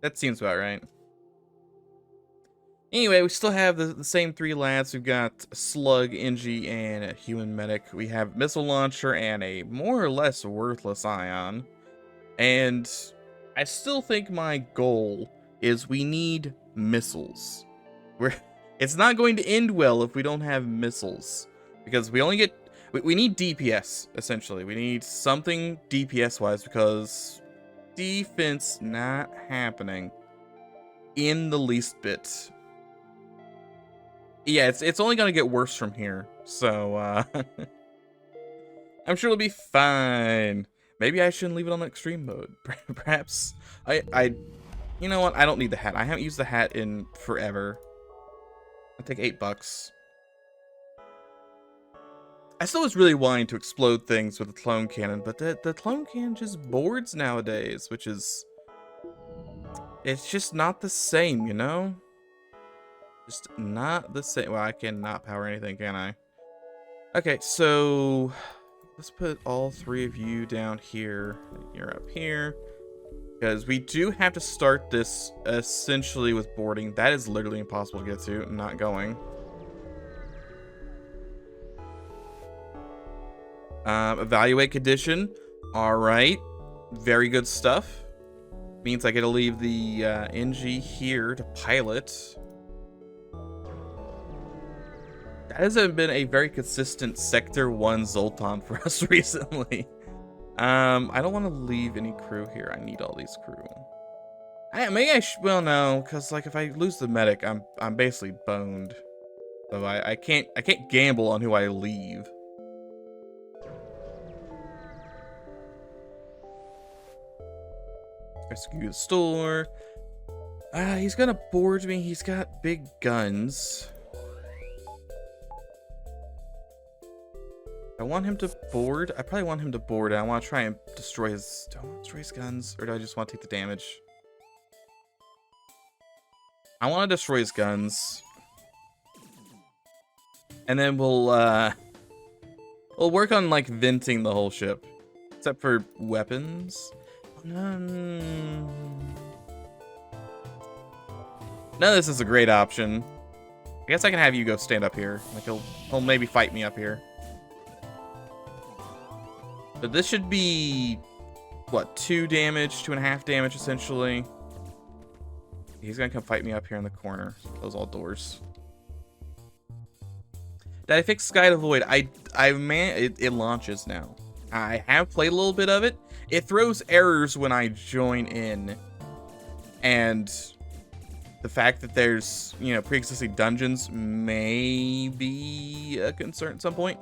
That seems about right. Anyway, we still have the same three lads. We've got Slug, Engie, and a human medic. We have missile launcher and a more or less worthless ion. And I still think my goal is we need missiles. It's not going to end well if we don't have missiles. Because we only get... We need DPS, essentially. We need something DPS-wise because defense not happening in the least bit. Yeah, it's only gonna get worse from here, so I'm sure it'll be fine. Maybe I shouldn't leave it on extreme mode. Perhaps you know what? I don't need the hat. I haven't used the hat in forever. I'll take $8. I still was really wanting to explode things with the clone cannon, but the clone cannon just boards nowadays, which is... It's just not the same, you know? Just not the same. Well, I cannot power anything, can I? Okay, so... Let's put all three of you down here. You're up here. Because we do have to start this essentially with boarding. That is literally impossible to get to. I'm not going. Evaluate condition. Alright. Very good stuff. Means I get to leave the NG here to pilot. That hasn't been a very consistent Sector 1 Zoltan for us recently. I don't want to leave any crew here. I need all these crew. Maybe I should... Well, no, because like if I lose the medic, I'm basically boned. So I can't gamble on who I leave. Rescue the store. He's gonna board me. He's got big guns. I want him to board. I probably want him to board. I want to try and destroy his... Do I want to destroy his guns? Or do I just want to take the damage? I want to destroy his guns. And then we'll work on, like, venting the whole ship. Except for weapons. None of this is a great option. I guess I can have you go stand up here. Like, he'll maybe fight me up here. But this should be, what, 2 damage, 2.5 damage, essentially. He's gonna come fight me up here in the corner. Close all doors. Did I fix Sky to Void? It launches now. I have played a little bit of it. It throws errors when I join in. And the fact that there's, you know, pre-existing dungeons may be a concern at some point.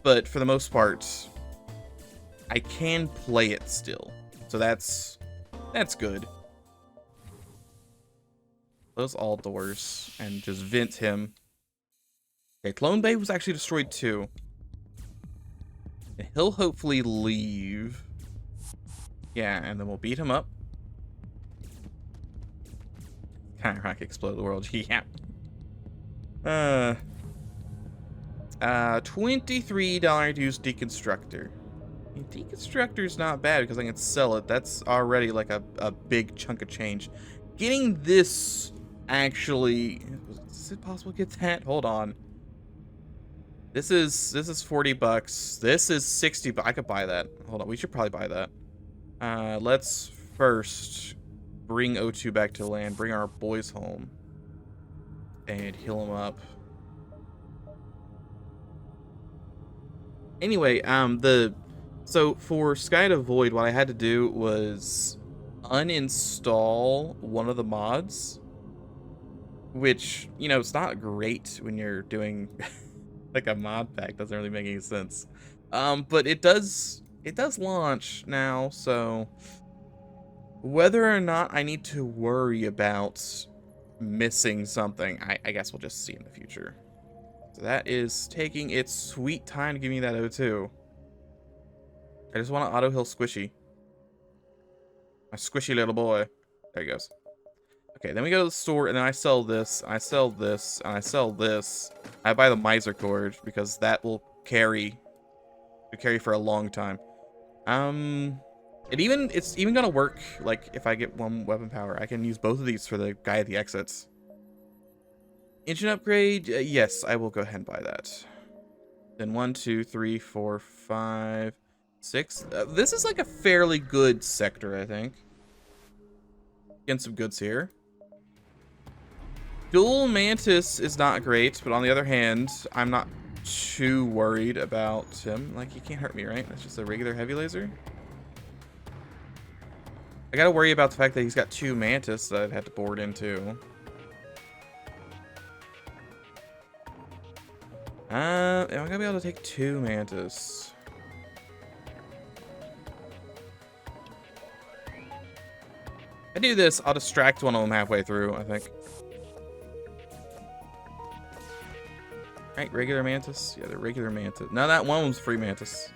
But for the most part, I can play it still. So that's good. Close all doors and just vent him. Okay, Clone Bay was actually destroyed too. And he'll hopefully leave. Yeah, and then we'll beat him up. Kind of rock explode the world. Yeah. $23 to use Deconstructor. I mean, Deconstructor's not bad because I can sell it. That's already like a big chunk of change. Getting this actually... Is it possible to get that? Hold on. This is 40 bucks. This is 60 bucks. I could buy that. Hold on. We should probably buy that. Let's first bring O2 back to land. Bring our boys home. And heal them up. Anyway, so for Sky to Void, what I had to do was uninstall one of the mods. Which, you know, it's not great when you're doing like a mod pack. Doesn't really make any sense. But it does launch now, so whether or not I need to worry about missing something, I guess we'll just see in the future. So that is taking its sweet time to give me that O2. I just want to auto heal Squishy. My squishy little boy. There he goes. Okay, then we go to the store, and then I sell this, I sell this, and I sell this. I buy the Miser Cord, because that will carry for a long time. It's even gonna work, like, if I get one weapon power. I can use both of these for the guy at the exits. Engine upgrade, yes, I will go ahead and buy that. Then 1, 2, 3, 4, 5, 6. This is like a fairly good sector, I think. Getting some goods here. Dual Mantis is not great, but on the other hand, I'm not too worried about him. Like, he can't hurt me, right? That's just a regular heavy laser. I gotta worry about the fact that he's got 2 Mantis that I'd have to board into. Am I gonna be able to take 2 Mantis? If I do this, I'll distract one of them halfway through, I think. Right, regular Mantis? Yeah, they're regular Mantis. No, that one was free Mantis.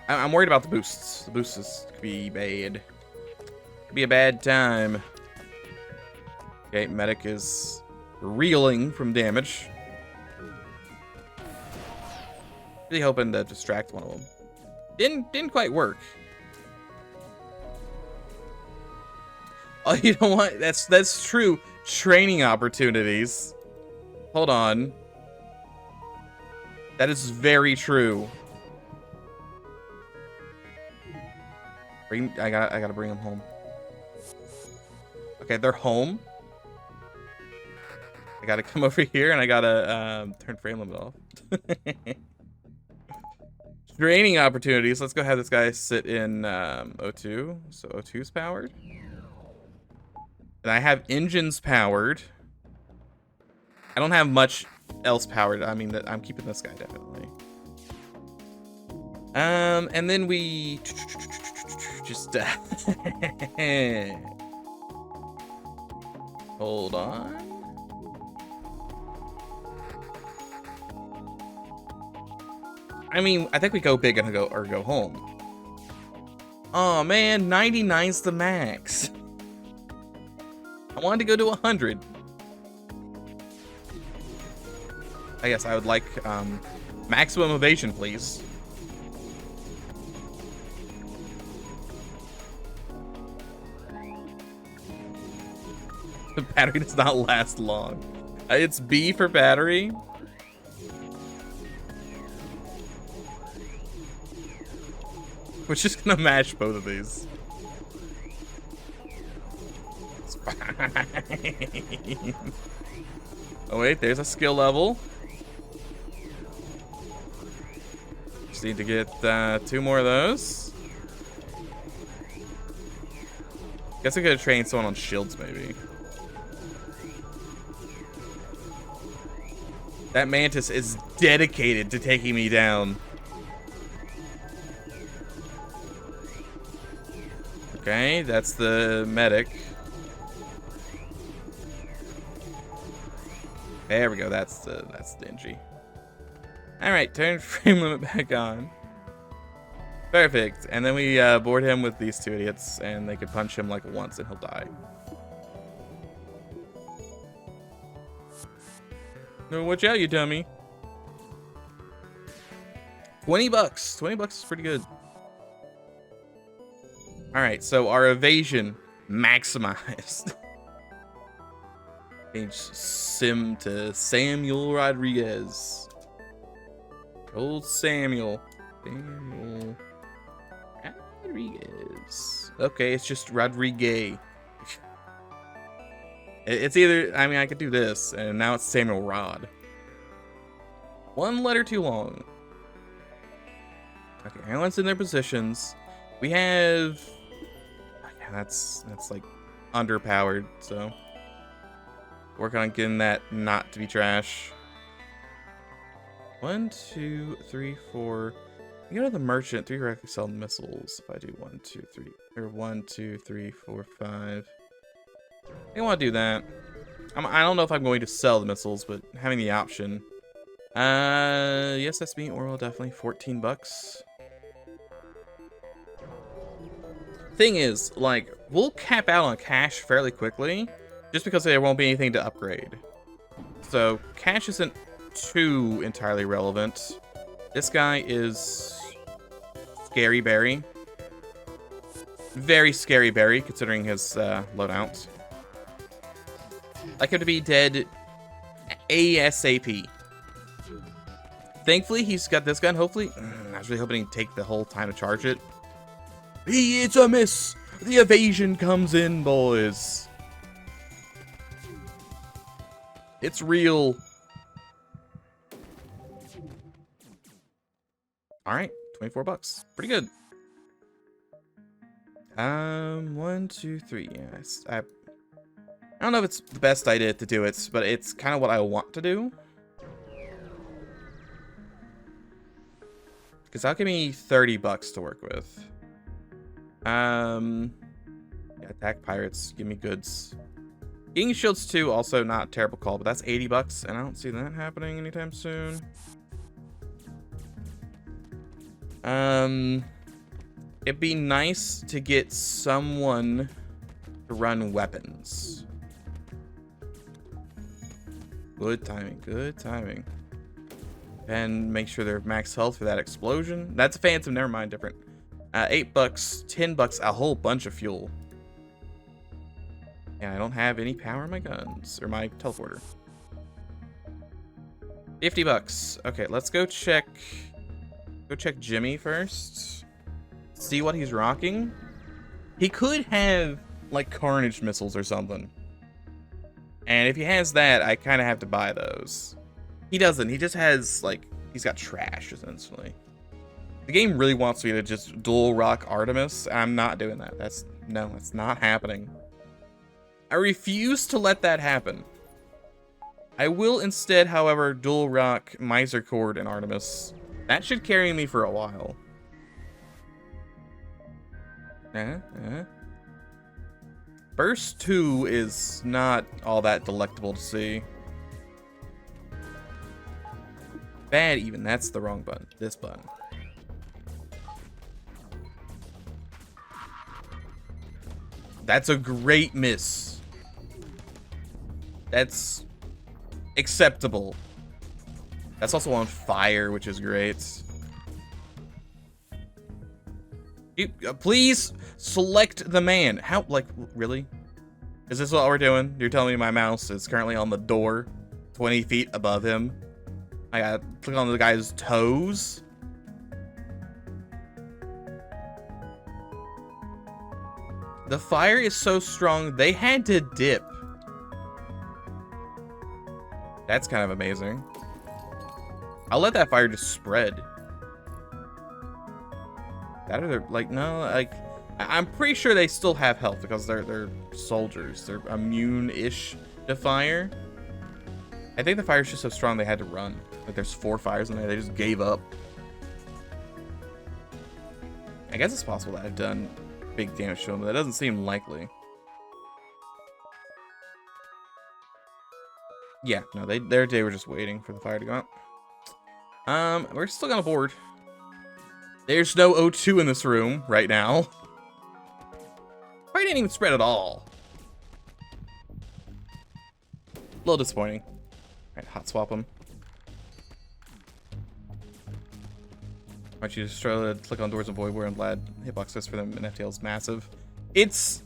I'm worried about the boosts. The boosts could be bad. Could be a bad time. Okay, medic is reeling from damage. Really hoping to distract one of them. Didn't quite work. Oh, you know what? That's true. Training opportunities. Hold on. That is very true. I gotta bring them home. Okay, they're home. I gotta come over here and I gotta turn frame limit off. Training opportunities. Let's go have this guy sit in O2. So O2's powered. And I have engines powered. I don't have much else powered. I mean, I'm keeping this guy definitely. And then we just hold on. I mean, I think we go big and go home. Oh man, 99's the max. I wanted to go to 100. I guess I would like maximum evasion, please. The battery does not last long. It's B for battery. We're just gonna mash both of these. It's fine. Oh wait, there's a skill level. Just need to get 2 more of those. Guess I could have trained someone on shields, maybe. That Mantis is dedicated to taking me down. Okay, that's the medic. There we go. That's dingy. All right, turn frame limit back on. Perfect. And then we board him with these 2 idiots, and they could punch him like once, and he'll die. No, watch out, you dummy. 20 bucks. 20 bucks is pretty good. All right, so our evasion maximized. Change sim to Samuel Rodriguez. Old Samuel. Samuel Rodriguez. Okay, it's just Rodriguez. It's either, I mean, I could do this, and now it's Samuel Rod. 1 letter too long. Okay, everyone's in their positions. We have... Yeah, that's like underpowered, so... Work on getting that not to be trash. 1, 2, 3, 4... You go to the merchant, 3 directly sell missiles. If I do 1, 2, 3... Or 1, 2, 3, 4, 5... I want to do that. I don't know if I'm going to sell the missiles, but having the option. Yes, that's me. Oral, definitely. 14 bucks. Thing is, like, we'll cap out on cash fairly quickly, just because there won't be anything to upgrade. So, cash isn't too entirely relevant. This guy is Scary Barry. Very scary berry, considering his loadout. Like him to be dead ASAP. Thankfully, he's got this gun, hopefully. I was really hoping he'd take the whole time to charge it. It's a miss! The evasion comes in, boys. It's real. Alright, 24 bucks. Pretty good. 1, 2, 3. Yes. I don't know if it's the best idea to do it, but it's kind of what I want to do. Because that'll give me 30 bucks to work with. Yeah, attack pirates. Give me goods. Getting shields too, also not a terrible call, but that's 80 bucks, and I don't see that happening anytime soon. It'd be nice to get someone to run weapons. Good timing, good timing. And make sure they're max health for that explosion. That's a phantom, never mind, different. 8 bucks, 10 bucks, a whole bunch of fuel. And I don't have any power in my guns, or my teleporter. 50 bucks. Okay, let's go check Jimmy first. See what he's rocking. He could have, like, carnage missiles or something. And if he has that, I kind of have to buy those. He doesn't. He just has, like, he's got trash, essentially. The game really wants me to just dual rock Artemis. I'm not doing that. That's not happening. I refuse to let that happen. I will instead, however, dual rock Miser Cord and Artemis. That should carry me for a while. Burst 2 is not all that delectable to see. Bad even, that's the wrong button. This button. That's a great miss. That's acceptable. That's also on fire, which is great. Please select the man. How, like, really? Is this what we're doing? You're telling me my mouse is currently on the door, 20 feet above him? I gotta click on the guy's toes? The fire is so strong, they had to dip. That's kind of amazing. I'll let that fire just spread. That or they're like, no, like, I'm pretty sure they still have health because they're soldiers. They're immune-ish to fire. I think the fire's just so strong they had to run. Like, there's 4 fires in there, they just gave up. I guess it's possible that I've done big damage to them, but that doesn't seem likely. Yeah, no, they were just waiting for the fire to go out. We're still gonna board. There's no O2 in this room right now. Fire didn't even spread at all. A little disappointing. Alright, hot swap them. Why don't you just try to click on doors and void where and lad hitboxes for them, and FTL is massive. It's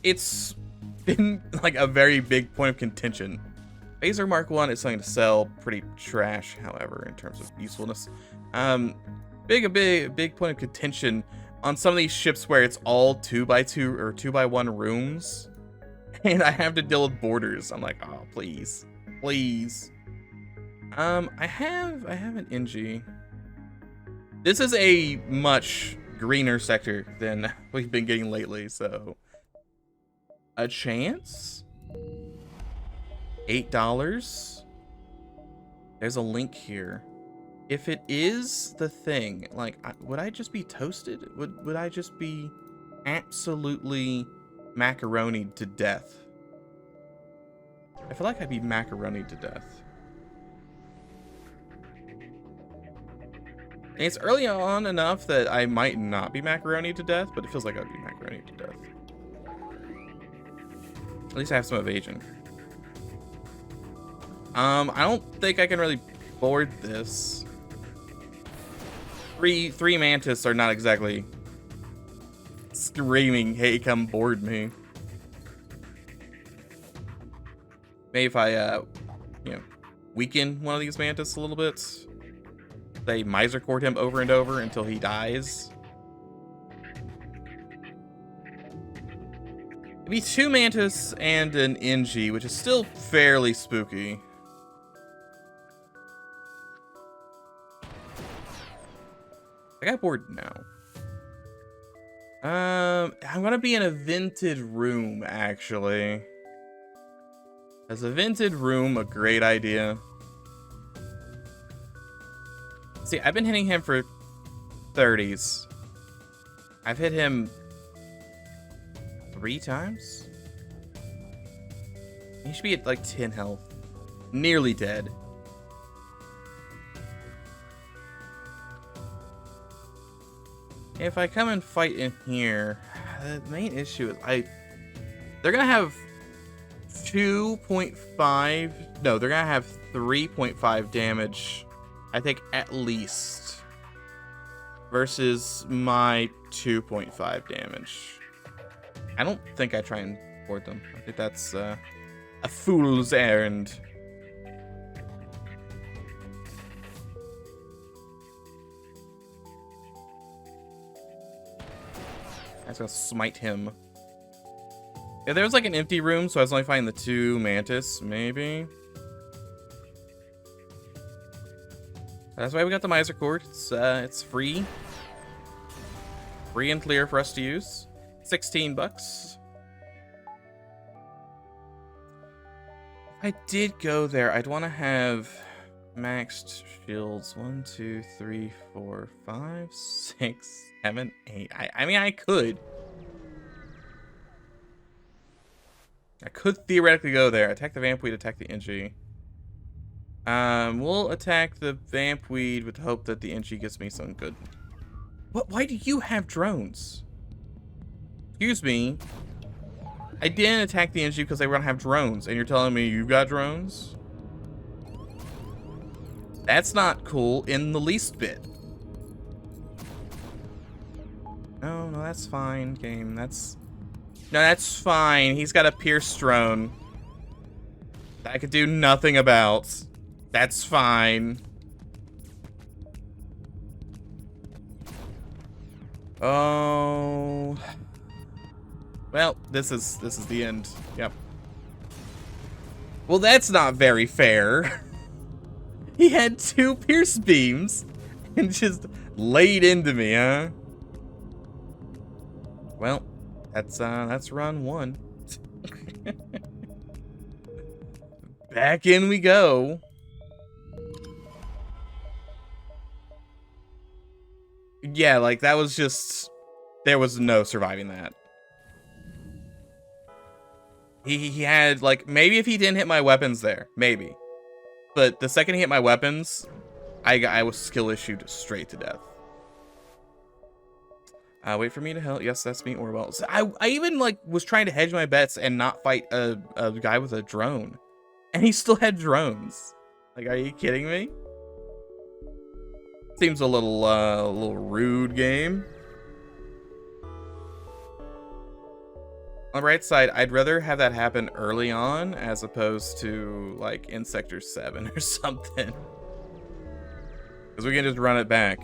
been like a very big point of contention. Phaser Mark 1 is something to sell, pretty trash, however, in terms of usefulness. Big point of contention on some of these ships where it's all 2x2 or 2x1 rooms, and I have to deal with borders. I'm like, oh, please, please. I have an NG. This is a much greener sector than we've been getting lately, so a chance. $8. There's a link here. If it is the thing, like, would I just be toasted? Would I just be absolutely macaronied to death? I feel like I'd be macaronied to death. And it's early on enough that I might not be macaronied to death, but it feels like I'd be macaronied to death. At least I have some evasion. I don't think I can really board this. Three mantis are not exactly screaming, "Hey, come board me." Maybe if I, you know, weaken one of these mantis a little bit. They miser court him over and over until he dies. It'd be 2 mantis and an NG, which is still fairly spooky. I got bored now. I'm gonna be in a vented room, actually. Is a vented room a great idea? See, I've been hitting him for 30s. I've hit him 3 times? He should be at like 10 health. Nearly dead. If I come and fight in here, the main issue is they're gonna have 2.5, no, they're gonna have 3.5 damage, I think, at least, versus my 2.5 damage. I don't think I try and board them. I think that's a fool's errand. I was gonna smite him. Yeah, there was like an empty room, so I was only fighting the 2 mantis, maybe. That's why we got the miser court. It's free. Free and clear for us to use. 16 bucks. If I did go there, I'd want to have maxed shields. 1, 2, 3, 4, 5, 6, 7, 8. I mean, I could. I could theoretically go there. Attack the vampweed, attack the NG. We'll attack the vampweed with hope that the NG gives me some good. What? Why do you have drones? Excuse me. I didn't attack the NG because they were gonna have drones, and you're telling me you got drones? That's not cool in the least bit. No, that's fine, game. No, that's fine. He's got a pierce drone that I could do nothing about. That's fine. Oh. Well, this is the end. Yep. Well, that's not very fair. He had 2 pierce beams and just laid into me, huh? Well, that's run 1. Back in we go. Yeah, like that was just, there was no surviving that. He had like, maybe if he didn't hit my weapons there, maybe. But the second he hit my weapons, I was skill issued straight to death. Wait for me to help. Yes, that's me, Orwell. So I even like was trying to hedge my bets and not fight a guy with a drone, and he still had drones. Like, are you kidding me? Seems a little rude, game. On the right side, I'd rather have that happen early on as opposed to like in Sector 7 or something, because we can just run it back.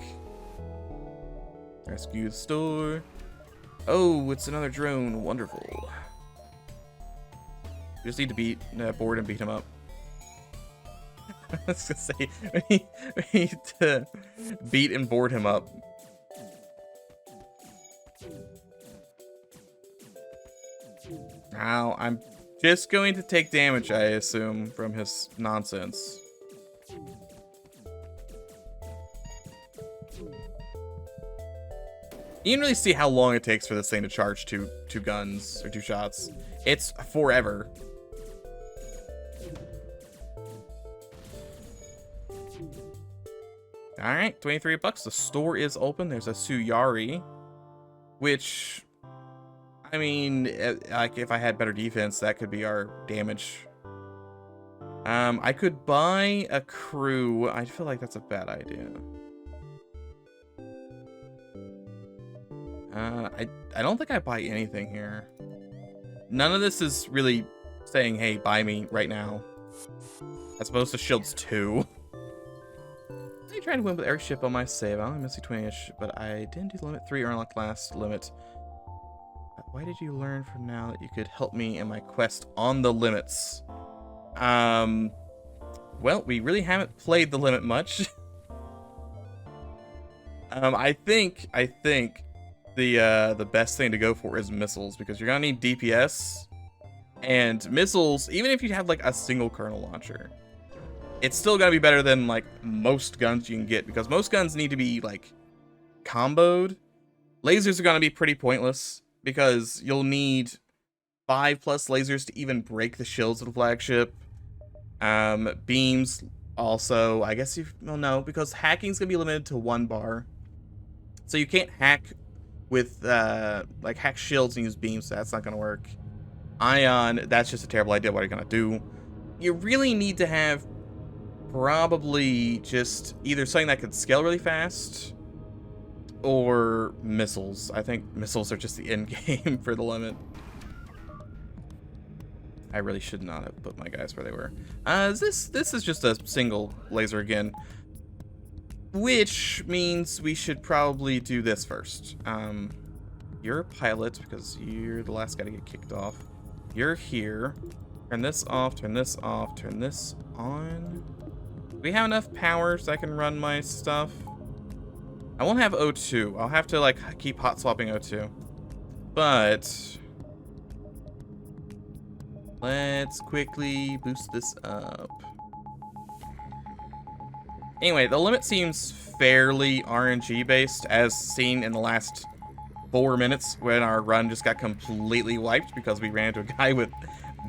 Rescue the store. Oh, it's another drone. Wonderful. We just need to board and beat him up. I was gonna say, we need to beat and board him up. Now, I'm just going to take damage, I assume, from his nonsense. You can really see how long it takes for this thing to charge two guns or 2 shots. It's forever. All right, 23 bucks. The store is open. There's a Suyari, which, I mean, like if I had better defense, that could be our damage. I could buy a crew. I feel like that's a bad idea. I don't think I buy anything here. None of this is really saying, hey, buy me right now. As opposed to Shields 2. I tried to win with airship on my save. I only missed 20-ish, but I didn't do limit 3 or unlock last limit. Why did you learn from now that you could help me in my quest on the limits? Well, we really haven't played the limit much. I think the best thing to go for is missiles, because you're gonna need DPS, and missiles, even if you have like a single kernel launcher, it's still gonna be better than like most guns you can get, because most guns need to be like comboed. Lasers are gonna be pretty pointless because you'll need 5+ lasers to even break the shields of the flagship. Beams also, I guess well, no, because hacking's gonna be limited to 1 bar. So you can't hack with, like, hack shields and use beams. So that's not going to work. Ion, that's just a terrible idea. What are you going to do? You really need to have probably just either something that could scale really fast or missiles. I think missiles are just the end game for the limit. I really should not have put my guys where they were. This is just a single laser again. Which means we should probably do this first. You're a pilot because you're the last guy to get kicked off. You're here. Turn this off, turn this off, turn this on. Do we have enough power so I can run my stuff? I won't have O2. I'll have to like keep hot swapping O2. But let's quickly boost this up. Anyway, the limit seems fairly RNG based, as seen in the last 4 minutes when our run just got completely wiped because we ran into a guy with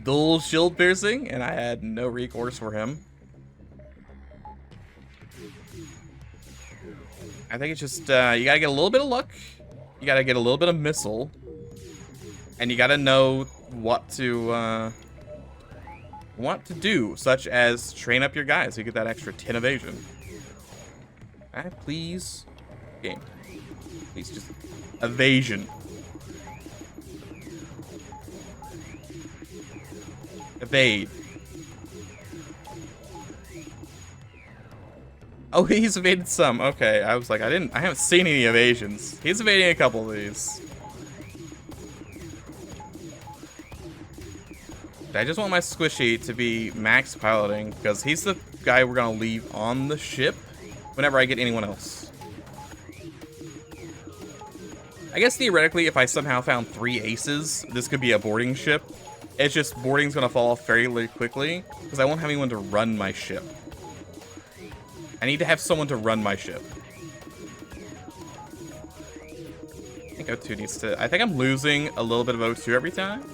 dual shield piercing and I had no recourse for him. I think it's just, you gotta get a little bit of luck, you gotta get a little bit of missile, and you gotta know what to do, such as train up your guys so you get that extra 10 evasion. Please, game. Please just evasion. Evade. Oh, he's evaded some. Okay, I was like, I haven't seen any evasions. He's evading a couple of these. I just want my squishy to be max piloting because he's the guy we're gonna leave on the ship whenever I get anyone else. I guess theoretically, if I somehow found 3 aces, this could be a boarding ship. It's just boarding's gonna fall off fairly quickly because I won't have anyone to run my ship. I need to have someone to run my ship. I think O2 needs to... I think I'm losing a little bit of O2 every time.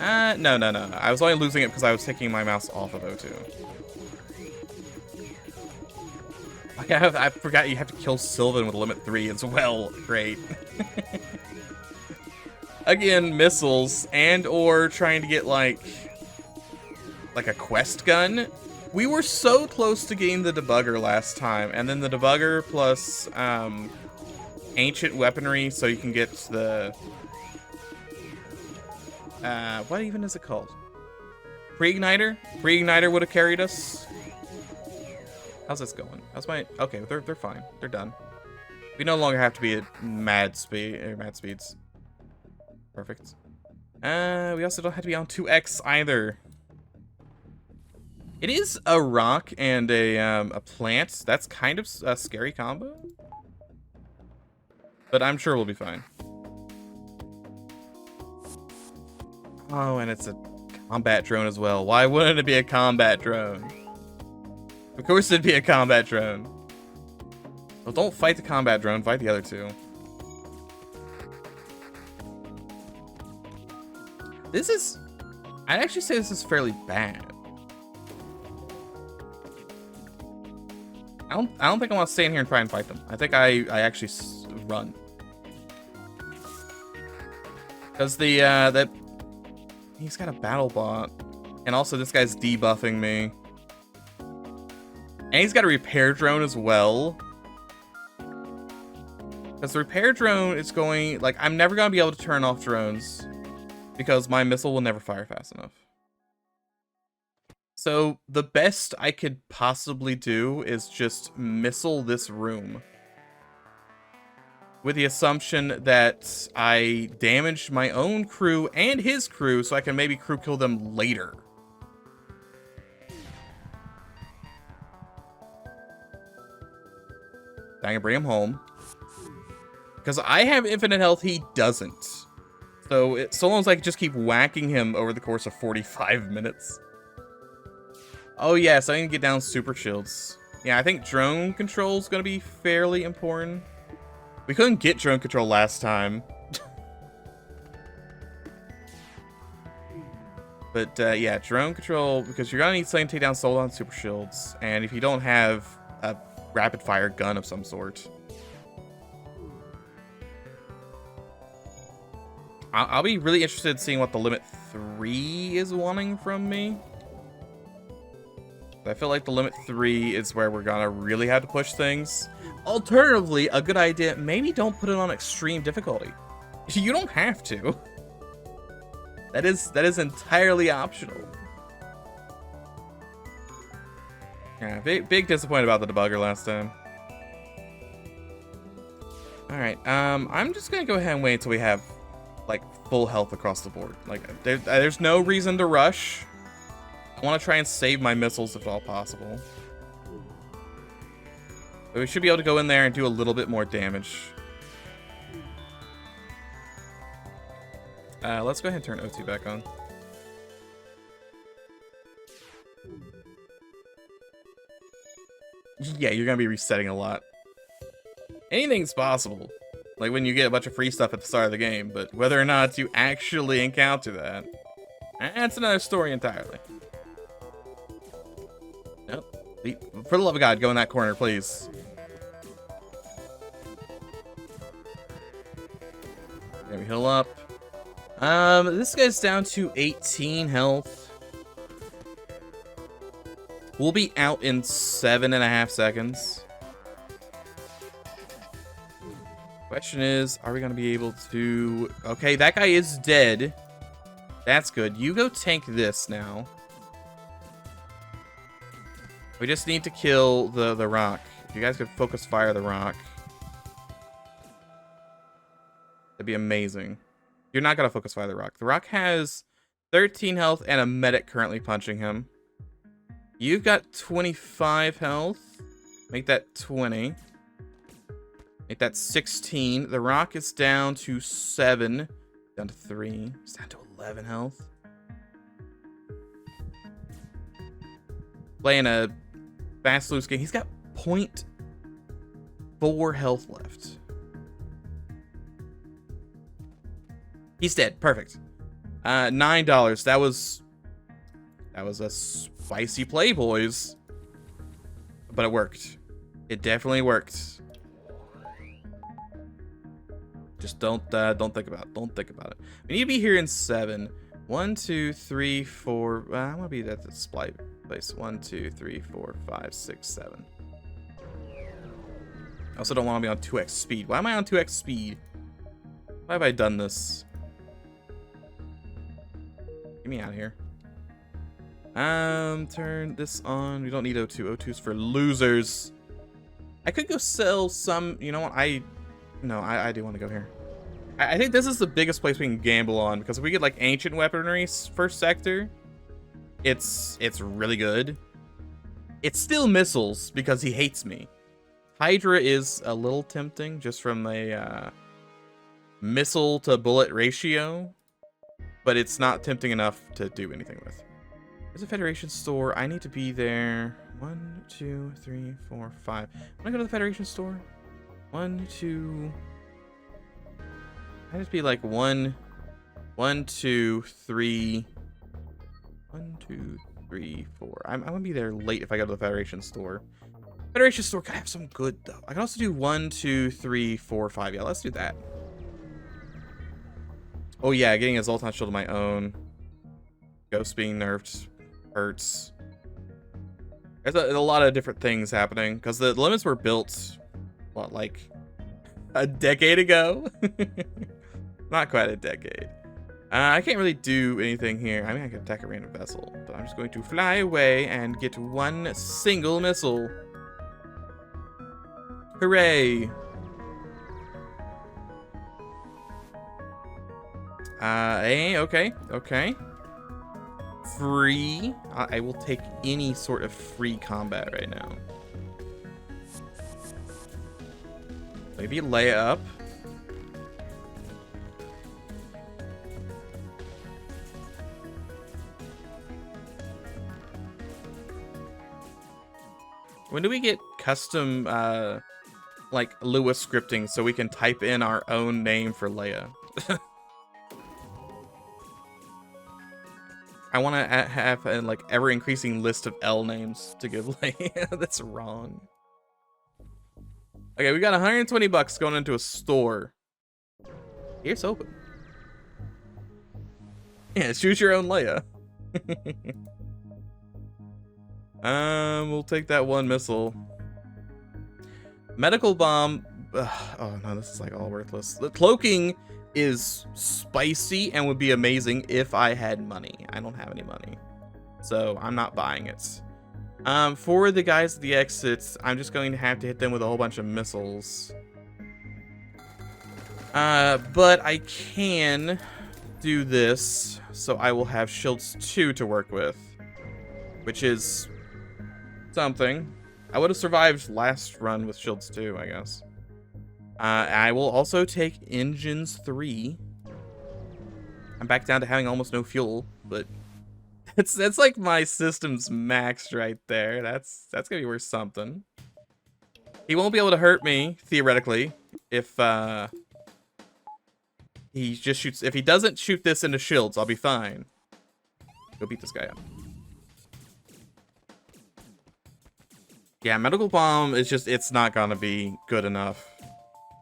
No. I was only losing it because I was taking my mouse off of O2. I forgot you have to kill Sylvan with limit 3 as well. Great. Again, missiles and or trying to get like a quest gun. We were so close to getting the debugger last time, and then the debugger plus ancient weaponry, so you can get the what even is it called? Pre-igniter? Pre-igniter would have carried us. How's this going? How's my... Okay, they're fine. They're done. We no longer have to be at mad speeds. Perfect. We also don't have to be on 2x either. It is a rock and a plant. That's kind of a scary combo. But I'm sure we'll be fine. Oh, and it's a combat drone as well. Why wouldn't it be a combat drone? Of course it'd be a combat drone. Well, don't fight the combat drone, fight the other two. This is... I'd actually say this is fairly bad. I don't think I want to stay in here and try and fight them. I think I actually run. Because that... He's got a battle bot. And also this guy's debuffing me. And he's got a repair drone as well. Because the repair drone is going, like, I'm never going to be able to turn off drones because my missile will never fire fast enough. So the best I could possibly do is just missile this room, with the assumption that I damaged my own crew and his crew so I can maybe crew kill them later. I can bring him home. Because I have infinite health, he doesn't. So long as I can just keep whacking him over the course of 45 minutes. Oh yeah, so I can get down super shields. Yeah, I think drone control is going to be fairly important. We couldn't get drone control last time. But yeah, drone control, because you're going to need something to take down Soul on super shields. And if you don't have a rapid fire gun of some sort, I'll be really interested in seeing what the limit 3 is wanting from me. I feel like the limit 3 is where we're gonna really have to push things. Alternatively, a good idea, maybe don't put it on extreme difficulty. You don't have to. That is entirely optional. Yeah, big disappointed about the debugger last time. Alright, I'm just gonna go ahead and wait until we have like full health across the board. Like there's no reason to rush. I want to try and save my missiles if at all possible. But we should be able to go in there and do a little bit more damage. Let's go ahead and turn O2 back on. Yeah, you're gonna be resetting a lot. Anything's possible. Like when you get a bunch of free stuff at the start of the game, but whether or not you actually encounter that, that's another story entirely. Nope. For the love of God, go in that corner, please. There we heal up. This guy's down to 18 health. We'll be out in 7.5 seconds. Question is, are we going to be able to... Okay, that guy is dead. That's good. You go tank this now. We just need to kill the rock. If you guys could focus fire the rock, that'd be amazing. You're not going to focus fire the rock. The rock has 13 health and a medic currently punching him. You've got 25 health. Make that 20. Make that 16. The rock is down to 7. Down to 3. It's down to 11 health. Playing a fast loose game. He's got 0.4 health left. He's dead. Perfect. $9. That was a spicy play, boys. But it worked. It definitely worked. Just don't think about it. Don't think about it. We need to be here in 7. 1, 2, 3, 4. I want to be at the supply place. 1, 2, 3, 4, 5, 6, 7. I also don't want to be on 2x speed. Why am I on 2x speed? Why have I done this? Get me out of here. Turn this on. We don't need O2. O2's for losers. I could go sell some. You know what? No, I do want to go here. I think this is the biggest place we can gamble on, because if we get like ancient weaponry first sector, it's really good. It's still missiles because he hates me. Hydra is a little tempting just from a missile to bullet ratio, but it's not tempting enough to do anything with. There's a Federation store. I need to be there. 1, 2, 3, 4, 5. When I go to the Federation store, 1, 2. I just be like 1, 2, 3. 1, 2, 3, 4. I'm gonna be there late if I go to the Federation store. Federation store could have some good though. I can also do 1, 2, 3, 4, 5. Yeah, let's do that. Oh yeah, getting a Zoltan shield of my own. Ghost being nerfed hurts. There's a lot of different things happening because the limits were built, what, like A decade ago. Not quite a decade. I can't really do anything here. I mean, I can attack a random vessel, but I'm just going to fly away and get one single missile. Hooray. Okay. Free. I will take any sort of free combat right now. Maybe lay up. When do we get custom, like, Lewis scripting so we can type in our own name for Leia? I want to have a, like, ever-increasing list of L names to give Leia. That's wrong. Okay, we got 120 bucks going into a store. It's open. Yeah, choose your own Leia. We'll take that one missile. Medical bomb. Oh no, this is like all worthless. The cloaking is spicy and would be amazing if I had money. I don't have any money, so I'm not buying it. For the guys at the exits, I'm just going to have to hit them with a whole bunch of missiles. But I can do this, so I will have shields 2 to work with, which is something. I would have survived last run with shields 2, I guess. I will also take engines 3. I'm back down to having almost no fuel, but that's like my system's maxed right there. That's gonna be worth something. He won't be able to hurt me theoretically if he just shoots. If he doesn't shoot this into shields, I'll be fine. Go beat this guy up. Yeah, medical bomb is just, it's not gonna be good enough.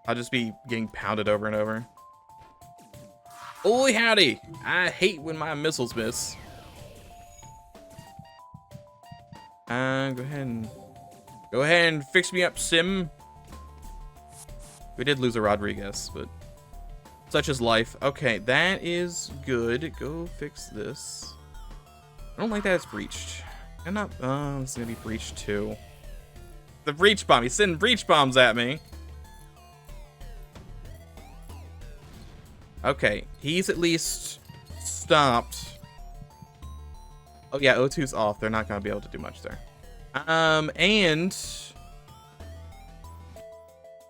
I'll just be getting pounded over and over. Oi, howdy! I hate when my missiles miss. Go ahead and fix me up, Sim. We did lose a Rodriguez, but such is life. Okay, that is good. Go fix this. I don't like that it's breached. I'm not. It's gonna be breached too. The breach bomb. He's sending breach bombs at me. Okay, he's at least stopped. Oh yeah, O2's off. They're not gonna be able to do much there. And the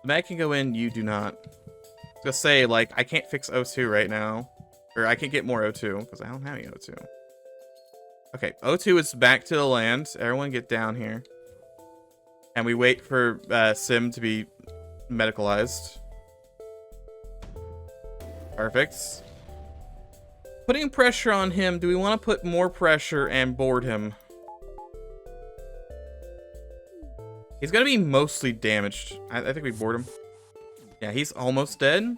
mag can go in. You do not. Just say, like, I can't fix O2 right now, or I can't get more O2 because I don't have any O2. Okay, O2 is back to the land. Everyone get down here. And we wait for Sim to be medicalized. Perfect. Putting pressure on him. Do we want to put more pressure and board him? He's going to be mostly damaged. I think we board him. Yeah, he's almost dead.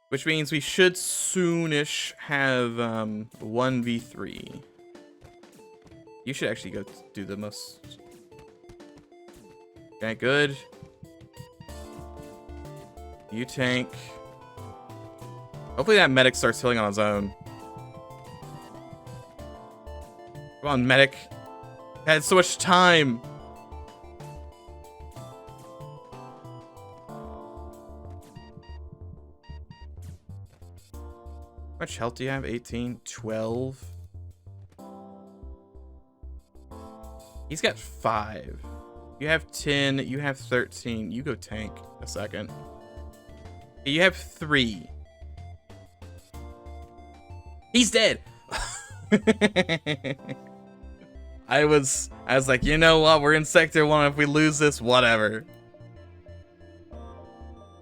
Which means we should soonish have 1v3. You should actually go do the most... Okay, good. You tank. Hopefully that medic starts healing on his own. Come on, medic. I had so much time. How much health do you have? 18, 12. He's got 5. You have 10, you have 13. You go tank a second. You have 3. He's dead. I was like, you know what? We're in sector 1. If we lose this, whatever.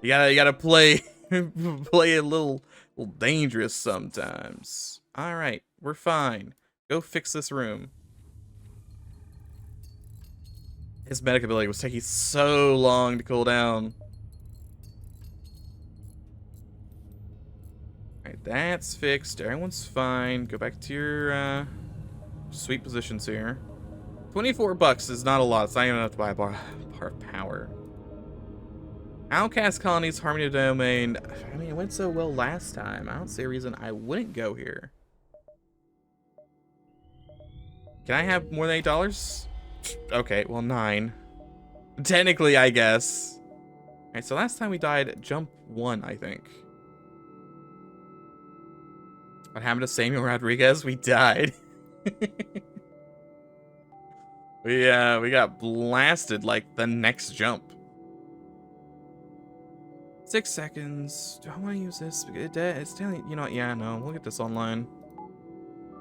You gotta play play a little dangerous sometimes. All right, we're fine. Go fix this room. His medic ability was taking so long to cool down. Alright, that's fixed. Everyone's fine. Go back to your sweet positions here. 24 bucks is not a lot. It's not even enough to buy a bar of power. Outcast colonies, Harmony Domain. I mean, it went so well last time. I don't see a reason I wouldn't go here. Can I have more than $8? Okay, well, 9. Technically, I guess. Alright, so last time we died, jump 1, I think. What happened to Samuel Rodriguez? We died. we got blasted like the next jump. 6 seconds. Do I want to use this? It's telling you know what? Yeah, no. We'll get this online.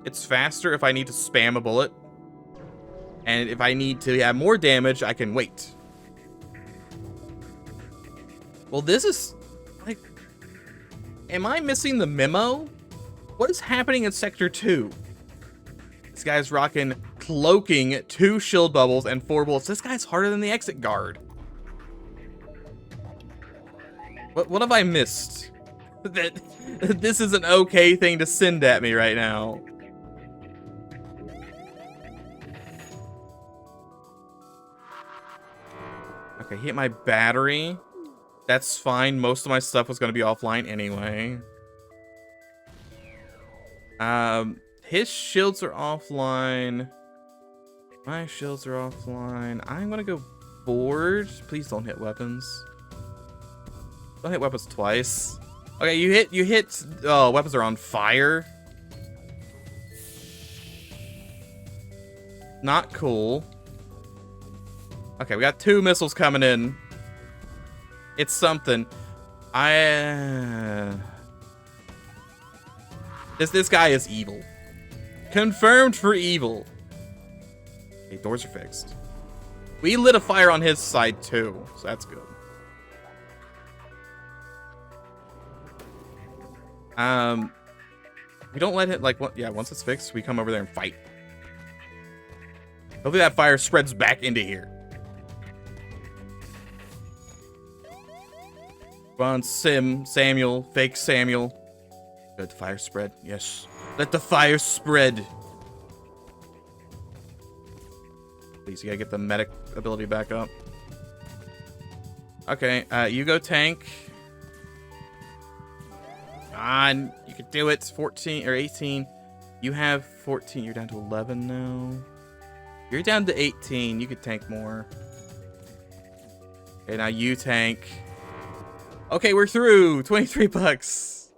It's faster if I need to spam a bullet. And if I need to have more damage, I can wait. Well, this is like... Am I missing the memo? What is happening in Sector 2? This guy's rocking cloaking, 2 shield bubbles, and 4 bullets. This guy's harder than the exit guard. What have I missed? That this is an okay thing to send at me right now. Okay, hit my battery. That's fine. Most of my stuff was going to be offline anyway. His shields are offline. My shields are offline. I'm going to go board. Please don't hit weapons. Don't hit weapons twice. Okay, you hit, oh, weapons are on fire. Not cool. Okay, we got 2 missiles coming in. It's something. This guy is evil. Confirmed for evil. Okay, doors are fixed. We lit a fire on his side too, so that's good. We don't let it, like, yeah, once it's fixed, we come over there and fight. Hopefully that fire spreads back into here. Come on, Samuel, fake Samuel. Let the fire spread, yes. Let the fire spread. Please, you gotta get the medic ability back up. Okay, you go tank. On, you can do it. 14 or 18. You have 14. You're down to 11 now. You're down to 18. You could tank more. Okay, now you tank. Okay, we're through. 23 bucks.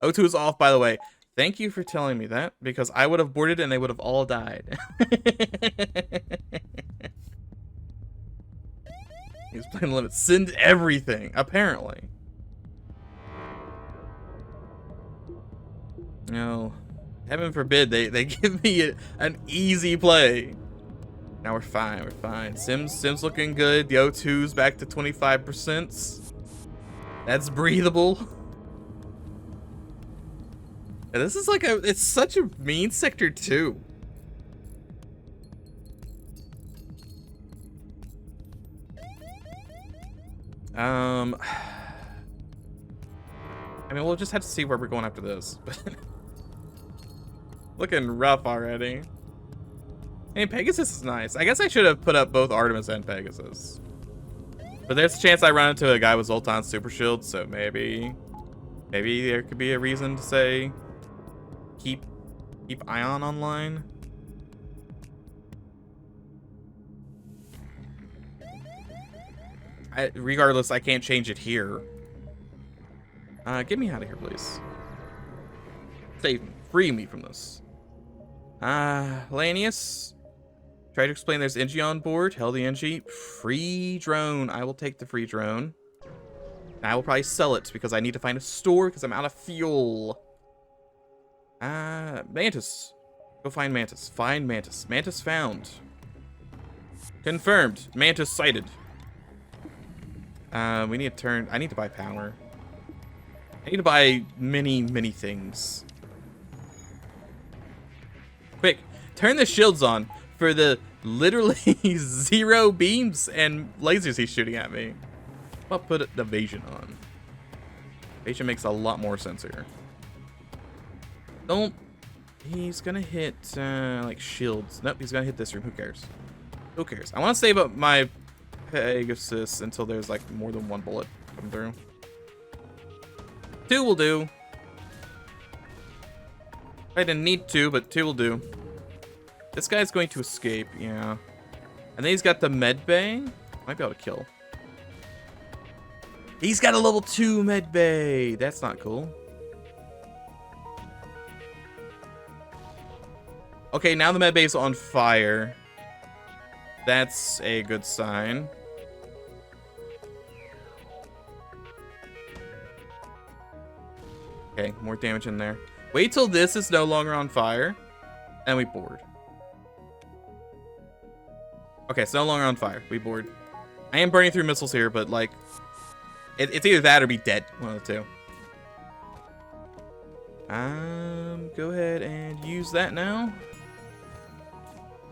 O2 is off, by the way. Thank you for telling me that, because I would have boarded and they would have all died. He's playing the limit. Send everything, apparently. No, heaven forbid they give me an easy play. Now we're fine. We're fine. Sims looking good. The O2's back to 25%. That's breathable. Yeah, this is like it's such a mean sector too. I mean, we'll just have to see where we're going after this. Looking rough already. I mean, Pegasus is nice. I guess I should have put up both Artemis and Pegasus. But there's a chance I run into a guy with Zoltan's super shield, so maybe there could be a reason to say keep Ion online. Regardless, I can't change it here. Get me out of here, please. Save me. Free me from this. Lanius. Try to explain there's NG on board. Hell the NG. Free drone. I will take the free drone. I will probably sell it because I need to find a store because I'm out of fuel. Mantis. Go find Mantis. Find Mantis. Mantis found. Confirmed. Mantis sighted. We need to turn... I need to buy power. I need to buy many things. Quick, turn the shields on for the literally 0 beams and lasers he's shooting at me. I'll put the evasion on. Evasion makes a lot more sense here. Don't... He's gonna hit, like, shields. Nope, he's gonna hit this room. Who cares? Who cares? I want to save up my Pegasus until there's like more than one bullet come through. 2 will do. I didn't need 2, but 2 will do. This guy's going to escape, yeah. And then he's got the med bay. Might be able to kill. He's got a level 2 med bay. That's not cool. Okay, now the med bay is on fire. That's a good sign. Okay, more damage in there. Wait till this is no longer on fire, and we board. Okay, it's no longer on fire. We board. I am burning through missiles here, but like, it's either that or be dead. One of the two. Go ahead and use that now.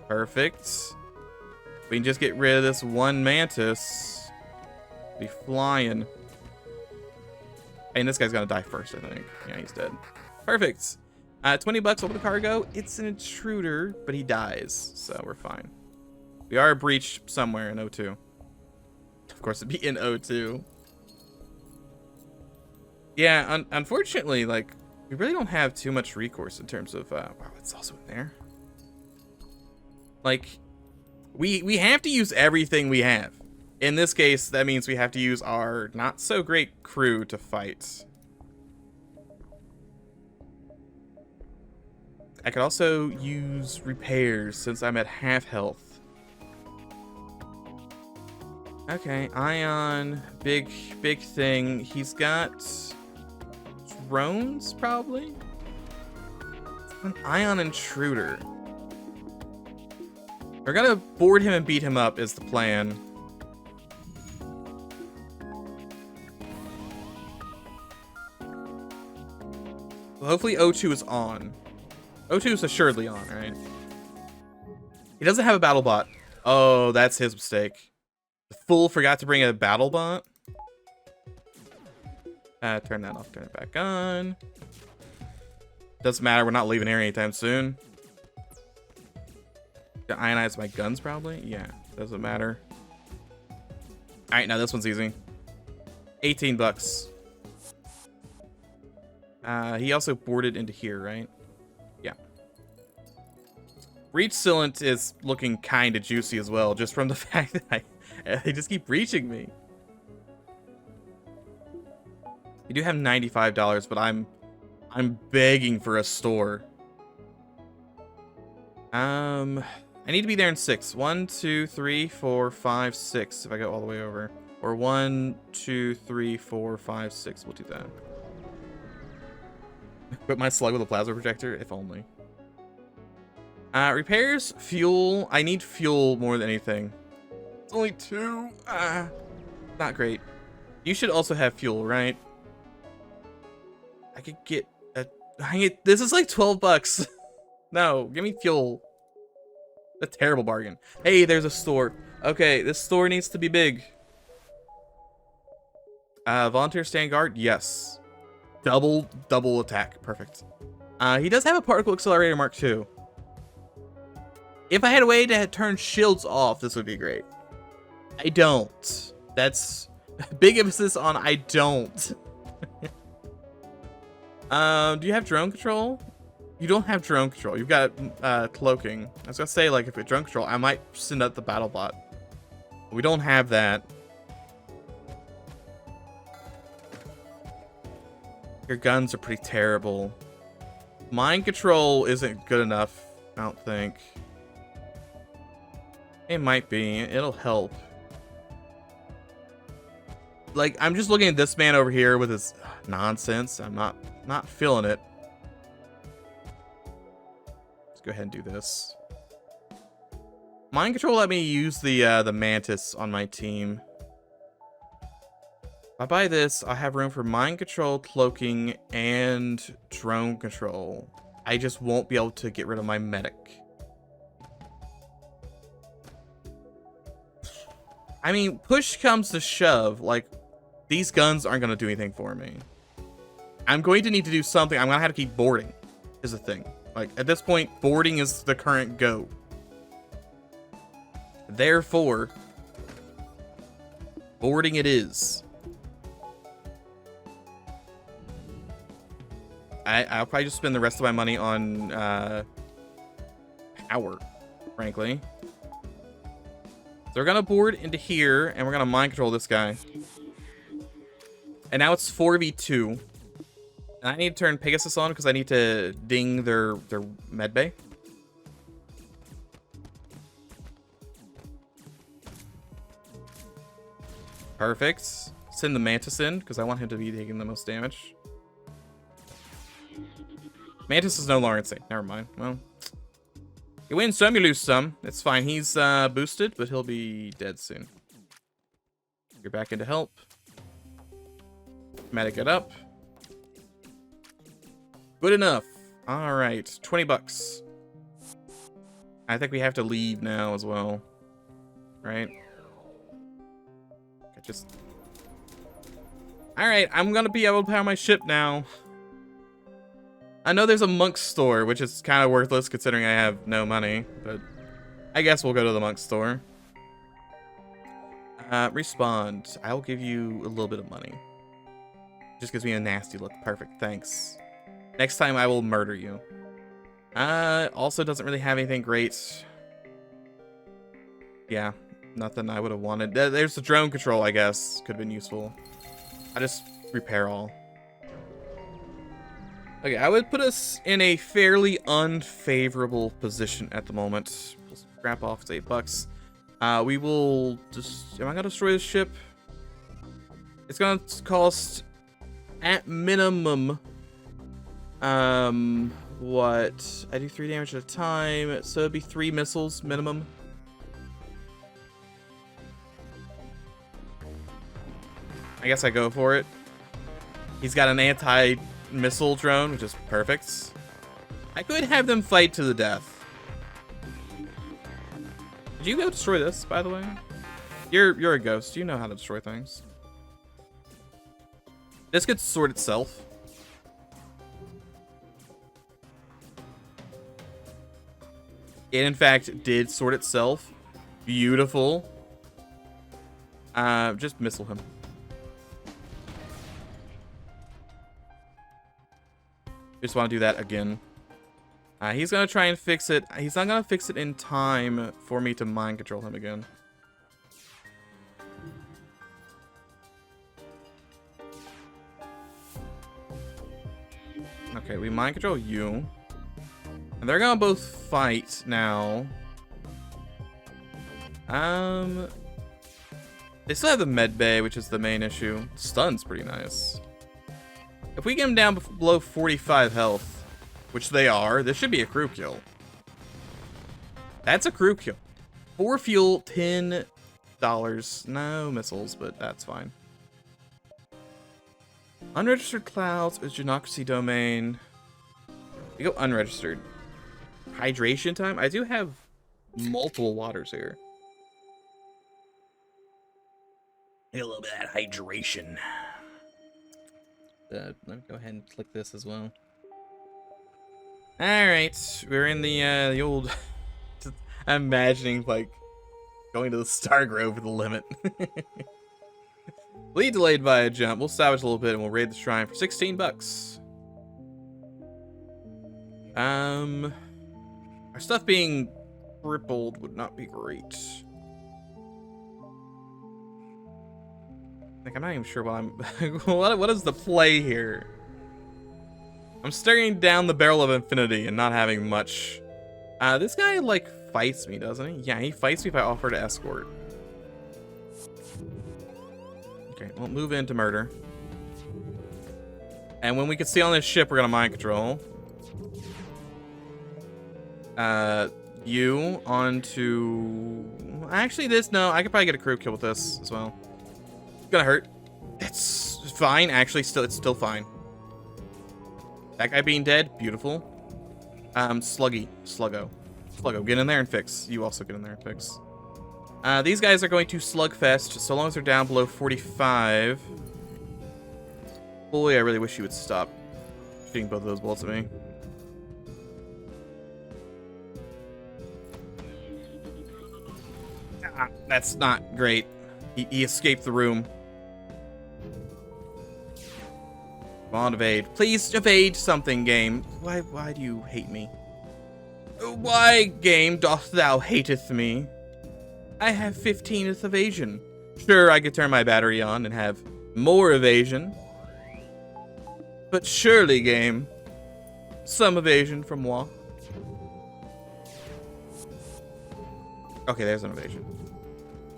Perfect. We can just get rid of this one mantis. Be flying. And this guy's gonna die first, I think. Yeah, he's dead. Perfect. 20 bucks over the cargo. It's an intruder, but he dies, so we're fine. We are breached somewhere in O2. Of course, it'd be in O2. Yeah, unfortunately, like, we really don't have too much recourse in terms of, wow, it's also in there. Like, we have to use everything we have. In this case, that means we have to use our not so great crew to fight. I could also use repairs since I'm at half health. Okay, Ion, big thing. He's got drones, probably? An Ion intruder. We're gonna board him and beat him up is the plan. Well, hopefully O2 is on. O2 is assuredly on, right? He doesn't have a battle bot. Oh, that's his mistake. The fool forgot to bring a battle bot. Turn that off, turn it back on. Doesn't matter, we're not leaving here anytime soon. To ionize my guns, probably? Yeah, doesn't matter. Alright, now this one's easy. 18 bucks. He also boarded into here, right? Yeah. Breach Cylind is looking kind of juicy as well, just from the fact that they just keep reaching me. We do have $95, but I'm begging for a store. I need to be there in 6. 1, 2, 3, 4, 5, 6. If I go all the way over, or 1, 2, 3, 4, 5, 6. We'll do that. Equip my slug with a plasma projector, if only. Repairs, fuel. I need fuel more than anything. It's only 2. Not great. You should also have fuel, right? I could get a. This is like 12 bucks. No, give me fuel. A terrible bargain. Hey, there's a store. Okay, this store needs to be big. Volunteer stand guard, yes. Double attack, perfect. He does have a particle accelerator Mark II. If I had a way to turn shields off, this would be great. I don't. That's big emphasis on I don't. Do you have drone control? You don't have drone control. You've got cloaking. I was gonna say, like, if it's drone control, I might send out the battle bot. We don't have that. Your guns are pretty terrible. Mind control isn't good enough, I don't think. It might be. It'll help. Like, I'm just looking at this man over here with his nonsense. I'm not feeling it. Let's go ahead and do this. Mind control let me use the mantis on my team. If I buy this, I have room for mind control, cloaking, and drone control. I just won't be able to get rid of my medic. I mean, push comes to shove, like, these guns aren't going to do anything for me. I'm going to need to do something. I'm going to have to keep boarding, is the thing. Like, at this point, boarding is the current go. Therefore, Boarding it is. I'll probably just spend the rest of my money on power, frankly. So we're gonna board into here, and we're gonna mind control this guy. And now it's 4v2. And I need to turn Pegasus on because I need to ding their medbay. Perfect. Send the Mantis in because I want him to be taking the most damage. Mantis is no longer insane. Never mind. Well, you win some, you lose some. It's fine. He's boosted, but he'll be dead soon. You're back into help. Medic it up. Good enough. All right, 20 bucks. I think we have to leave now as well, right? Just. All right, I'm gonna be able to power my ship now. I know there's a monk's store, which is kind of worthless considering I have no money, but I guess we'll go to the monk's store. Respond. I'll give you a little bit of money. Just gives me a nasty look. Perfect. Thanks. Next time I will murder you. Also doesn't really have anything great. Yeah, nothing I would have wanted. There's the drone control, I guess. Could have been useful. I just repair all. Okay, I would put us in a fairly unfavorable position at the moment. We'll scrap off, it's $8. We will just... Am I gonna destroy this ship? It's gonna cost, at minimum, what? I do 3 damage at a time, so it'd be 3 missiles minimum. I guess I go for it. He's got an anti-missile drone, which is perfect. I could have them fight to the death. Did you go destroy this, by the way? You're a ghost. You know how to destroy things. This could sort itself. It, in fact, did sort itself. Beautiful. Just missile him. Just want to do that again. He's going to try and fix it. He's not going to fix it in time for me to mind control him again. Okay, we mind control you. And they're going to both fight now. They still have the med bay, which is the main issue. Stun's pretty nice. If we get them down below 45 health, which they are, this should be a crew kill. That's a crew kill. 4 fuel, $10. No missiles, but that's fine. Unregistered clouds is Genocracy domain. We go unregistered. Hydration time? I do have multiple waters here. Need a little bit of that hydration. Let me go ahead and click this as well. Alright, we're in the old... I'm imagining, like, going to the Star Grove for the limit. Lead delayed by a jump. We'll salvage a little bit and we'll raid the shrine for 16 bucks. Our stuff being crippled would not be great. Like, I'm not even sure what I'm... what is the play here? I'm staring down the barrel of infinity and not having much. This guy, like, fights me, doesn't he? Yeah, he fights me if I offer to escort. Okay, we'll move into murder. And when we can see on this ship, we're gonna mind control. You onto... Actually, this... No, I could probably get a crew kill with this as well. Gonna hurt. It's fine. Actually, it's still fine. That guy being dead, beautiful. Sluggo, get in there and fix. You also get in there and fix. These guys are going to slugfest so long as they're down below 45. Boy, I really wish you would stop shooting both of those bullets at me. That's not great. He escaped the room. Come on, evade. Please evade something, game. Why do you hate me? Why, game, dost thou hateth me? I have 15th evasion. Sure, I could turn my battery on and have more evasion. But surely, game, some evasion from moi. Okay, there's an evasion.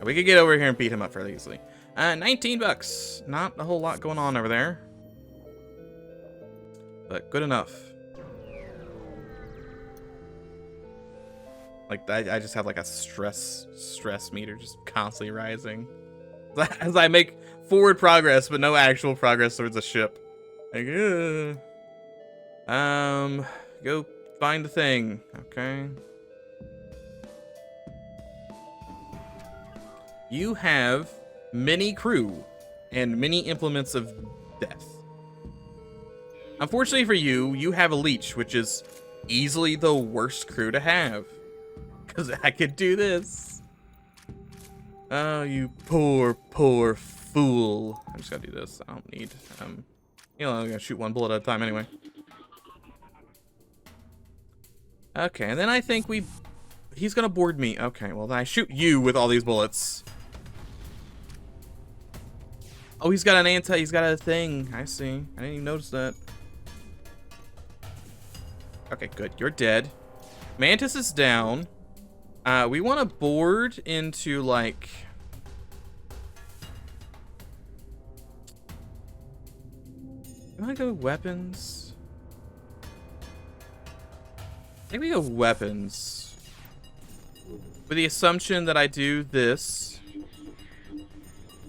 We could get over here and beat him up fairly easily. 19 bucks. Not a whole lot going on over there. But good enough. Like, I just have like a stress meter just constantly rising. As I make forward progress, but no actual progress towards a ship. Like, go find the thing. Okay. You have many crew and many implements of death. Unfortunately for you, you have a leech, which is easily the worst crew to have. Because I could do this. Oh, you poor, poor fool. I just gotta do this. I don't need, you know, I'm gonna shoot one bullet at a time anyway. Okay, and then I think he's gonna board me. Okay, well then I shoot you with all these bullets. Oh, he's got a thing. I see. I didn't even notice that. Okay, good. You're dead. Mantis is down. We want to board into, like... You want to go weapons? I think we go weapons. With the assumption that I do this.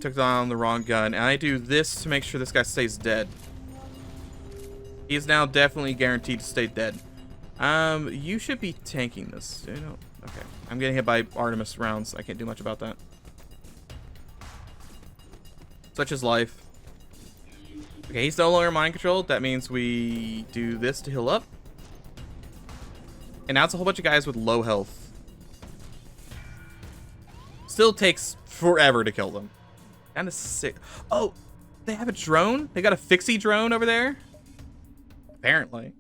Took down the wrong gun. And I do this to make sure this guy stays dead. He is now definitely guaranteed to stay dead. You should be tanking this. You know, okay. I'm getting hit by Artemis rounds. I can't do much about that. Such is life. Okay, he's no longer mind controlled. That means we do this to heal up. And now it's a whole bunch of guys with low health. Still takes forever to kill them. Kind of sick. Oh, they have a drone? They got a fixie drone over there? Apparently.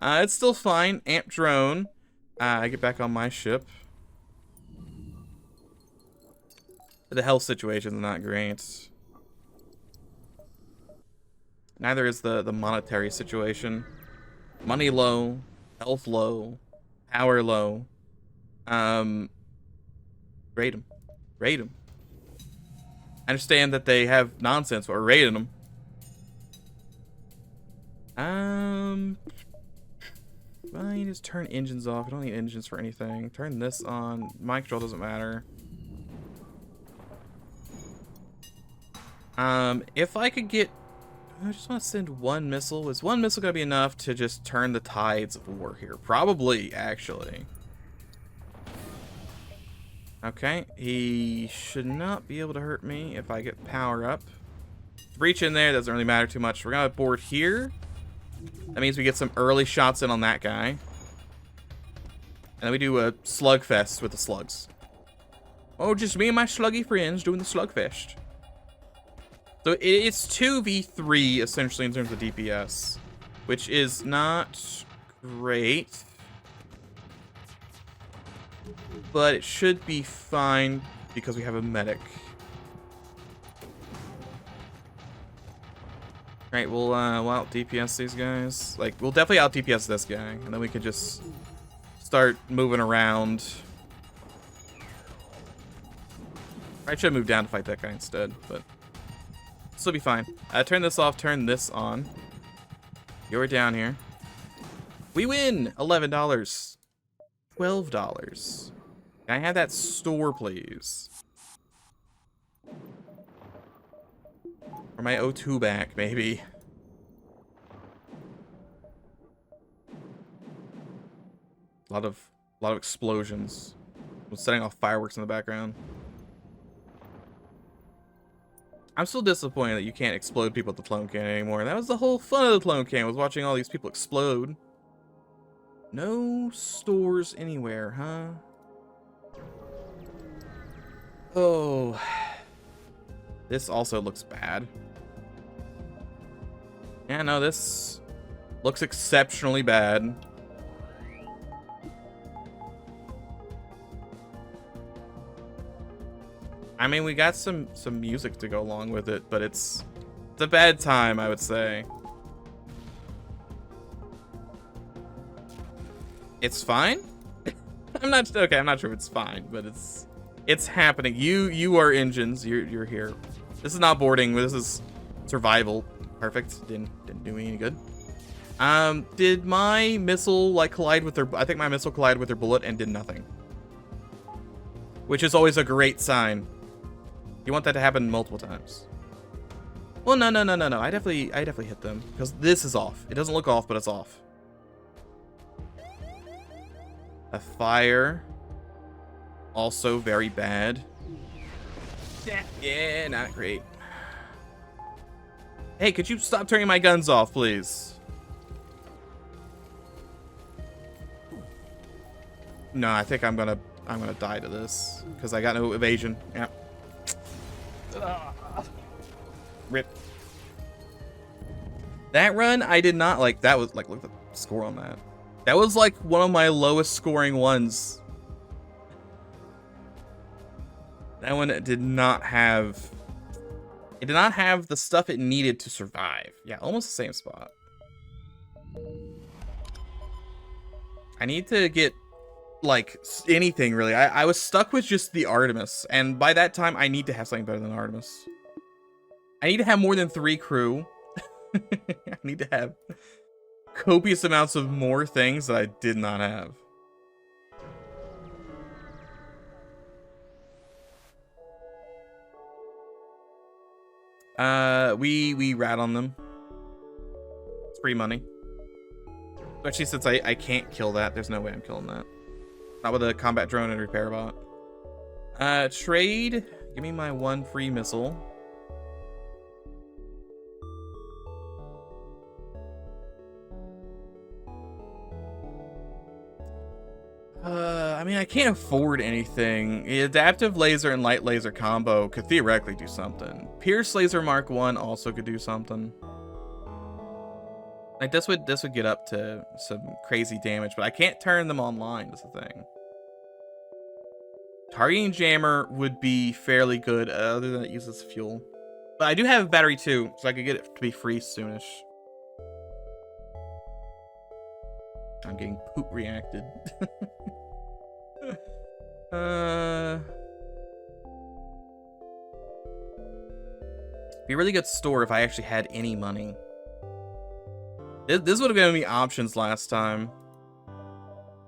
It's still fine. Amp drone. I get back on my ship. The health situation is not great. Neither is the monetary situation. Money low. Health low. Power low. Raid them. Raid them. I understand that they have nonsense, but we're raiding them. Well, you just turn engines off. I don't need engines for anything. Turn this on. Mind control doesn't matter. If I could get... I just want to send one missile. Is one missile going to be enough to just turn the tides of war here? Probably, actually. Okay, he should not be able to hurt me if I get power up. Breach in there doesn't really matter too much. We're going to board here. That means we get some early shots in on that guy. And then we do a slugfest with the slugs. Oh, just me and my sluggy friends doing the slugfest. So it's 2v3 essentially in terms of DPS, which is not great. But it should be fine because we have a medic. Right, we'll out DPS these guys. Like, we'll definitely out DPS this guy, and then we can just start moving around. I should move down to fight that guy instead, but this will be fine. Turn this off, turn this on. You're down here. We win! $11. $12. Can I have that store, please? Or my O2 back, maybe. A lot of explosions. I'm setting off fireworks in the background. I'm still disappointed that you can't explode people at the clone cannon anymore. That was the whole fun of the clone cannon, was watching all these people explode. No stores anywhere, huh? Oh, This also looks bad. Yeah, no, this looks exceptionally bad. I mean, we got some music to go along with it, but it's a bad time, I would say. It's fine? I'm not sure if it's fine, but it's happening. You are engines. You're here. This is not boarding. This is survival. Perfect. Didn't do me any good. Did my missile like collide with their? I think my missile collided with their bullet and did nothing, which is always a great sign. You want that to happen multiple times. Well, no. I definitely hit them because this is off. It doesn't look off, but it's off. A fire. Also very bad. Yeah, not great. Hey, could you stop turning my guns off, please? No, I think I'm gonna die to this because I got no evasion. Yeah. Rip. That run, I did not like. That was like, look at the score on that. That was like one of my lowest scoring ones. That one did not have. It did not have the stuff it needed to survive. Yeah, almost the same spot. I need to get like anything really. I was stuck with just the Artemis, and by that time I need to have something better than Artemis. I need to have more than 3 crew. I need to have copious amounts of more things that I did not have. We rat on them. It's free money. Especially since I can't kill that. There's no way I'm killing that. Not with a combat drone and repair bot. Trade. Give me my 1 free missile. I mean, I can't afford anything. The adaptive laser and light laser combo could theoretically do something. Pierce laser Mark 1 also could do something. Like this would get up to some crazy damage, but I can't turn them online. That's the thing. Targeting jammer would be fairly good, other than it uses fuel. But I do have battery 2, so I could get it to be free soonish. I'm getting poop reacted. Be a really good store if I actually had any money. This would have given me options last time.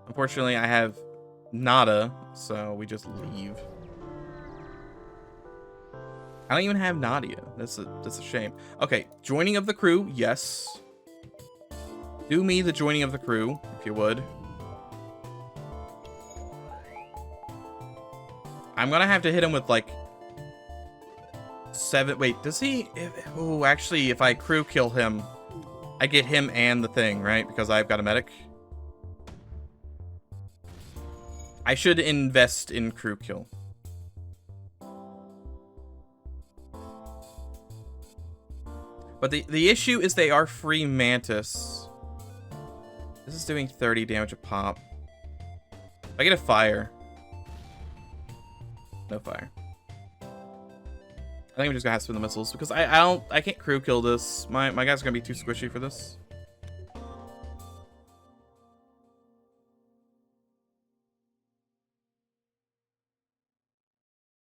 Unfortunately, I have nada, so we just leave. I don't even have Nadia. That's a shame. Okay, joining of the crew, yes. Do me the joining of the crew, if you would. I'm gonna have to hit him with like 7. Wait, does he? Oh, actually, if I crew kill him, I get him and the thing, right? Because I've got a medic. I should invest in crew kill. But the issue is they are free mantis. This is doing 30 damage a pop. If I get a fire. No fire. I think I'm just gonna have to spin the missiles because I can't crew kill this. My guys are gonna be too squishy for this.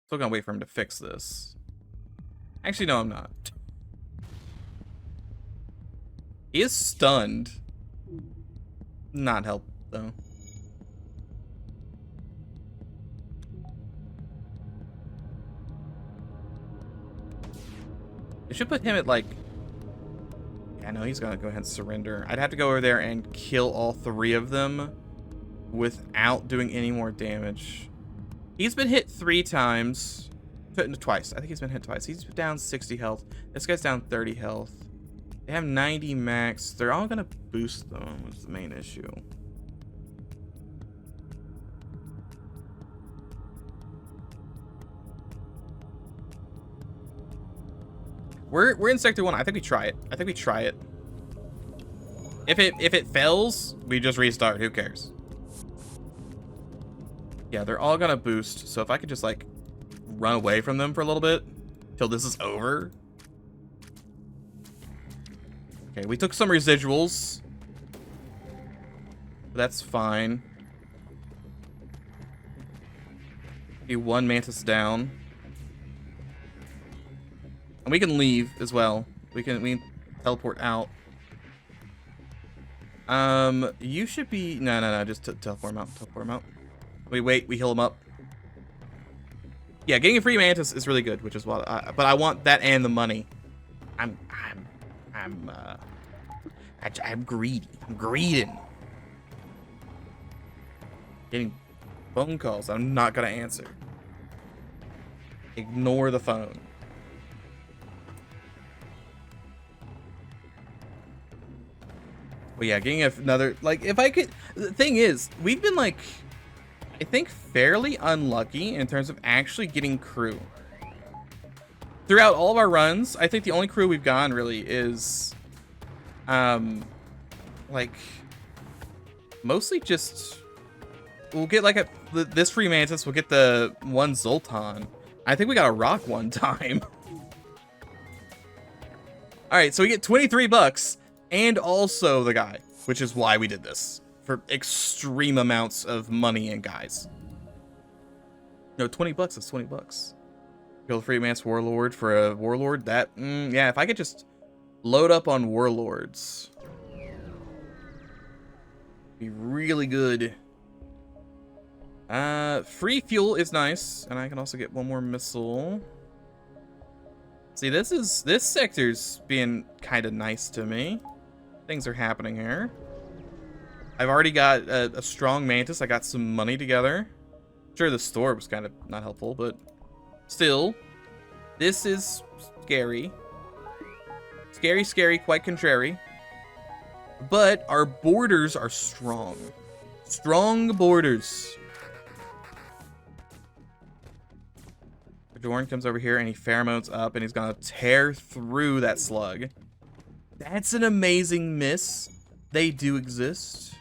Still gonna wait for him to fix this. Actually, no, I'm not. He is stunned. Not help though. It should put him at like. Yeah, no, he's gonna go ahead and surrender. I'd have to go over there and kill all 3 of them without doing any more damage. He's been hit 3 times. Twice. I think he's been hit twice. He's down 60 health. This guy's down 30 health. They have 90 max. They're all gonna boost them, which is the main issue. We're in sector 1. I think we try it. I think we try it. If it fails, we just restart. Who cares? Yeah, they're all gonna boost. So if I could just like run away from them for a little bit till this is over. Okay, we took some residuals. But that's fine. Be one mantis down. And we can leave as well. We can teleport out. You should be no, just teleport him out. Teleport him out. We wait, we heal him up. Yeah, getting a free mantis is really good, which is what but I want that and the money. I'm greedy. I'm greeding. Getting phone calls I'm not gonna answer. Ignore the phone. But yeah, getting another, like, if I could, the thing is, we've been like, I think fairly unlucky in terms of actually getting crew. Throughout all of our runs, I think the only crew we've gotten really is, like, mostly just, we'll get like this free mantis, we'll get the one Zoltan. I think we got a rock one time. All right, so we get 23 bucks and also the guy, which is why we did this. For extreme amounts of money and guys. No, 20 bucks is 20 bucks. Kill the Freeman's Warlord for a Warlord. That, yeah, if I could just load up on Warlords. Be really good. Free fuel is nice. And I can also get one more missile. See, this sector's being kind of nice to me. Things are happening here. I've already got a strong mantis. I got some money together. Sure, the store was kind of not helpful, but still, this is scary. Scary, quite contrary. But our borders are strong. Strong borders. Jordan comes over here and he pheromones up and he's gonna tear through that slug. That's an amazing miss. They do exist.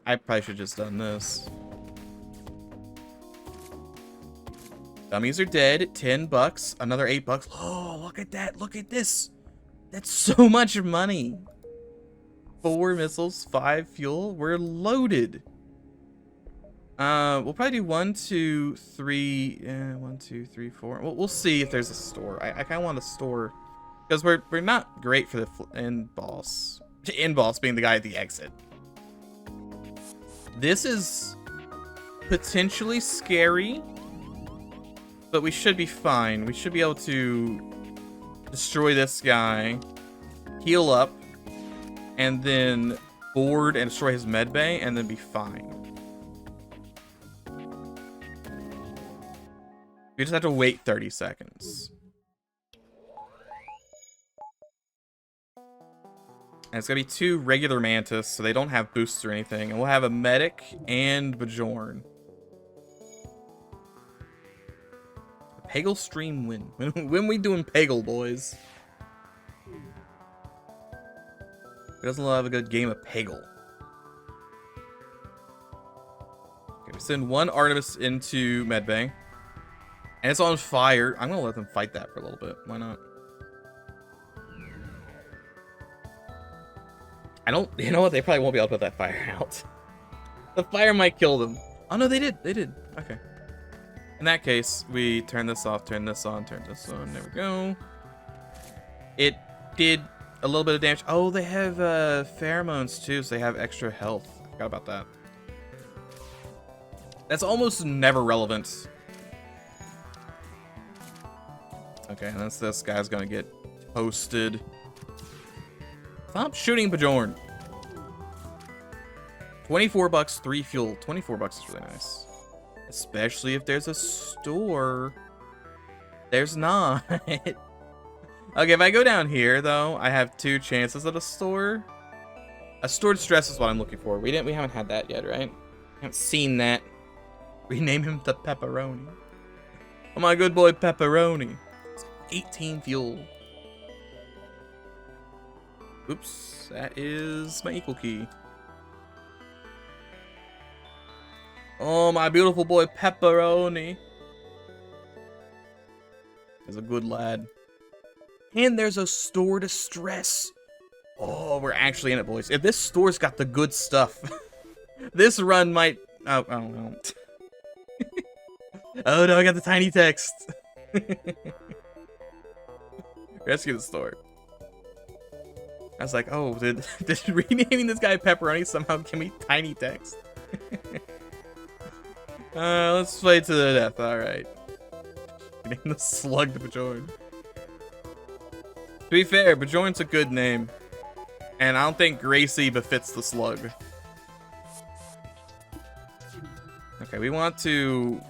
I probably should have just done this. Dummies are dead. 10 bucks. Another 8 bucks. Oh, look at that. Look at this. That's so much money. 4 missiles, 5 fuel. We're loaded. We'll probably do 1, 2, 3. 1, 2, 3, 4. We'll see if there's a store. I kind of want a store because we're not great for the end boss. End boss being the guy at the exit. This is potentially scary, but we should be fine. We should be able to destroy this guy, heal up, and then board and destroy his med bay, and then be fine. We just have to wait 30 seconds. And it's gonna be 2 regular mantis, so they don't have boosts or anything. And we'll have a medic and Bjorn. Peggle stream win. When we doing Peggle, boys? Who doesn't love a good game of Peggle? Okay, we send 1 Artemis into medbay. And it's on fire. I'm gonna let them fight that for a little bit. Why not? You know what? They probably won't be able to put that fire out. The fire might kill them. Oh no, they did. They did. Okay. In that case, we turn this off, turn this on, turn this on. There we go. It did a little bit of damage. Oh, they have pheromones too, so they have extra health. I forgot about that. That's almost never relevant. Okay, and this guy's gonna get toasted. Stop shooting Bjorn. 24 bucks, 3 fuel. 24 bucks is really nice. Especially if there's a store. There's not. Okay, if I go down here, though, I have 2 chances at a store. A stored stress is what I'm looking for. We haven't had that yet, right? I haven't seen that. Rename him the pepperoni. Oh, my good boy pepperoni. 18 fuel. Oops, that is my equal key. Oh, my beautiful boy pepperoni is a good lad. And there's a store distress. Oh, we're actually in it, boys. If this store's got the good stuff, this run might... Oh, I don't know. Oh no, I got the tiny text. Rescue the store. I was like, oh, did renaming this guy Pepperoni somehow give me tiny text? Let's play to the death. All right. Name the slug to Bajorn. To be fair, Bajorn's a good name, and I don't think Gracie befits the slug. Okay, we want to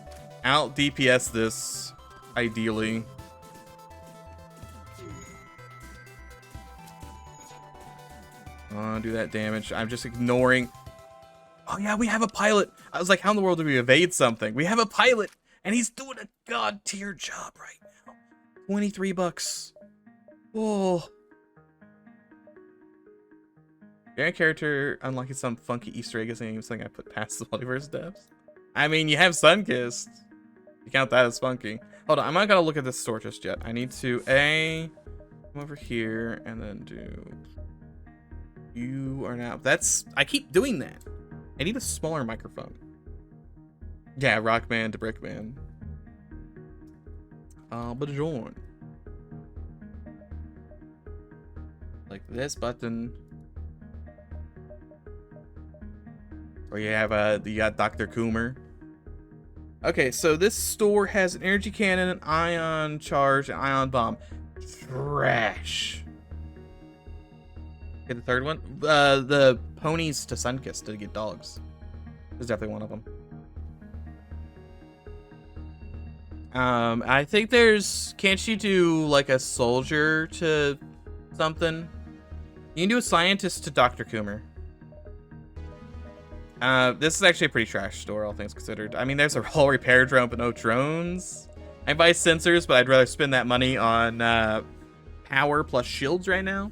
out DPS this, ideally. Do that damage. I'm just ignoring. Oh yeah, we have a pilot. I was like, how in the world do we evade something? We have a pilot, and he's doing a god tier job right now. 23 bucks. Whoa. Your character unlocking some funky Easter egg isn't even something I put past the multiverse devs. I mean, you have Sunkissed. You count that as funky. Hold on, I'm not gonna look at this store just yet. I need to come over here and then do. You are now. That's. I keep doing that. I need a smaller microphone. Yeah, Rockman to Brickman. But join. Like this button. Or you have you got Dr. Coomer. Okay, so this store has an energy cannon, an ion charge, an ion bomb. Trash. Okay, the third one. The ponies to Sunkissed to get dogs. There's definitely one of them. I think there's. Can't you do like a soldier to something? You can do a scientist to Dr. Coomer. This is actually a pretty trash store, all things considered. I mean, there's a whole repair drone, but no drones. I buy sensors, but I'd rather spend that money on power plus shields right now.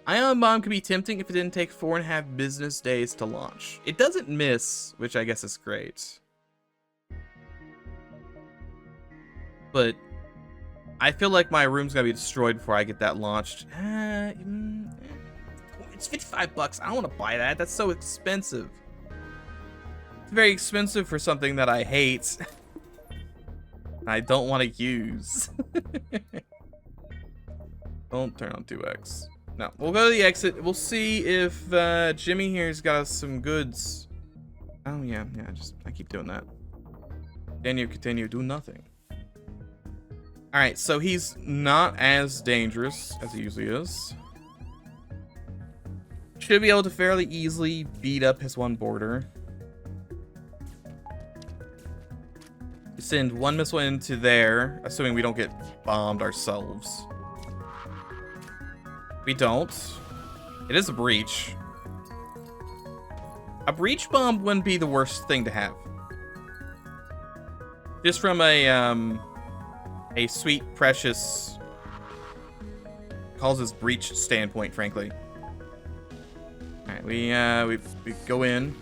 Ion Bomb could be tempting if it didn't take 4.5 business days to launch. It doesn't miss, which I guess is great. But I feel like my room's gonna be destroyed before I get that launched. It's 55 bucks. I don't want to buy that. That's so expensive. It's very expensive for something that I hate. I don't want to use. Don't turn on 2x. No, we'll go to the exit. We'll see if Jimmy here's got us some goods. Oh yeah, I keep doing that. Continue, do nothing. All right, so he's not as dangerous as he usually is. Should be able to fairly easily beat up his one border. Send one missile into there, assuming we don't get bombed ourselves. We don't. It is a breach. A breach bomb wouldn't be the worst thing to have. Just from a sweet, precious, causes breach standpoint, frankly. All right, we go in.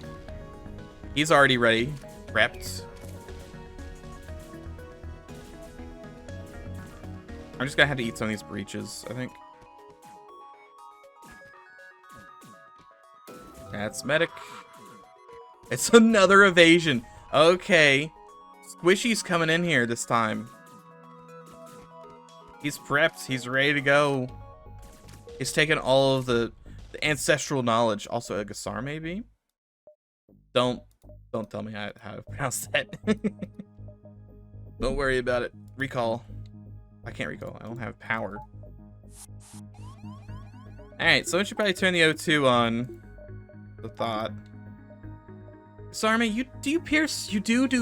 He's already ready, prepped. I'm just gonna have to eat some of these breaches, I think. That's medic. It's another evasion. Okay. Squishy's coming in here this time. He's prepped. He's ready to go. He's taken all of the ancestral knowledge. Also a Gassar, maybe? Don't tell me how to pronounce that. Don't worry about it. Recall. I can't recall. I don't have power. Alright, so we should probably turn the O2 on. The thought. Sarmy, you do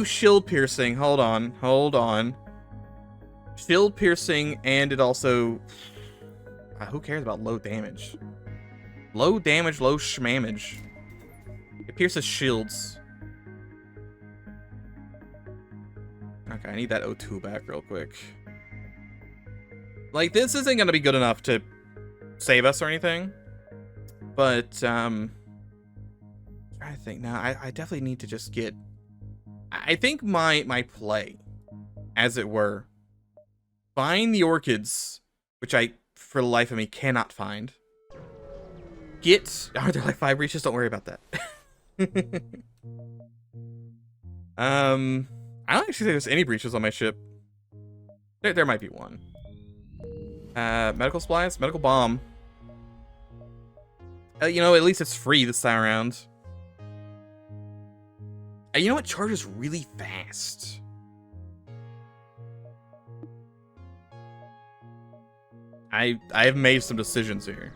shield piercing. Hold on. Shield piercing, and it also who cares about low damage? Low damage, low schmamage. It pierces shields. Okay. I need that O2 back real quick. Like, this isn't gonna be good enough to save us or anything. But, I'm trying to think now. I definitely need to just get... I think my play, as it were, find the orchids, which I, for the life of me, cannot find. Are there like 5 breaches? Don't worry about that. I don't actually think there's any breaches on my ship. There might be one. Medical supplies, medical bomb. You know, at least it's free this time around. You know what charges really fast? I have made some decisions here.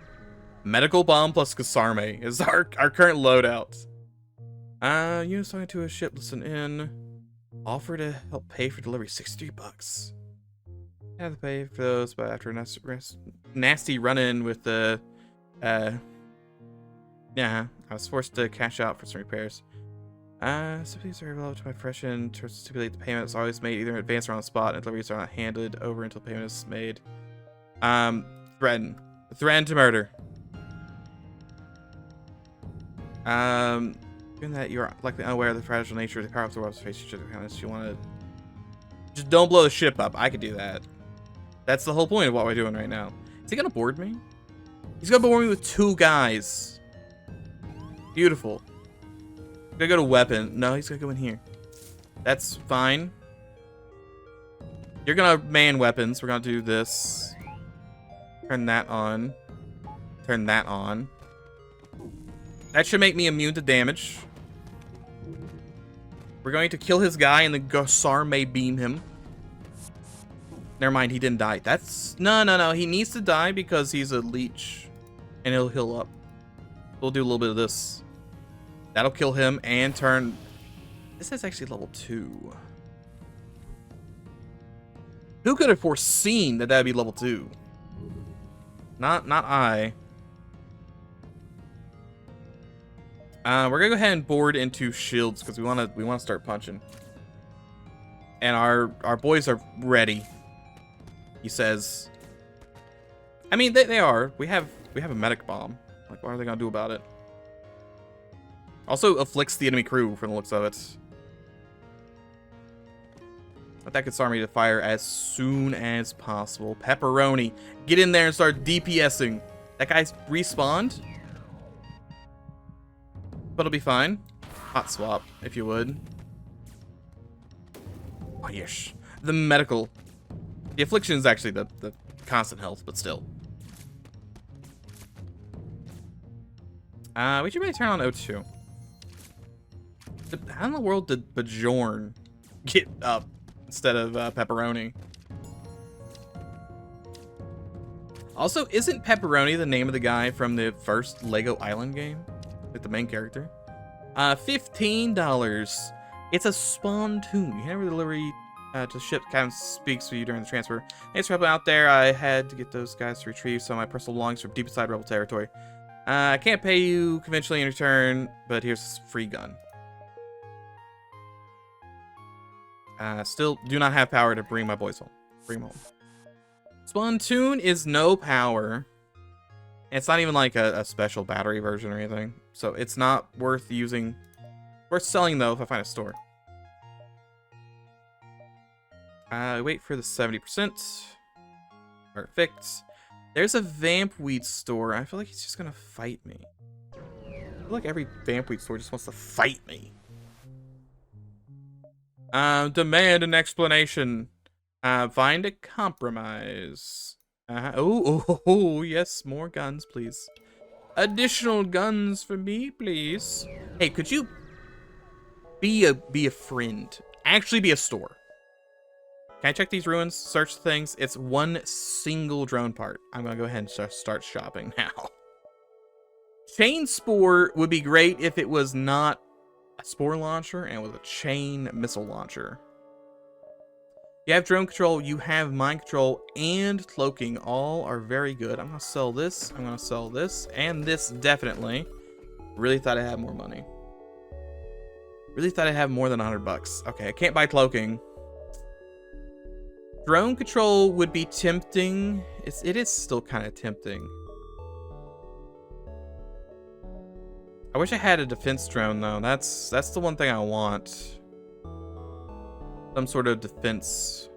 Medical bomb plus Kasarme is our current loadout. Units talking to a ship, listen in. Offer to help pay for delivery, $63. I have to pay for those, but after a nasty run-in with the, yeah, I was forced to cash out for some repairs. Stipulations are relevant to my profession. To stipulate the payment is always made either in advance or on the spot, and deliveries are not handed over until payment is made. Threaten to murder. Given that you're likely unaware of the fragile nature of the power of the world's face, you want to just don't blow the ship up. I could do that. That's the whole point of what we're doing right now. Is he gonna board me? He's gonna board me with 2 guys. Beautiful. Gonna go to weapon. No, he's gonna go in here. That's fine. You're gonna man weapons. We're gonna do this. Turn that on. Turn that on. That should make me immune to damage. We're going to kill his guy and the Gosar may beam him. Never mind, he didn't die. That's... No. He needs to die because he's a leech. And he'll heal up. We'll do a little bit of this. That'll kill him and turn... This is actually level 2. Who could have foreseen that that'd be level 2? Not I. We're gonna go ahead and board into shields because we wanna start punching. And our boys are ready. He says. I mean they are. We have a medic bomb. Like, what are they gonna do about it? Also afflicts the enemy crew from the looks of it. But that could start me to fire as soon as possible. Pepperoni, get in there and start DPSing. That guy's respawned. But it'll be fine. Hot swap, if you would. Oh, yes. The medical. The affliction is actually the constant health, but still. We should really turn on O2. How in the world did Bajorn get up instead of Pepperoni? Also, isn't Pepperoni the name of the guy from the first Lego Island game? Like the main character. $15. It's a spontoon. You have a delivery to ship. Captain speaks to you during the transfer. Thanks for helping out there. I had to get those guys to retrieve some of my personal belongings from deep inside rebel territory. I can't pay you conventionally in return, but here's a free gun. Still do not have power to bring my boys home. Bring them home. Spontoon is no power. It's not even like a special battery version or anything. So it's not worth using. Worth selling though if I find a store. Wait for the 70%. Perfect. There's a vampweed store. I feel like he's just gonna fight me. I feel like every vampweed store just wants to fight me. Demand an explanation. Find a compromise. Oh, yes, more guns, please. Additional guns for me, please. Hey, could you be a friend? Actually be a store. Can I check these ruins? Search things. It's one single drone part. I'm gonna go ahead and start shopping now. Chain spore would be great if it was not a spore launcher and it was a chain missile launcher. You have drone control, you have mind control, and cloaking. All are very good. I'm gonna sell this, I'm gonna sell this, and this definitely. Really thought I had more money. Really thought I had more than $100. Okay, I can't buy cloaking. Drone control would be tempting. It is still kind of tempting. I wish I had a defense drone though. That's the one thing I want. Some sort of defense.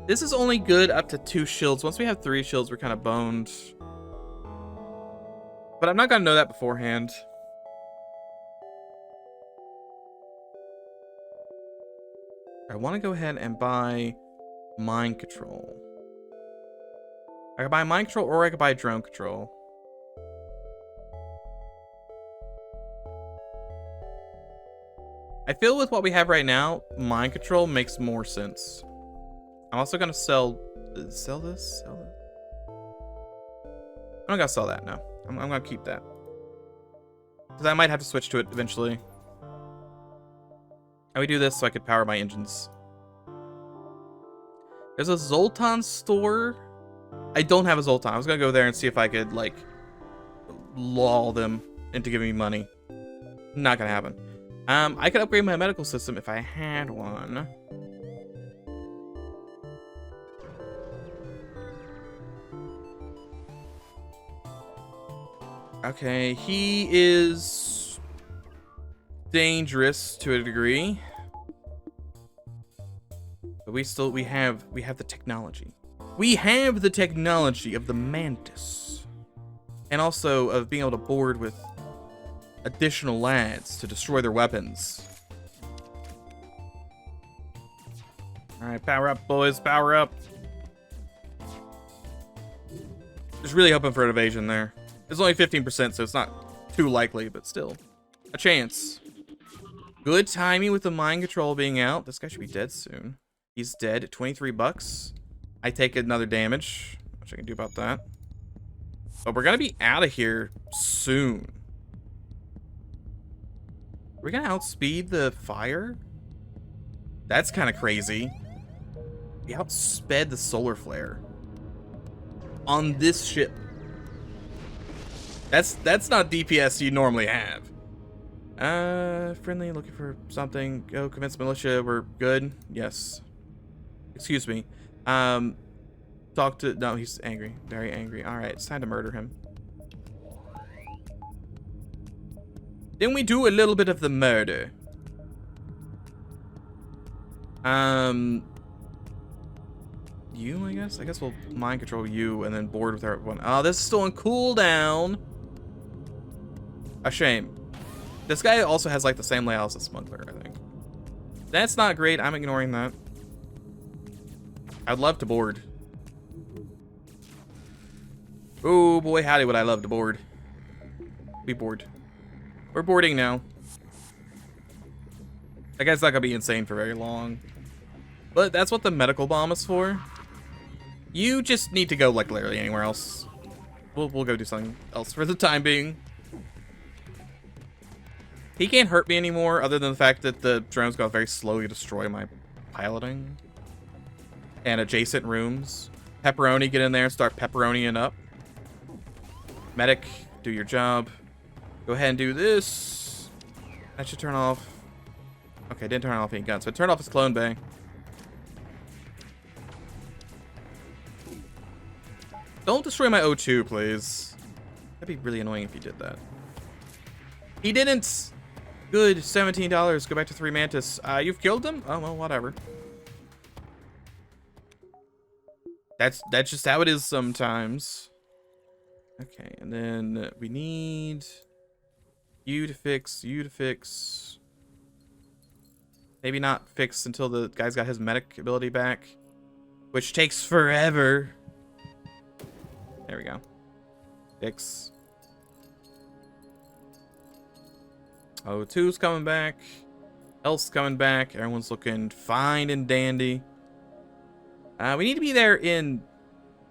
This is only good up to 2 shields. Once we have 3 shields, we're kind of boned. But I'm not gonna know that beforehand. I want to go ahead and buy mind control. I could buy mind control or I could buy drone control. I feel with what we have right now, mind control makes more sense. I'm also gonna sell this. I'm not gonna sell that. No, I'm gonna keep that because I might have to switch to it eventually. And we do this so I could power my engines. There's a Zoltan store. I don't have a Zoltan. I was gonna go there and see if I could like lull them into giving me money. Not gonna happen. I could upgrade my medical system if I had one. Okay, he is dangerous to a degree. But we have the technology. We have the technology of the Mantis. And also of being able to board with additional lads to destroy their weapons. Alright, power up, boys, power up. Just really hoping for an evasion there. It's only 15%, so it's not too likely, but still. A chance. Good timing with the mind control being out. This guy should be dead soon. He's dead at 23 bucks. I take another damage. What I can do about that. But we're gonna be out of here soon. We're gonna outspeed the fire? That's kind of crazy. We outsped the solar flare. On this ship. That's not DPS you normally have. Friendly, looking for something. Go convince militia we're good. Yes. Excuse me. Talk to... No, he's angry. Very angry. Alright, it's time to murder him. Then we do a little bit of the murder. You, I guess? I guess we'll mind control you and then board with everyone. Oh, this is still on cooldown. A shame. This guy also has like the same layout as the smuggler, I think. That's not great. I'm ignoring that. I'd love to board. Oh boy, howdy would I love to board. Be bored. We're boarding now. That guy's not gonna be insane for very long. But that's what the medical bomb is for. You just need to go like literally anywhere else. We'll go do something else for the time being. He can't hurt me anymore other than the fact that the drone's gonna very slowly destroy my piloting. And adjacent rooms. Pepperoni, get in there and start pepperoniing up. Medic, do your job. Go ahead and do this. That should turn off. Okay, didn't turn off any guns, but turn off his clone bay. Don't destroy my O2, please. That'd be really annoying if you did that. He didn't. Good, $17. Go back to 3 Mantis. You've killed him? Oh, well, whatever. That's just how it is sometimes. Okay, and then we need you to fix, you to fix. Maybe not fix until the guy's got his medic ability back, which takes forever. There we go. Fix. O2's coming back. Health's coming back. Everyone's looking fine and dandy. We need to be there in,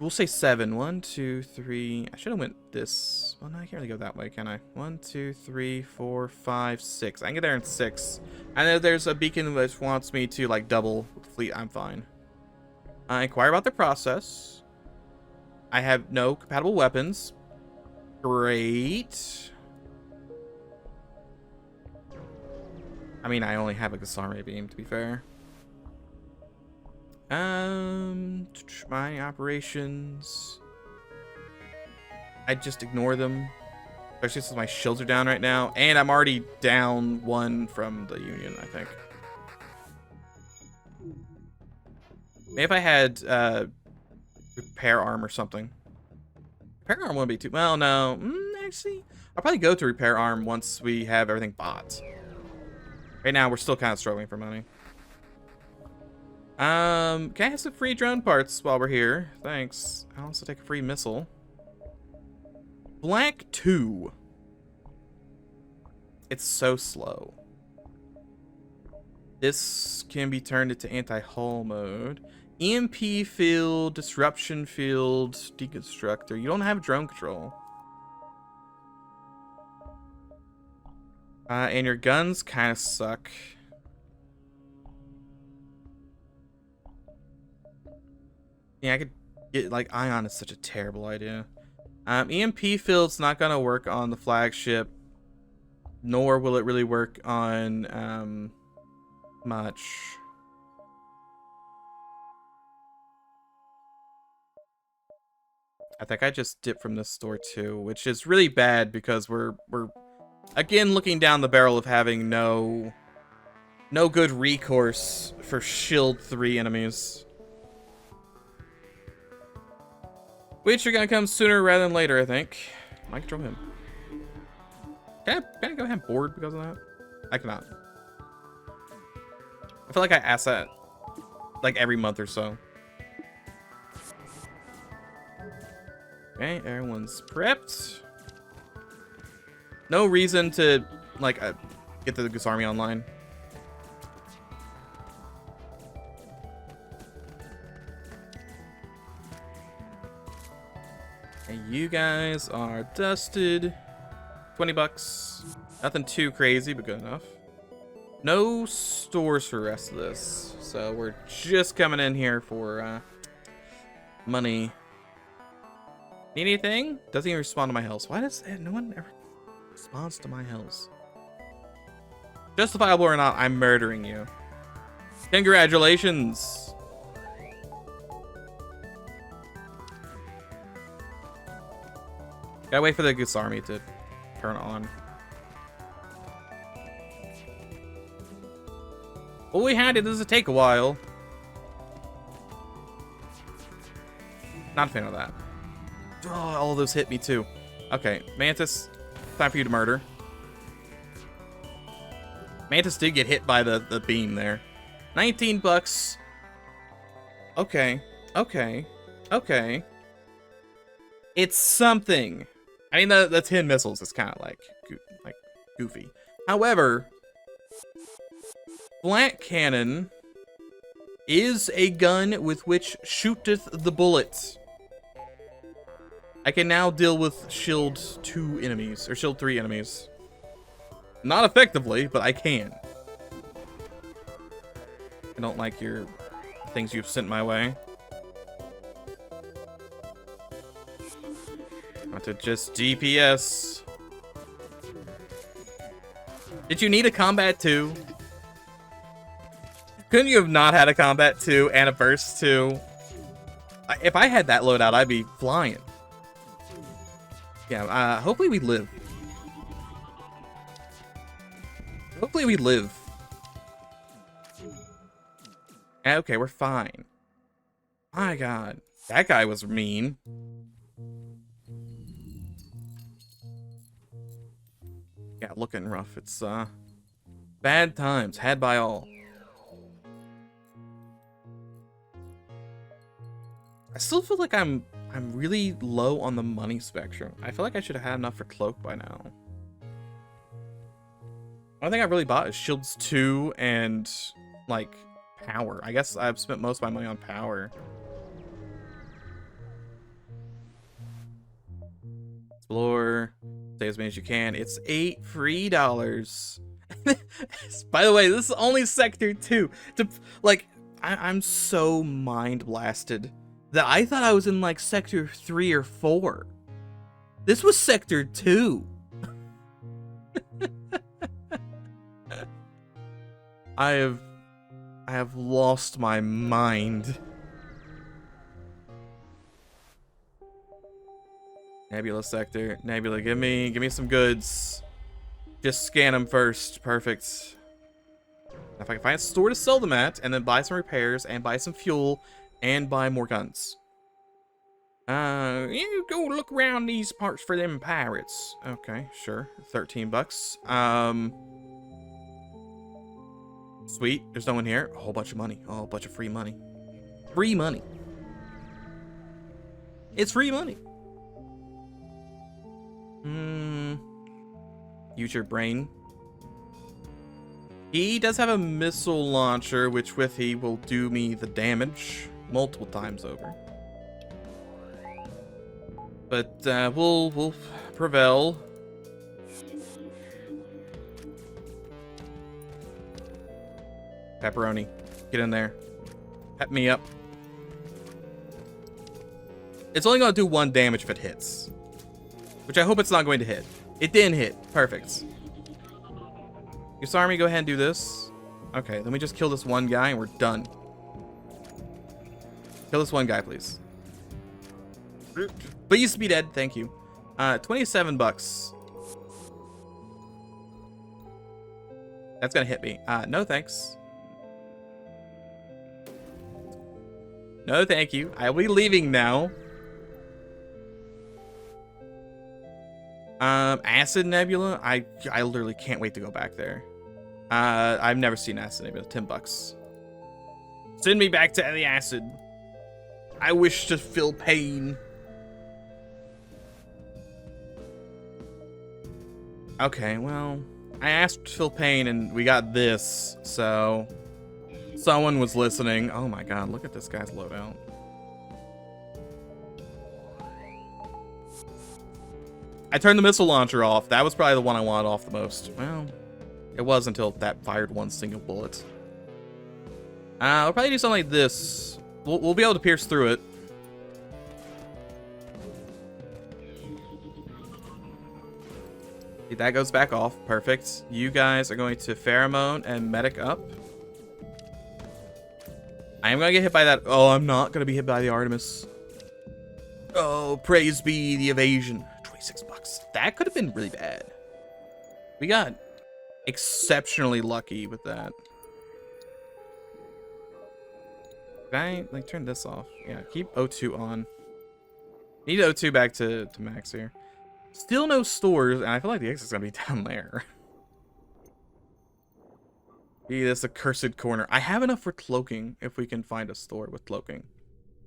we'll say 7. 1, 2, 3. I should have went this. Well, no, I can't really go that way, can I? 1, 2, 3, 4, 5, 6. I can get there in 6. I know there's a beacon which wants me to like double fleet. I'm fine. Inquire about the process. I have no compatible weapons. Great. I mean, I only have a Gasarme beam, to be fair. My operations. I just ignore them. Especially since my shields are down right now. And I'm already down 1 from the Union, I think. Maybe if I had repair arm or something. Repair arm wouldn't be too... Well, no. Actually, I'll probably go to repair arm once we have everything bought. Right now, we're still kind of struggling for money. Can I have some free drone parts while we're here? Thanks. I'll also take a free missile. Black 2. It's so slow. This can be turned into anti-hull mode. EMP field, disruption field, deconstructor. You don't have drone control. And your guns kind of suck. Yeah, I could get, like, Ion is such a terrible idea. EMP field's not gonna work on the flagship, nor will it really work on, much. I think I just dipped from this store too, which is really bad because we're again looking down the barrel of having no good recourse for shield 3 enemies. Which are gonna come sooner rather than later, I think. I control him. Can I go ahead board because of that? I cannot. I feel like I ask that like every month or so. Okay, everyone's prepped. No reason to like get the Goose Army online. And you guys are dusted. 20 bucks. Nothing too crazy, but good enough. No stores for the rest of this. So we're just coming in here for money. Need anything? Doesn't even respond to my health. Why does no one ever responds to my health? Justifiable or not, I'm murdering you. Congratulations. Gotta wait for the Goose Army to turn on. Well, we had it. Does it take a while? Not a fan of that. Oh, all of those hit me too. Okay, Mantis, time for you to murder. Mantis did get hit by the beam there. 19 bucks. Okay, okay, okay. It's something. I mean, the 10 missiles is kind of like goofy. However, Flat Cannon is a gun with which shooteth the bullet. I can now deal with shield 2 enemies, or shield 3 enemies. Not effectively, but I can. I don't like your things you've sent my way. Not to just DPS. Did you need a combat 2? Couldn't you have not had a combat 2 and a burst 2? If I had that loadout, I'd be flying. Yeah, hopefully we live. Hopefully we live. Okay, we're fine. My God, that guy was mean. Yeah, looking rough. It's bad times had by all. I still feel like I'm really low on the money spectrum. I feel like I should have had enough for cloak by now. One thing I really bought is shields 2 and like power. I guess I've spent most of my money on power. Explore, stay as many as you can. It's $8 free. By the way, this is only sector 2. I'm so mind blasted that I thought I was in like sector 3 or 4. This was sector 2. I I have lost my mind. Nebula sector. Nebula, give me some goods. Just scan them first. Perfect. If I can find a store to sell them at, and then buy some repairs, and buy some fuel, and buy more guns. You go look around these parts for them pirates. Okay, sure. 13 bucks. Sweet. There's no one here. A whole bunch of money. Oh, a bunch of free money. Free money. It's free money. Use your brain. He does have a missile launcher, which with he will do me the damage multiple times over. But we'll prevail. Pepperoni, get in there. Pep me up. It's only gonna do 1 damage if it hits, which I hope it's not going to hit. It didn't hit. Perfect. You saw me. Go ahead and do this. Okay, let me just kill this one guy and we're done. Kill this one guy, please. Please be dead. Thank you. 27 bucks. That's gonna hit me. No thanks. No thank you. I will be leaving now. Acid Nebula. I literally can't wait to go back there. I've never seen Acid Nebula. 10 bucks. Send me back to the acid. I wish to feel pain. Okay, well, I asked to feel pain and we got this, so someone was listening. Oh my god, look at this guy's loadout. I turned the missile launcher off. That was probably the one I wanted off the most. Well, it was until that fired 1 single bullet. I'll probably do something like this. We'll be able to pierce through it. That goes back off. Perfect. You guys are going to pheromone and medic up. I am going to get hit by that. Oh, I'm not going to be hit by the Artemis. Oh, praise be the evasion. 26 bucks. That could have been really bad. We got exceptionally lucky with that. Can I, like, turn this off? Yeah, keep O2 on. Need O2 back to max here. Still no stores, and I feel like the exit's gonna be down there. Be this accursed corner. I have enough for cloaking if we can find a store with cloaking.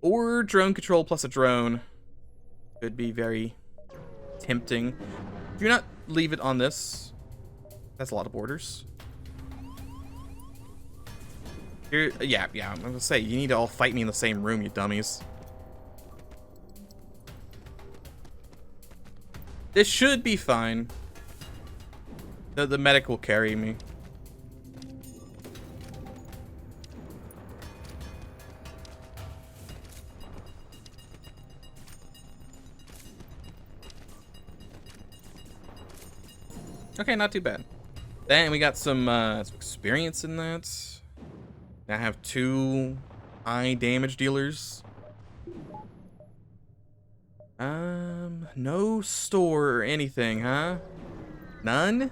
Or drone control plus a drone. Could be very tempting. Do not leave it on this. That's a lot of borders. Here, yeah, I'm gonna say, you need to all fight me in the same room, you dummies. This should be fine. The medic will carry me. Okay, not too bad. Then we got some experience in that. I have 2 high damage dealers. No store or anything, huh? None?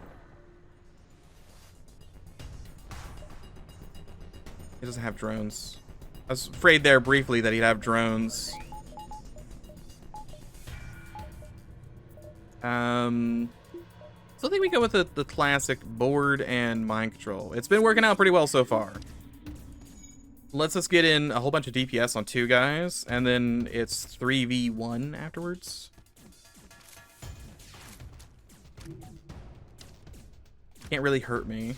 He doesn't have drones. I was afraid there briefly that he'd have drones. So I think we go with the classic board and mind control. It's been working out pretty well so far. Let's just get in a whole bunch of DPS on 2 guys, and then it's 3v1 afterwards. Can't really hurt me.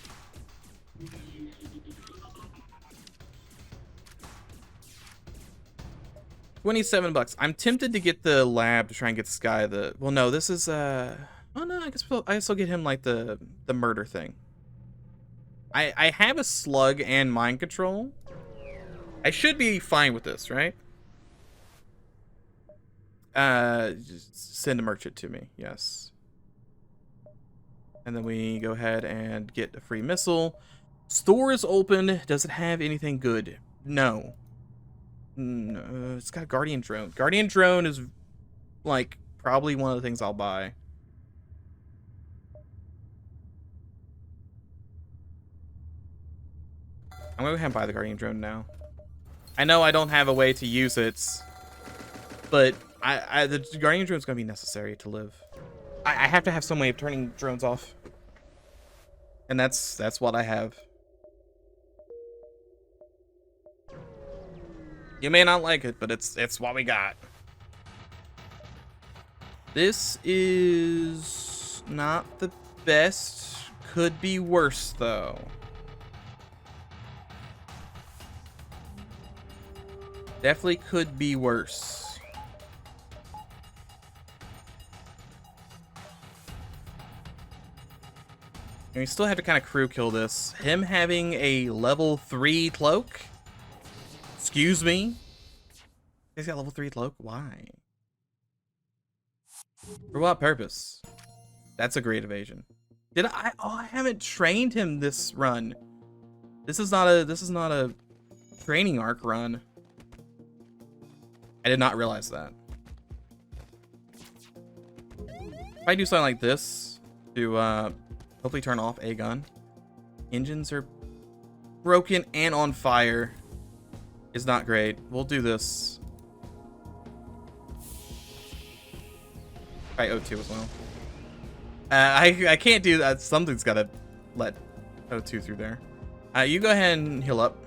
$27. I'm tempted to get the lab to try and get this guy the... Well, no, this is... Oh, no, I guess I'll get him, like, the murder thing. I have a slug and mind control. I should be fine with this, right? Just send a merchant to me, yes. And then we go ahead and get a free missile. Store is open. Does it have anything good? No. No, it's got a Guardian Drone. Guardian Drone is, like, probably one of the things I'll buy. I'm gonna go ahead and buy the Guardian Drone now. I know I don't have a way to use it, but the Guardian Drone is gonna be necessary to live. I have to have some way of turning drones off, and that's what I have. You may not like it, but it's what we got. This is not the best. Could be worse though. Definitely could be worse. And we still have to kind of crew kill this. Him having a level 3 cloak? Excuse me? He's got level 3 cloak? Why? For what purpose? That's a great evasion. Did I? Oh, I haven't trained him this run. This is not a training arc run. I did not realize that. If I do something like this to hopefully turn off a gun, engines are broken and on fire. Is not great. We'll do this. Try O2 as well. I can't do that. Something's got to let O2 through there. You go ahead and heal up.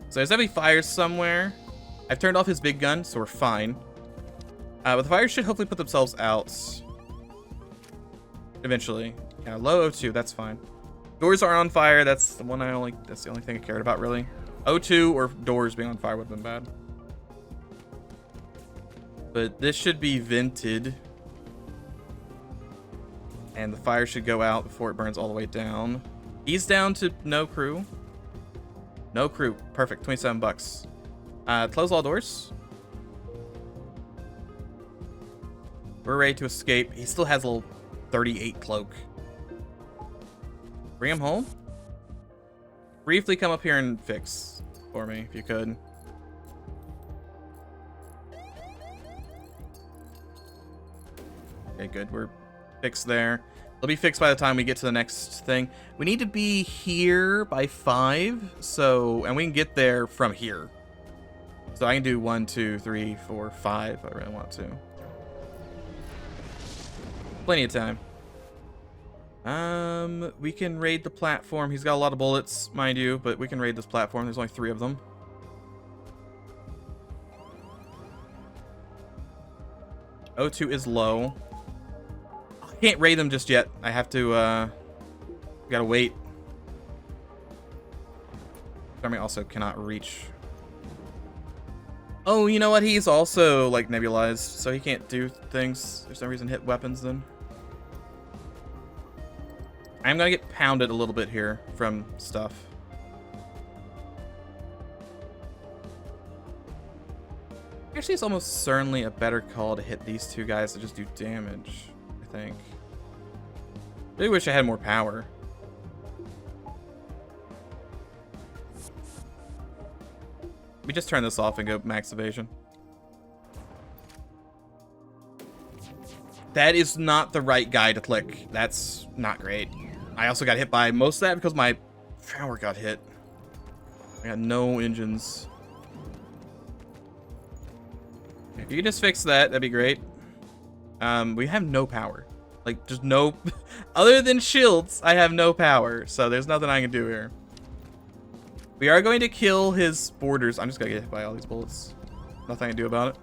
So there's definitely fires somewhere. I've turned off his big gun, so we're fine. But the fires should hopefully put themselves out eventually. Yeah, low O2, that's fine. Doors are on fire. That's the one that's the only thing I cared about really. O2 or doors being on fire would have been bad. But this should be vented. And the fire should go out before it burns all the way down. He's down to no crew. No crew. Perfect. 27 bucks. Close all doors. We're ready to escape. He still has a little 38 cloak. Bring him home. Briefly come up here and fix for me if you could. Okay, good. We're fixed there. It'll be fixed by the time we get to the next thing. We need to be here by 5, so, and we can get there from here. So I can do 1, 2, 3, 4, 5 if I really want to. Plenty of time. We can raid the platform. He's got a lot of bullets, mind you, but we can raid this platform. There's only 3 of them. O2 is low. I can't raid them just yet. I have to, gotta wait. Army also cannot reach. Oh, you know what? He's also, like, nebulized, so he can't do things. There's no reason to hit weapons, then. I'm gonna get pounded a little bit here from stuff. Actually, it's almost certainly a better call to hit these 2 guys to just do damage, I think. I really wish I had more power. We just turn this off and go max evasion. That is not the right guy to click. That's not great. I also got hit by most of that because my power got hit. I got no engines. If you could just fix that, that'd be great. We have no power. Like, just no... Other than shields, I have no power. So there's nothing I can do here. We are going to kill his borders. I'm just going to get hit by all these bullets. Nothing I can do about it.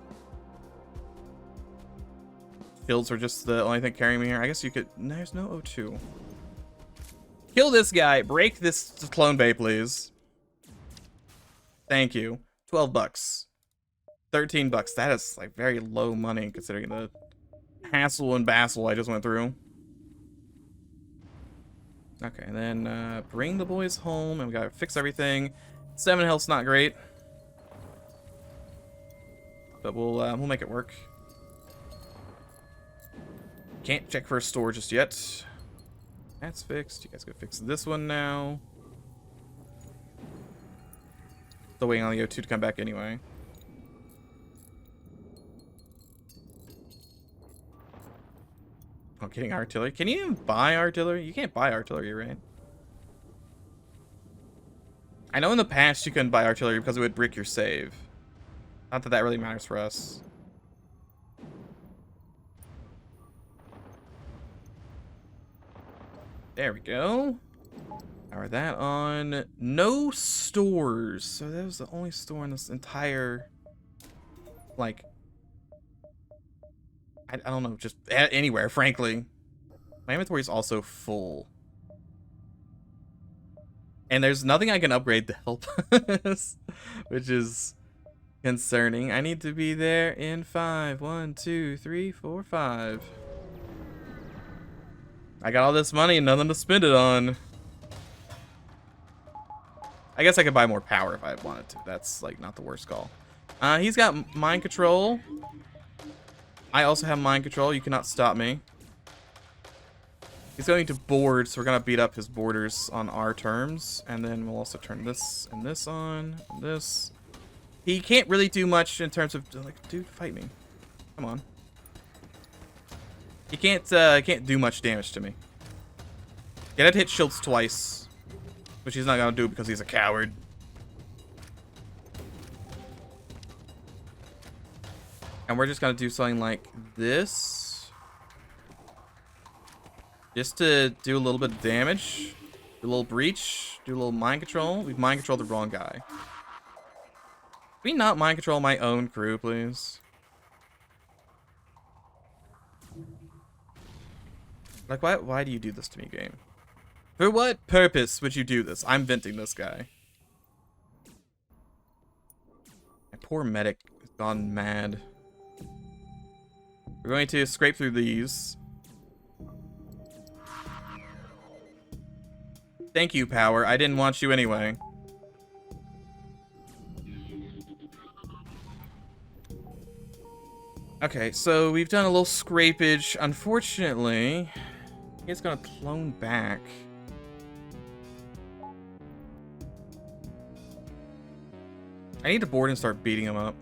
Shields are just the only thing carrying me here. I guess you could... There's no O2. Kill this guy. Break this clone bay, please. Thank you. 12 bucks. 13 bucks. That is, like, very low money considering the hassle and bastle I just went through. Okay, and then bring the boys home, and we gotta fix everything. 7 health's not great, but we'll make it work. Can't check for a store just yet. That's fixed. You guys go fix this one now. Still waiting on the O2 to come back anyway. Oh, getting artillery. Can you even buy artillery? You can't buy artillery, right? I know in the past you couldn't buy artillery because it would brick your save. Not that that really matters for us. There we go. Power that on. No stores. So that was the only store in this entire, like, I don't know, just anywhere, frankly. My inventory is also full. And there's nothing I can upgrade to help us, which is concerning. I need to be there in 5. 1, 2, 3, 4, 5. I got all this money and nothing to spend it on. I guess I could buy more power if I wanted to. That's, like, not the worst call. He's got mind control. I also have mind control. You cannot stop me. He's going to board, so we're going to beat up his borders on our terms. And then we'll also turn this and this on. And this. He can't really do much in terms of, like, dude, fight me. Come on. He can't do much damage to me. He had to hit shields twice, which he's not going to do because he's a coward. And we're just going to do something like this. Just to do a little bit of damage. Do a little breach. Do a little mind control. We've mind controlled the wrong guy. Can we not mind control my own crew, please? Like, why do you do this to me, game? For what purpose would you do this? I'm venting this guy. My poor medic has gone mad. We're going to scrape through these. Thank you, power. I didn't want you anyway. Okay, so we've done a little scrapage. Unfortunately, he's gonna clone back. I need to board and start beating him up.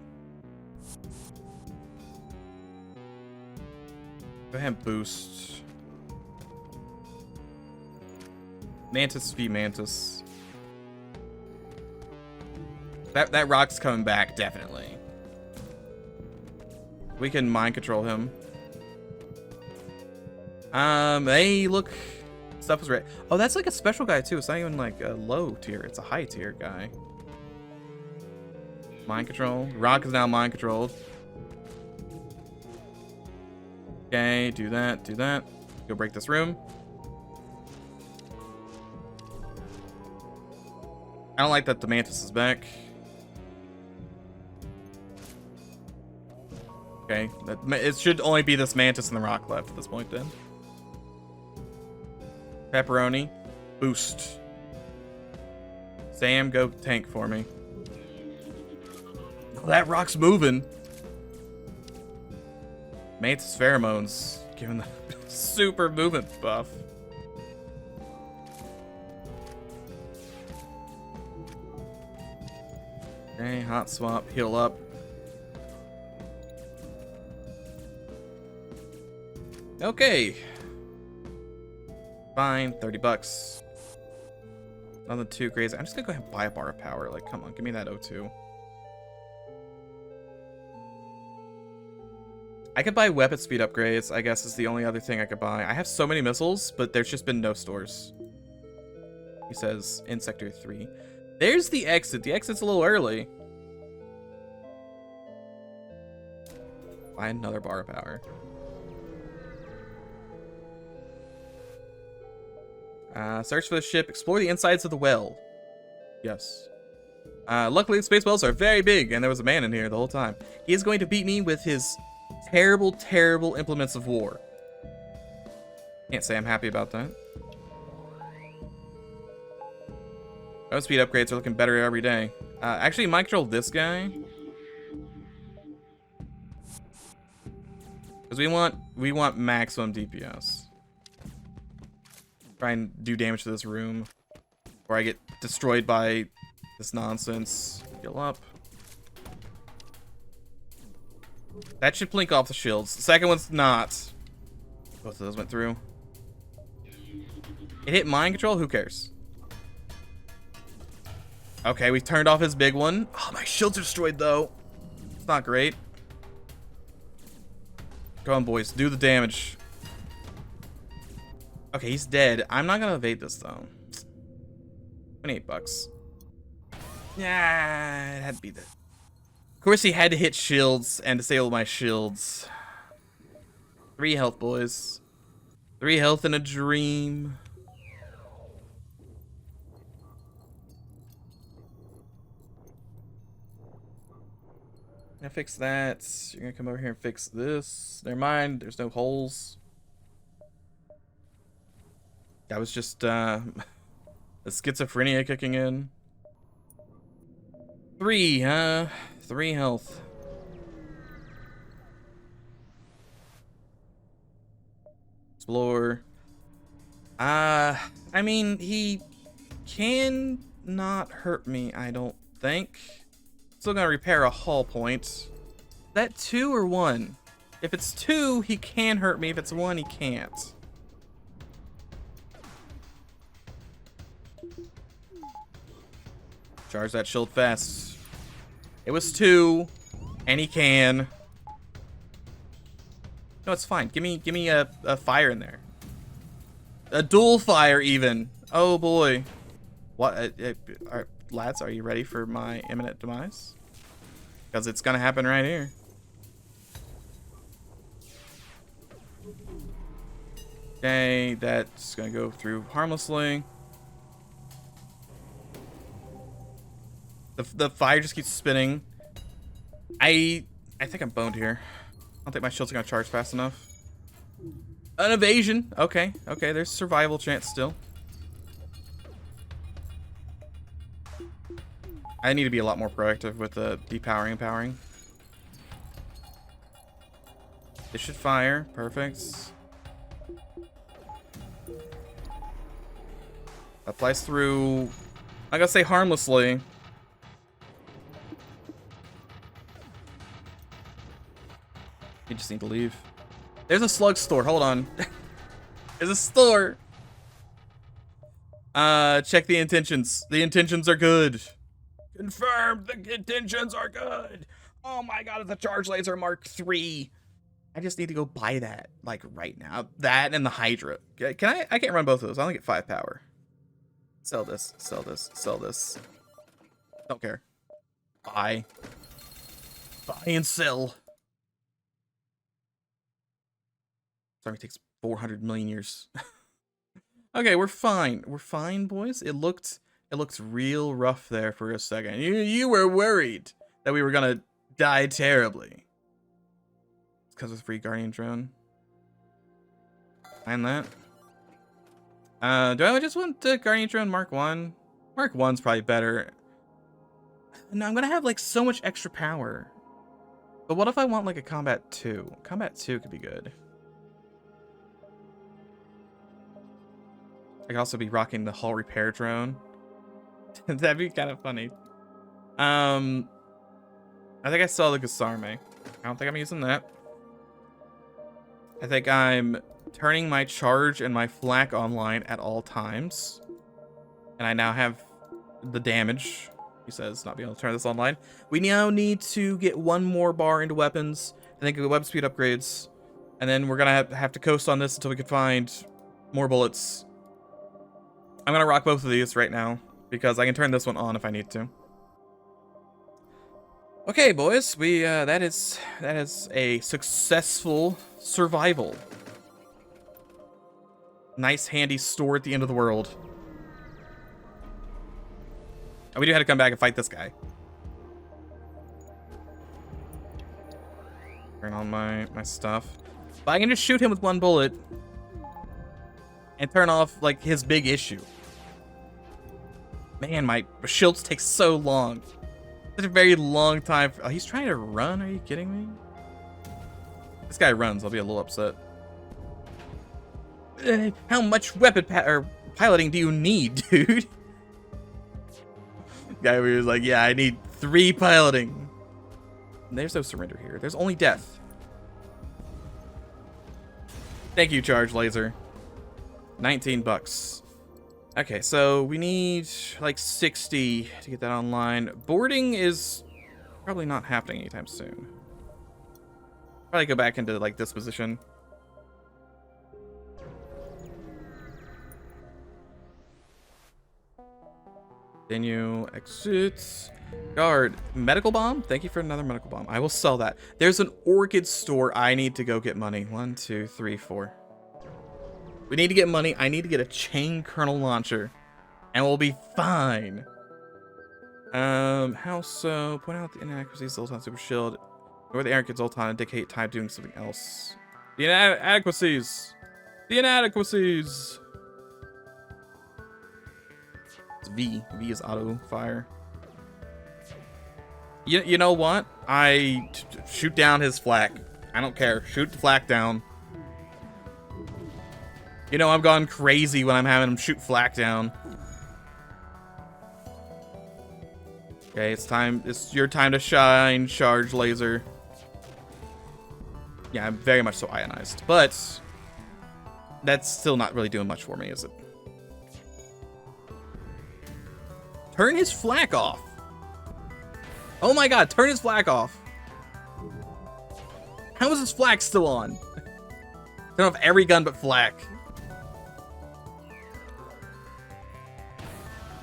Go ahead and boost. Mantis v Mantis. That rock's coming back, definitely. We can mind control him. Hey, look. Stuff is right. Oh, that's like a special guy, too. It's not even like a low tier. It's a high tier guy. Mind control. Rock is now mind controlled. Okay, do that, do that. Go break this room. I don't like that the Mantis is back. Okay, it should only be this Mantis and the Rock left at this point then. Pepperoni. Boost. Sam, go tank for me. Oh, that Rock's moving. Mantis pheromones. Giving the super movement buff. Okay, hot swap, heal up. Okay. Fine, 30 bucks. Nothing too crazy. I'm just gonna go ahead and buy a bar of power. Like, come on, give me that O2. I could buy weapon speed upgrades, I guess is the only other thing I could buy. I have so many missiles, but there's just been no stores. He says in Sector 3. There's the exit. The exit's a little early. Buy another bar of power. Search for the ship. Explore the insides of the well. Yes. Luckily, the space wells are very big, and there was a man in here the whole time. He is going to beat me with his terrible, terrible implements of war. Can't say I'm happy about that. Weapon speed upgrades are looking better every day. Actually, mind control this guy. Because we want maximum DPS. Try and do damage to this room. Or I get destroyed by this nonsense. Heal up. That should blink off the shields. The second one's not. Both of those went through. It hit mind control? Who cares? Okay, we turned off his big one. Oh, my shields are destroyed, though. It's not great. Come on, boys. Do the damage. Okay, he's dead. I'm not going to evade this, though. $28. Yeah, it had to be that. Of course, he had to hit shields and disable my shields. 3 health, boys. 3 health in a dream. Gonna fix that. You're gonna come over here and fix this. Never mind, there's no holes. That was just the schizophrenia kicking in. 3, huh? 3 health. Explore. I mean, he can not hurt me, I don't think. Still gonna repair a hull point. Is that 2 or 1? If it's 2, he can hurt me. If it's 1, he can't. Charge that shield fast. It was 2, and he can. No, it's fine. Give me a fire in there. A dual fire, even. Oh boy. What? Lads, are you ready for my imminent demise? Because it's gonna happen right here. Okay, that's gonna go through harmlessly. The fire just keeps spinning. I think I'm boned here. I don't think my shields are gonna charge fast enough. An evasion. Okay, there's survival chance still. I need to be a lot more proactive with the depowering and powering. This should fire. Perfect. That flies through. I gotta say harmlessly. You just need to leave. There's a slug store. Hold on. There's a store. Check the intentions. The intentions are good. Confirmed. The intentions are good. Oh my god, it's a charge laser Mark III. I just need to go buy that, like, right now. That and the Hydra. Can I? I can't run both of those. I only get 5 power. Sell this. Sell this. Sell this. Don't care. Buy. Buy and sell. Sorry, it takes 400 million years. Okay, we're fine. We're fine, boys. It looked real rough there for a second. You were worried that we were gonna die terribly. It's because of free Guardian drone. Find that. Do I just want the Guardian drone Mark 1? Mark 1's probably better. No, I'm gonna have like so much extra power. But what if I want like a Combat 2? Combat 2 could be good. I could also be rocking the hull repair drone. That'd be kind of funny. I think I saw the Gasarme. I don't think I'm using that. I think I'm turning my charge and my flak online at all times. And I now have the damage. He says not being able to turn this online. We now need to get 1 more bar into weapons. I think the web speed upgrades. And then we're going to have to coast on this until we can find more bullets. I'm going to rock both of these right now, because I can turn this one on if I need to. Okay, boys, we that is a successful survival. Nice handy store at the end of the world. And we do have to come back and fight this guy. Turn on my stuff. But I can just shoot him with 1 bullet and turn off like his big issue. Man, my shields take so long. Such a very long time. Oh, he's trying to run. Are you kidding me? This guy runs. I'll be a little upset. How much weapon or piloting do you need, dude? Guy was like, yeah, I need 3 piloting. And there's no surrender here. There's only death. Thank you, Charge Laser. 19 bucks. Okay, so we need like 60 to get that online. Boarding is probably not happening anytime soon. Probably go back into like disposition. Continue, exit, guard, medical bomb. Thank you for another medical bomb. I will sell that. There's an orchid store. I need to go get money. 1, 2, 3, 4. We need to get money. I need to get a chain kernel launcher, and we'll be fine. How so? Point out the inadequacies, Zoltan Super Shield, or the arrogant Zoltan indicate time doing something else. The inadequacies. The inadequacies. It's V. V is auto fire. You know what? Shoot down his flak. I don't care. Shoot the flak down. You know I'm gone crazy when I'm having him shoot flak down. Okay, it's time. It's your time to shine, Charge Laser. Yeah, I'm very much so ionized, but that's still not really doing much for me, is it? Turn his flak off. Oh my god, turn his flak off. How is his flak still on? Turn off every gun but flak.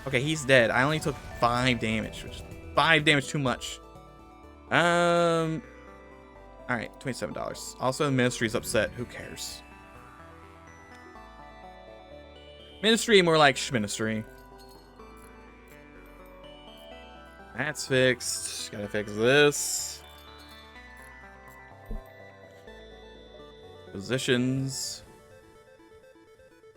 Okay, he's dead. I only took 5 damage, which is 5 damage too much. Alright, $27. Also, Ministry's upset. Who cares? Ministry, more like Schministry. That's fixed. Gotta fix this. Positions.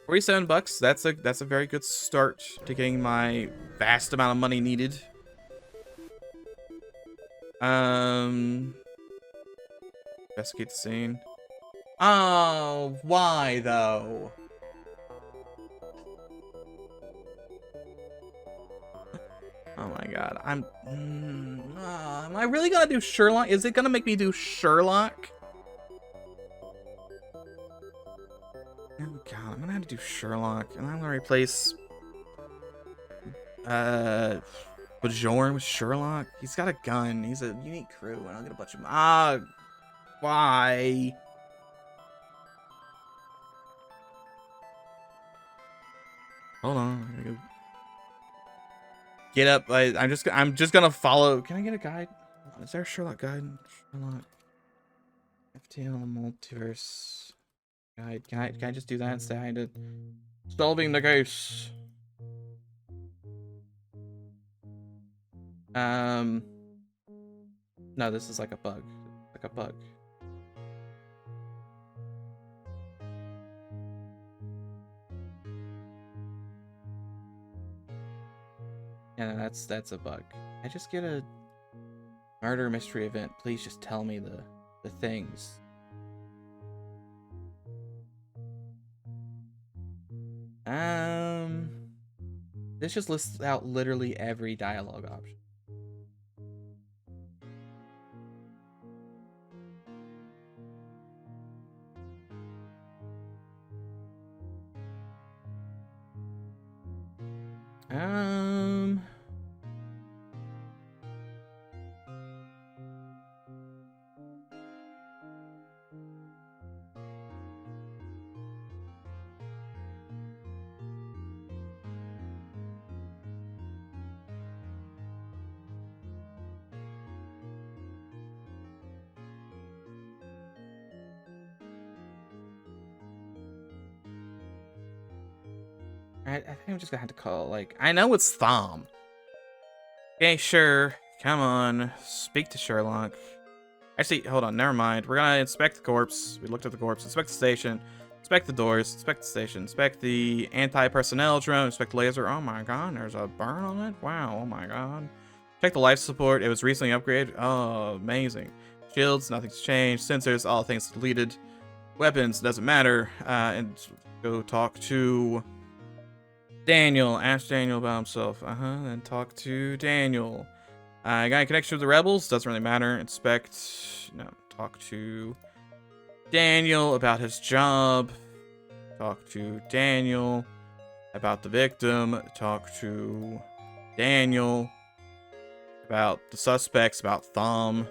47 bucks. That's a very good start to getting my vast amount of money needed. Investigate the scene. Oh, why though? Oh my god, am I really gonna do Sherlock? Is it gonna make me do Sherlock? Oh god, I'm gonna have to do Sherlock, and I'm gonna replace Bajorn with Sherlock. He's got a gun. He's a unique crew, and I'll get a bunch of why? Hold on, I'm gonna go. Get up. I'm just gonna follow. Can I get a guide? Is there a Sherlock guide? Sherlock. FTL Multiverse guide. Can I just do that instead of solving the case? No, this is like a bug. Like a bug. Yeah, no, that's a bug. I just get a murder mystery event. Please just tell me the things. This just lists out literally every dialogue option. I think I'm just gonna have to call, like, I know it's Thom. Okay, sure. Come on. Speak to Sherlock. Actually, hold on. Never mind. We're gonna inspect the corpse. We looked at the corpse. Inspect the station. Inspect the doors. Inspect the station. Inspect the anti-personnel drone. Inspect the laser. Oh my god, there's a burn on it? Wow, oh my god. Check the life support. It was recently upgraded. Oh, amazing. Shields, nothing's changed. Sensors, all things deleted. Weapons, doesn't matter. And Go talk to Daniel. Ask Daniel about himself. Then talk to Daniel. I got a connection with the rebels. Doesn't really matter. Inspect. No. Talk to Daniel about his job. Talk to Daniel about the victim. Talk to Daniel about the suspects, about Thumb.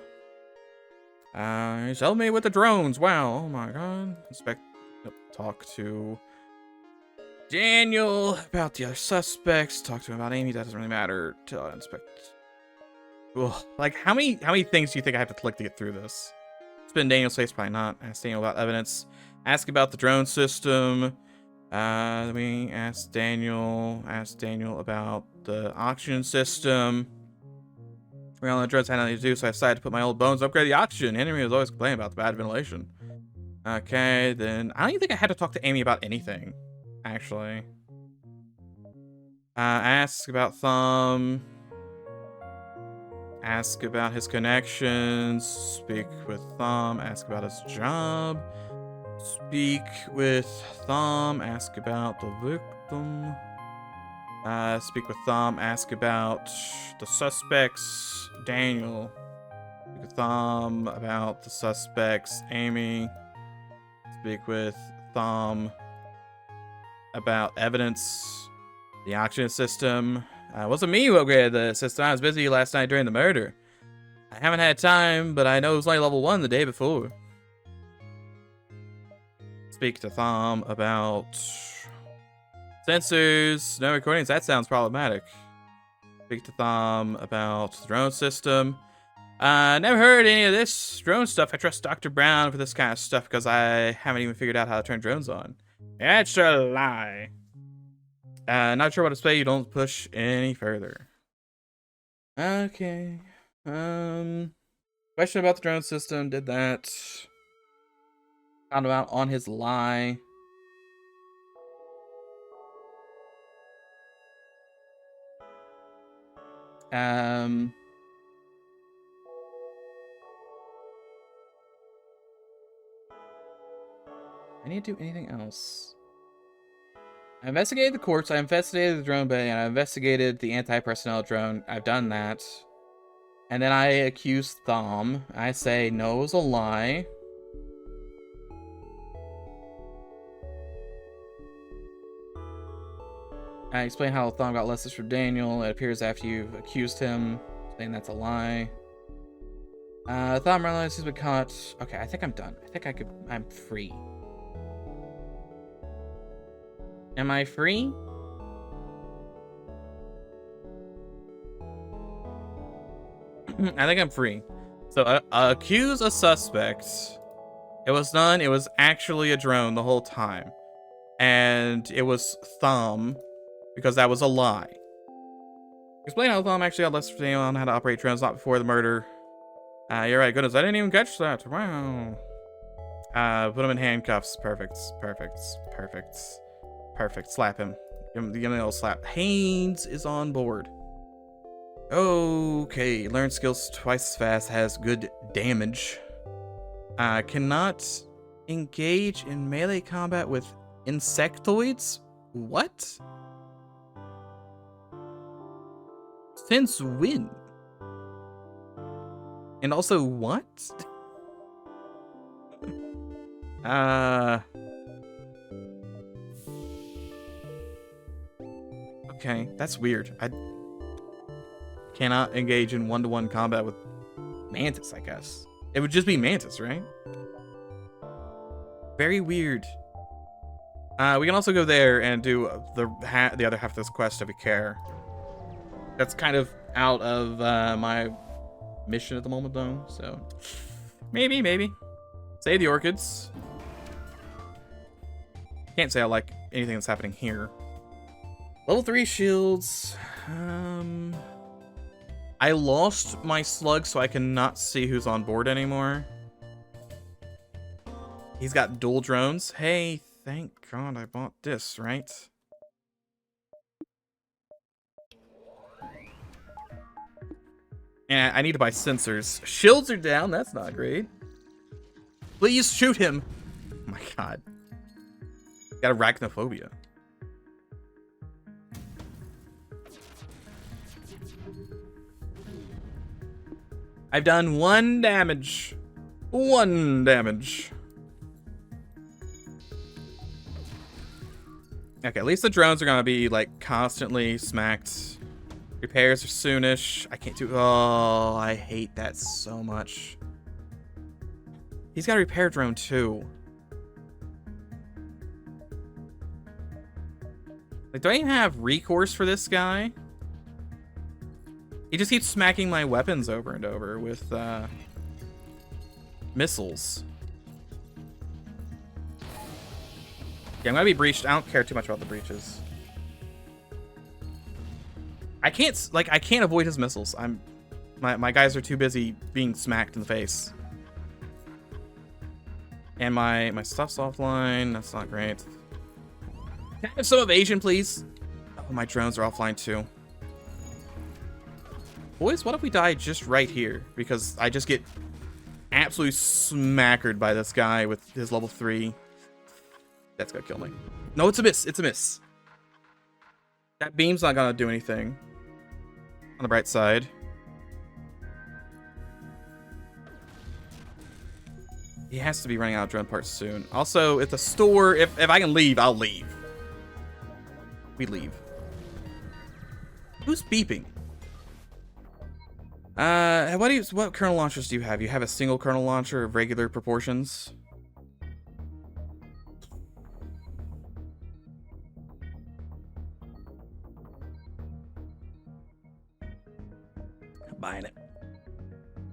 He's helping me with the drones. Wow. Oh my god. Inspect. Nope. Talk to Daniel about the other suspects. Talk to him about Amy. That doesn't really matter. Inspect. Ugh. Like, how many things do you think I have to click to get through this? Spin Daniel's face, probably not. Ask Daniel about evidence. Ask about the drone system. Let me ask Daniel about the oxygen system. We all know drones had nothing to do, so I decided to put my old bones to upgrade the oxygen. Enemy was always complaining about the bad ventilation. Okay, then I don't even think I had to talk to Amy about anything, actually. Ask about Thumb. Ask about his connections. Speak with Thumb. Ask about his job. Speak with Thumb. Ask about the victim. Speak with Thumb. Ask about the suspects. Daniel. Speak with Thumb about the suspects. Amy. Speak with Thumb about evidence. The oxygen system. It wasn't me who upgraded the system. I was busy last night during the murder. I haven't had time, but I know it was only level 1 the day before. Speak to Thumb about sensors, no recordings. That sounds problematic. Speak to Thumb about the drone system. Never heard any of this drone stuff. I trust Dr. Brown for this kind of stuff because I haven't even figured out how to turn drones on. That's a lie. Not sure what to say. You don't push any further. Okay. Question about the drone system. Did that. Found out on his lie. I need to do anything else. I investigated the corpse, I investigated the drone bay, and I investigated the anti-personnel drone. I've done that. And then I accused Thumb. I say, no, it was a lie. I explain how Thumb got lessons from Daniel. It appears after you've accused him, saying that's a lie. Thumb realized he's been caught. Okay, I think I'm done. I think I'm free. Am I free? I think I'm free. So, accuse a suspect. It was none. It was actually a drone the whole time. And it was Thumb, because that was a lie. Explain how Thumb actually got lessons from on how to operate drones, not before the murder. You're right. Goodness, I didn't even catch that. Wow. Put him in handcuffs. Perfect. Perfect. Perfect. Perfect. Slap him. Give him a little slap. Haynes is on board. Okay. Learn skills twice as fast. Has good damage. Cannot engage in melee combat with insectoids? What? Since when? And also what? Okay, that's weird. I cannot engage in one-to-one combat with Mantis, I guess. It would just be Mantis, right? Very weird. We can also go there and do the other half of this quest if we care. That's kind of out of my mission at the moment, though, so maybe. Save the orchids. Can't say I like anything that's happening here. Level 3 shields. I lost my slug, so I cannot see who's on board anymore. He's got dual drones. Hey, thank God I bought this, right? And I need to buy sensors. Shields are down. That's not great. Please shoot him. Oh my God. Got arachnophobia. I've done 1 damage. 1 damage. Okay, at least the drones are gonna be like constantly smacked. Repairs are soonish. I can't do. Oh, I hate that so much. He's got a repair drone too. Like, do I even have recourse for this guy? He just keeps smacking my weapons over and over with missiles. Yeah, I'm gonna be breached. I don't care too much about the breaches. I can't avoid his missiles. My guys are too busy being smacked in the face. And my stuff's offline. That's not great. Can I have some evasion, please? Oh, my drones are offline too. Boys, what if we die just right here? Because I just get absolutely smackered by this guy with his level 3. That's gonna kill me. No, it's a miss. It's a miss. That beam's not gonna do anything. On the bright side. He has to be running out of drone parts soon. Also, at the store, if I can leave, I'll leave. We leave. Who's beeping? What kernel launchers do you have? You have a single kernel launcher of regular proportions? I'm buying it.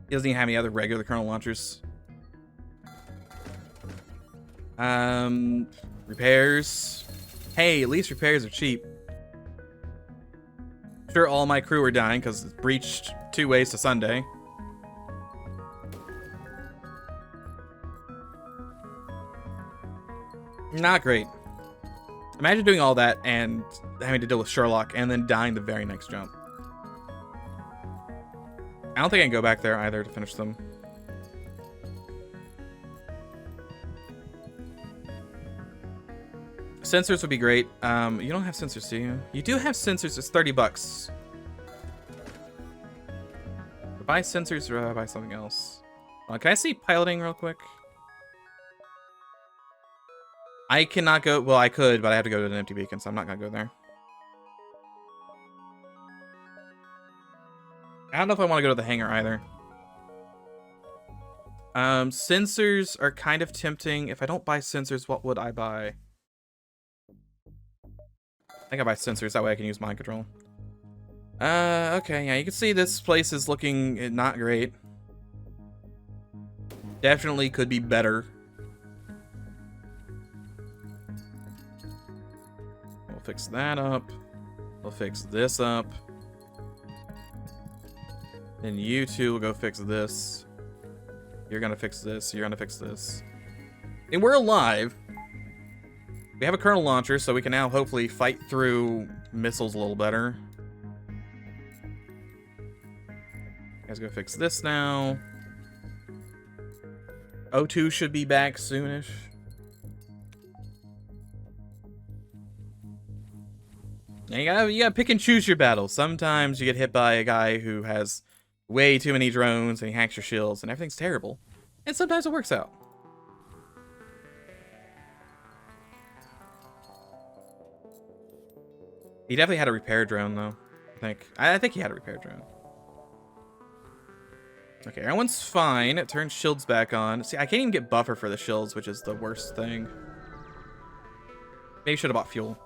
He doesn't even have any other regular kernel launchers. Repairs. Hey, at least repairs are cheap. Sure, all my crew are dying because it's breached 2 ways to Sunday. Not great. Imagine doing all that and having to deal with Sherlock and then dying the very next jump. I don't think I can go back there either to finish them. Sensors would be great. You don't have sensors, do you? You do have sensors. It's $30. Buy sensors or buy something else. Can I see piloting real quick? I cannot go. Well, I could, but I have to go to an empty beacon, so I'm not gonna go there. I don't know if I want to go to the hangar either. Sensors are kind of tempting. If I don't buy sensors, what would I buy? I think I buy sensors. That way I can use mind control. Okay, yeah, you can see this place is looking not great. Definitely could be better. We'll fix that up. We'll fix this up. Then you two will go fix this. You're gonna fix this. You're gonna fix this. And we're alive. We have a kernel launcher, so we can now hopefully fight through missiles a little better. You guys go fix this now. O2 should be back soonish. Now you gotta pick and choose your battles. Sometimes you get hit by a guy who has way too many drones and he hacks your shields and everything's terrible. And sometimes it works out. He definitely had a repair drone though. I think he had a repair drone. Okay, everyone's fine. It turns shields back on. See, I can't even get buffer for the shields, which is the worst thing. Maybe should have bought fuel.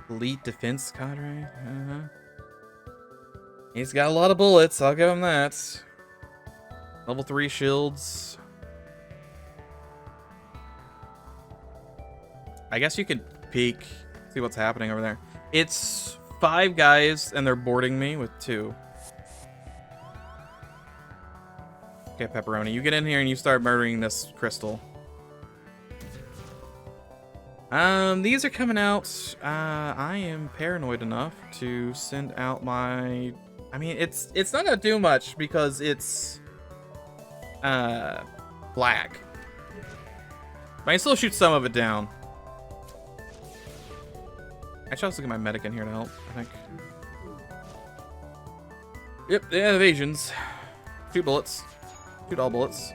Elite defense cadre. He's got a lot of bullets. I'll give him that. Level 3 shields. I guess you could peek, see what's happening over there. It's 5 guys, and they're boarding me with 2. Okay, Pepperoni, you get in here and you start murdering this crystal. These are coming out. I am paranoid enough to send out my... I mean, it's not gonna do much because it's black. But I can still shoot some of it down. Actually, I'll just get my medic in here to help, I think. Yep, yeah, evasions. Shoot bullets. Shoot all bullets.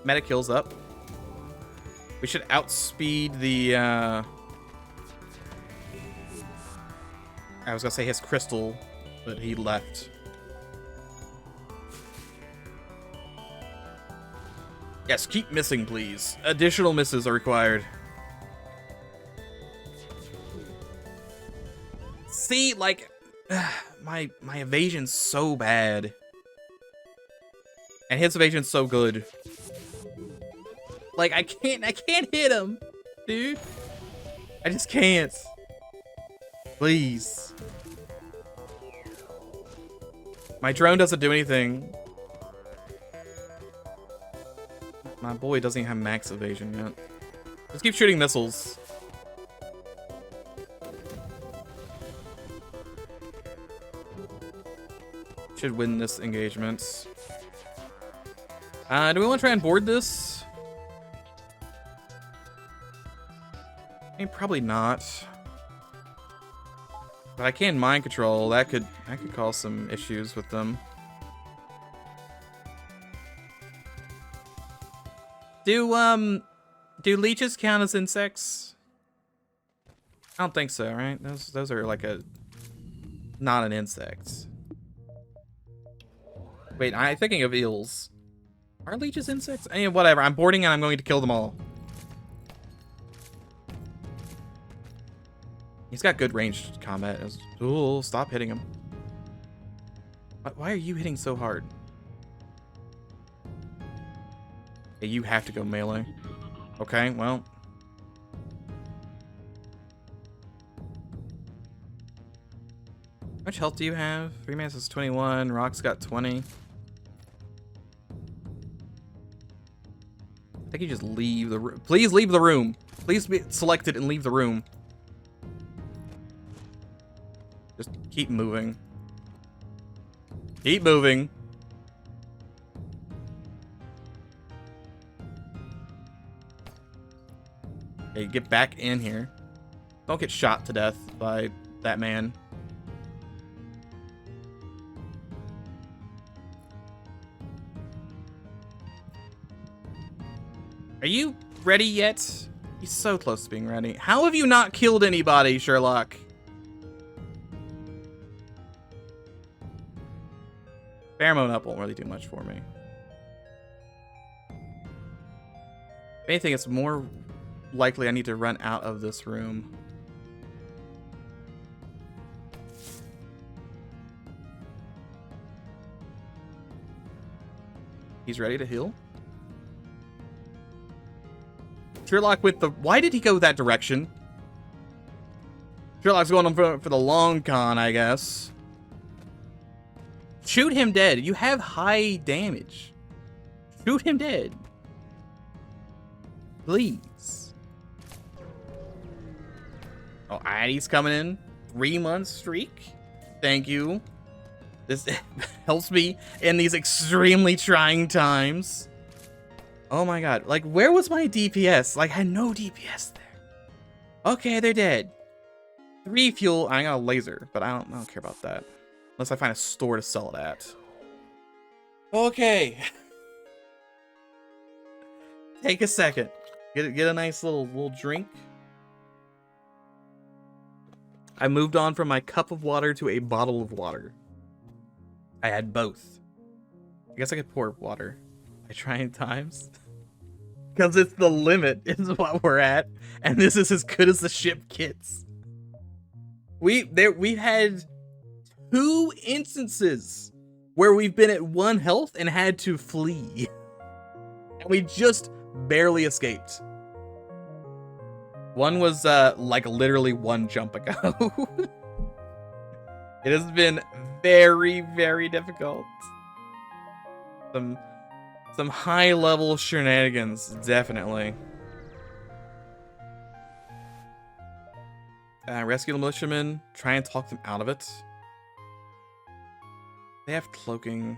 Medic heals up. We should outspeed the, I was gonna say his crystal, but he left. Yes, keep missing, please. Additional misses are required. See, like, my evasion's so bad. And his evasion's so good. Like, I can't hit him, dude. I just can't. Please. My drone doesn't do anything. My boy doesn't even have max evasion yet. Just keep shooting missiles. Should win this engagement. Do we want to try and board this? I mean, probably not. But I can mind control. That could cause some issues with them. Do leeches count as insects? I don't think so, right? Those are like not an insect. Wait, I'm thinking of eels. Are leeches insects? I mean, whatever. I'm boarding and I'm going to kill them all. He's got good ranged combat. Ooh, stop hitting him. Why are you hitting so hard? Yeah, you have to go melee. Okay, well. How much health do you have? 3 Mass is 21. Rock's got 20. I think you just leave the room. Please leave the room. Please be selected and leave the room. Just keep moving. Keep moving. Okay, get back in here. Don't get shot to death by that man. Are you ready yet? He's so close to being ready. How have you not killed anybody, Sherlock? Pheromone up won't really do much for me. If anything, it's more likely I need to run out of this room. He's ready to heal? Sherlock with the... Why did he go that direction? Sherlock's going on for the long con, I guess. Shoot him dead. You have high damage. Shoot him dead. Please. Oh, Addie's coming in. 3-month streak. Thank you. This helps me in these extremely trying times. Oh my god. Like, where was my DPS? Like, I had no DPS there. Okay, they're dead. 3 fuel. I got a laser, but I don't care about that. Unless I find a store to sell it at. Okay. Take a second. Get a nice little drink. I moved on from my cup of water to a bottle of water. I had both. I guess I could pour water by trying times. Because it's the limit is what we're at. And this is as good as the ship gets. We've had 2 instances where we've been at 1 health and had to flee. And we just barely escaped. One was like literally 1 jump ago. It has been very, very difficult. Some high level shenanigans, definitely. Rescue the militiamen. Try and talk them out of it. They have cloaking.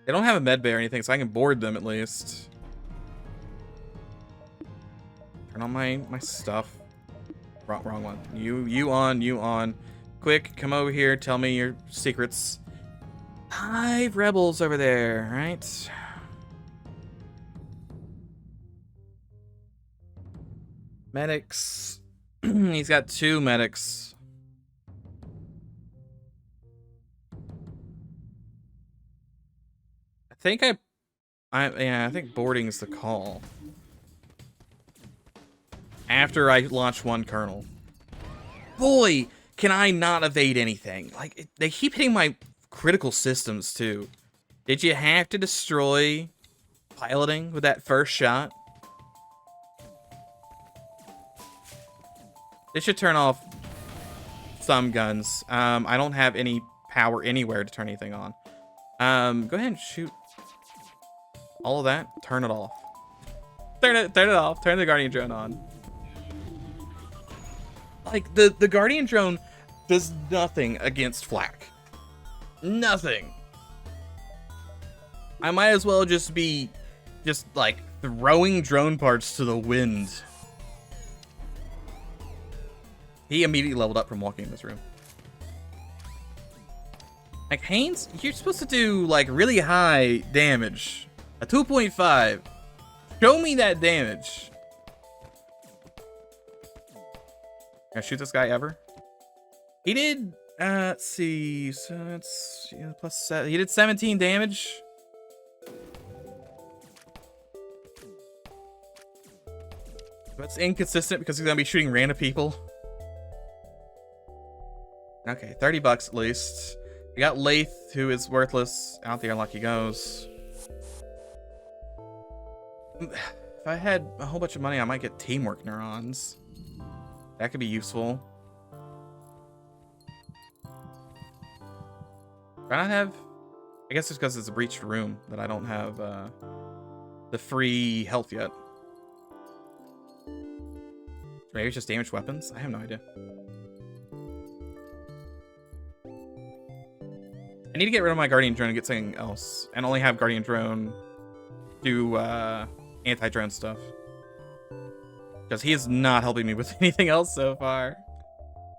They don't have a med bay or anything, so I can board them at least. Turn on my stuff. Wrong one. You on. Quick, come over here. Tell me your secrets. 5 rebels over there, right? Medics. He's got 2 medics. I think boarding is the call. After I launch 1 kernel. Boy, can I not evade anything. Like, they keep hitting my critical systems, too. Did you have to destroy piloting with that first shot? This should turn off some guns. I don't have any power anywhere to turn anything on. Go ahead and shoot all of that. Turn it off. Turn it off. Turn the Guardian drone on. Like, the Guardian drone does nothing against flak. Nothing. I might as well just be like throwing drone parts to the wind. He immediately leveled up from walking in this room. Like, Haynes, you're supposed to do like really high damage. A 2.5. Show me that damage. Can I shoot this guy ever? He did, let's see, so it's +7. He did 17 damage. That's inconsistent because he's gonna be shooting random people. Okay, $30 at least. We got Lath, who is worthless. Out there like he goes. If I had a whole bunch of money, I might get teamwork neurons. That could be useful. Do I not have... I guess it's because it's a breached room that I don't have the free health yet. Maybe it's just damaged weapons? I have no idea. I need to get rid of my Guardian drone and get something else. And only have Guardian drone do anti-drone stuff. Because he is not helping me with anything else so far.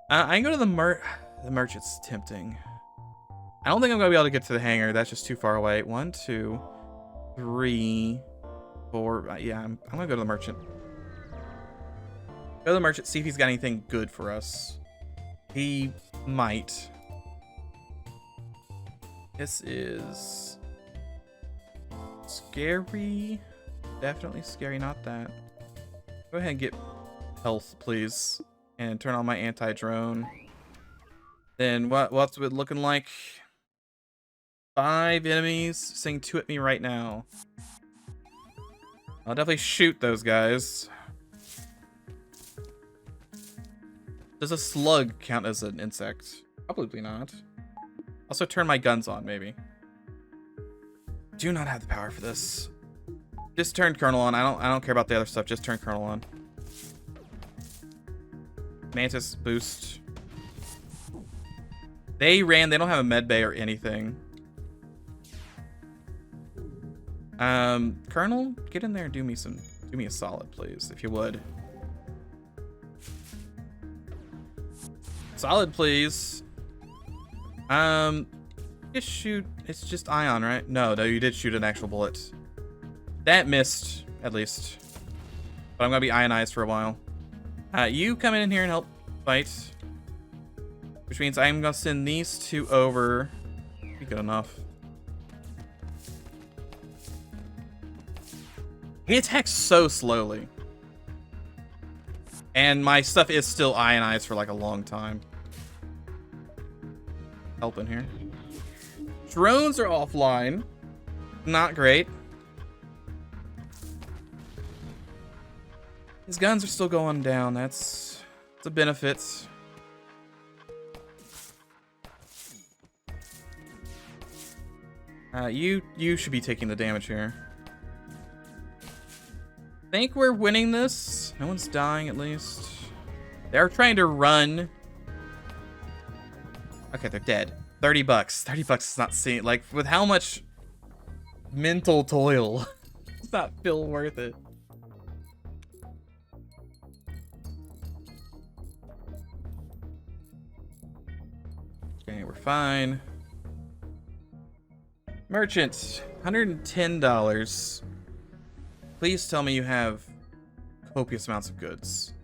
I can go to the merch. It's tempting. I don't think I'm going to be able to get to the hangar. That's just too far away. 1, 2, 3, 4. Yeah, I'm going to go to the merchant. Go to the merchant, see if he's got anything good for us. He might. This is scary. Definitely scary, not that. Go ahead and get health, please. And turn on my anti-drone. Then what's it looking like? 5 enemies saying 2 at me right now. I'll definitely shoot those guys. Does a slug count as an insect? Probably not. Also turn my guns on, maybe. Do not have the power for this. Just turn Colonel on. I don't care about the other stuff. Just turn Colonel on. Mantis boost. They ran. They don't have a med bay or anything. Colonel, get in there and do me a solid, please, if you would. Solid, please. Just shoot. It's just ion, right? No, you did shoot an actual bullet. That missed, at least. But I'm gonna be ionized for a while. You come in here and help fight. Which means I'm gonna send these 2 over. Be good enough. He attacks so slowly. And my stuff is still ionized for like a long time. Help in here. Drones are offline. Not great. His guns are still going down. That's a benefit. You should be taking the damage here. Think we're winning this. No one's dying, at least. They're trying to run. Okay, they're dead. $30. $30 is not seen. Like, with how much mental toil. Does not feel worth it. Okay, we're fine. Merchant, $110. Please tell me you have copious amounts of goods.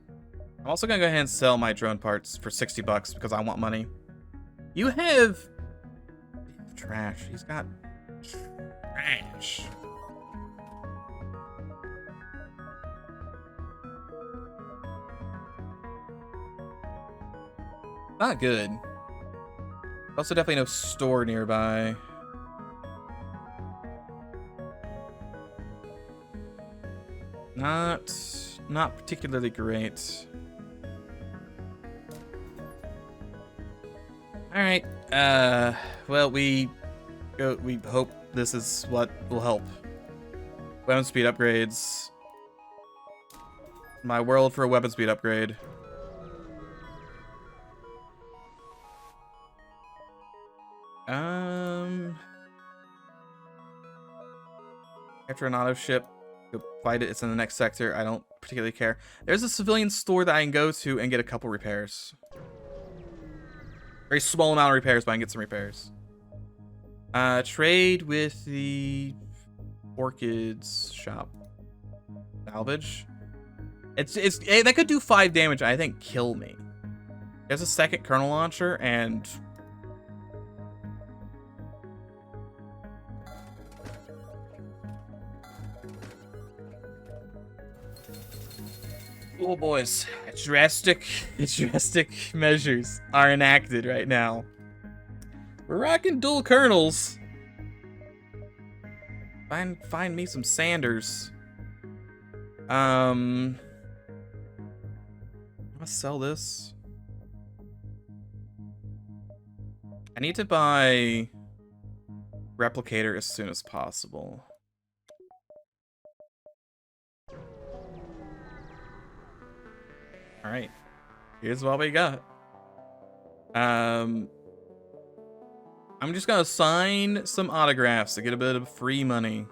I'm also gonna go ahead and sell my drone parts for 60 bucks because I want money. You have trash. He's got trash. Not good. Also, definitely no store nearby. Not particularly great. All right. Well, we hope this is what will help. Weapon speed upgrades. My world for a weapon speed upgrade. After an auto ship, go fight it. It's in the next sector. I don't particularly care. There's a civilian store that I can go to and get a couple repairs. Very small amount of repairs, but I can get some repairs. Trade with the Orchids shop. Salvage. That could do 5 damage. I think kill me. There's a second kernel launcher and. Oh boys, drastic measures are enacted right now. We're rocking dual kernels. Find me some Sanders. I'm gonna sell this. I need to buy replicator as soon as possible. All right, here's what we got. I'm just gonna sign some autographs to get a bit of free money.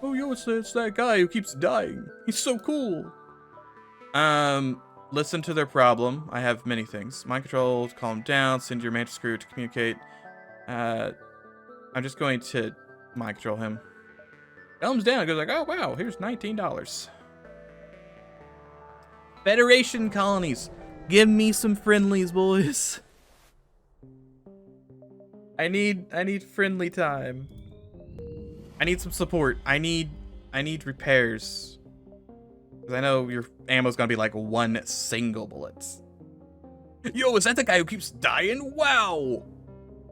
Oh, yo, it's that guy who keeps dying. He's so cool. Listen to their problem. I have many things. Mind control, calm down, send your mantis crew to communicate. I'm just going to mind control him. Calms down, goes like, oh wow, here's $19. Federation colonies. Give me some friendlies, boys. I need friendly time. I need some support. I need repairs. Because I know your ammo's gonna be like 1 single bullet. Yo, is that the guy who keeps dying? Wow!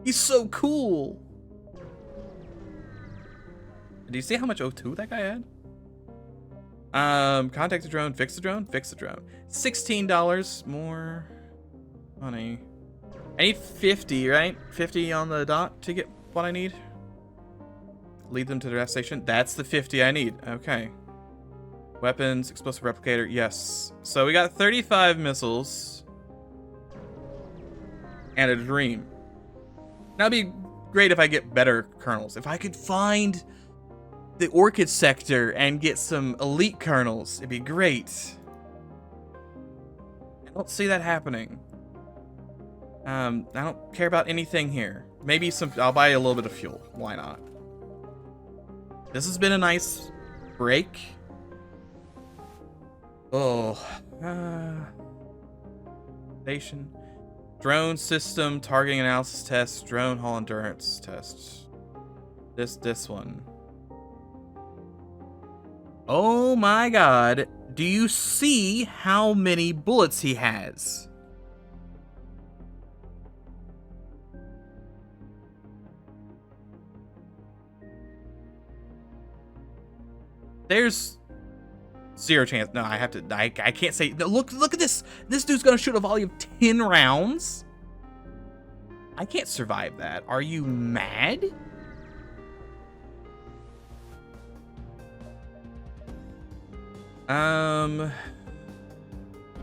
He's so cool! Do you see how much O2 that guy had? Contact the drone, fix the drone, fix the drone. $16 more money. I need 50, right? 50 on the dot to get what I need. Lead them to the destination. That's the 50 I need. Okay. Weapons, explosive replicator, yes. So we got 35 missiles. And a dream. Now it'd be great if I get better kernels. If I could find the Orchid sector and get some elite kernels, it'd be great. I don't see that happening. I don't care about anything here. Maybe I'll buy a little bit of fuel. Why not? This has been a nice break. Oh. Station. Drone system, targeting analysis test, drone hull endurance test. This one. Oh my god. Do you see how many bullets he has? There's 0 chance. No, I have to. I can't say. No, look at this. This dude's gonna shoot a volley of 10 rounds. I can't survive that. Are you mad?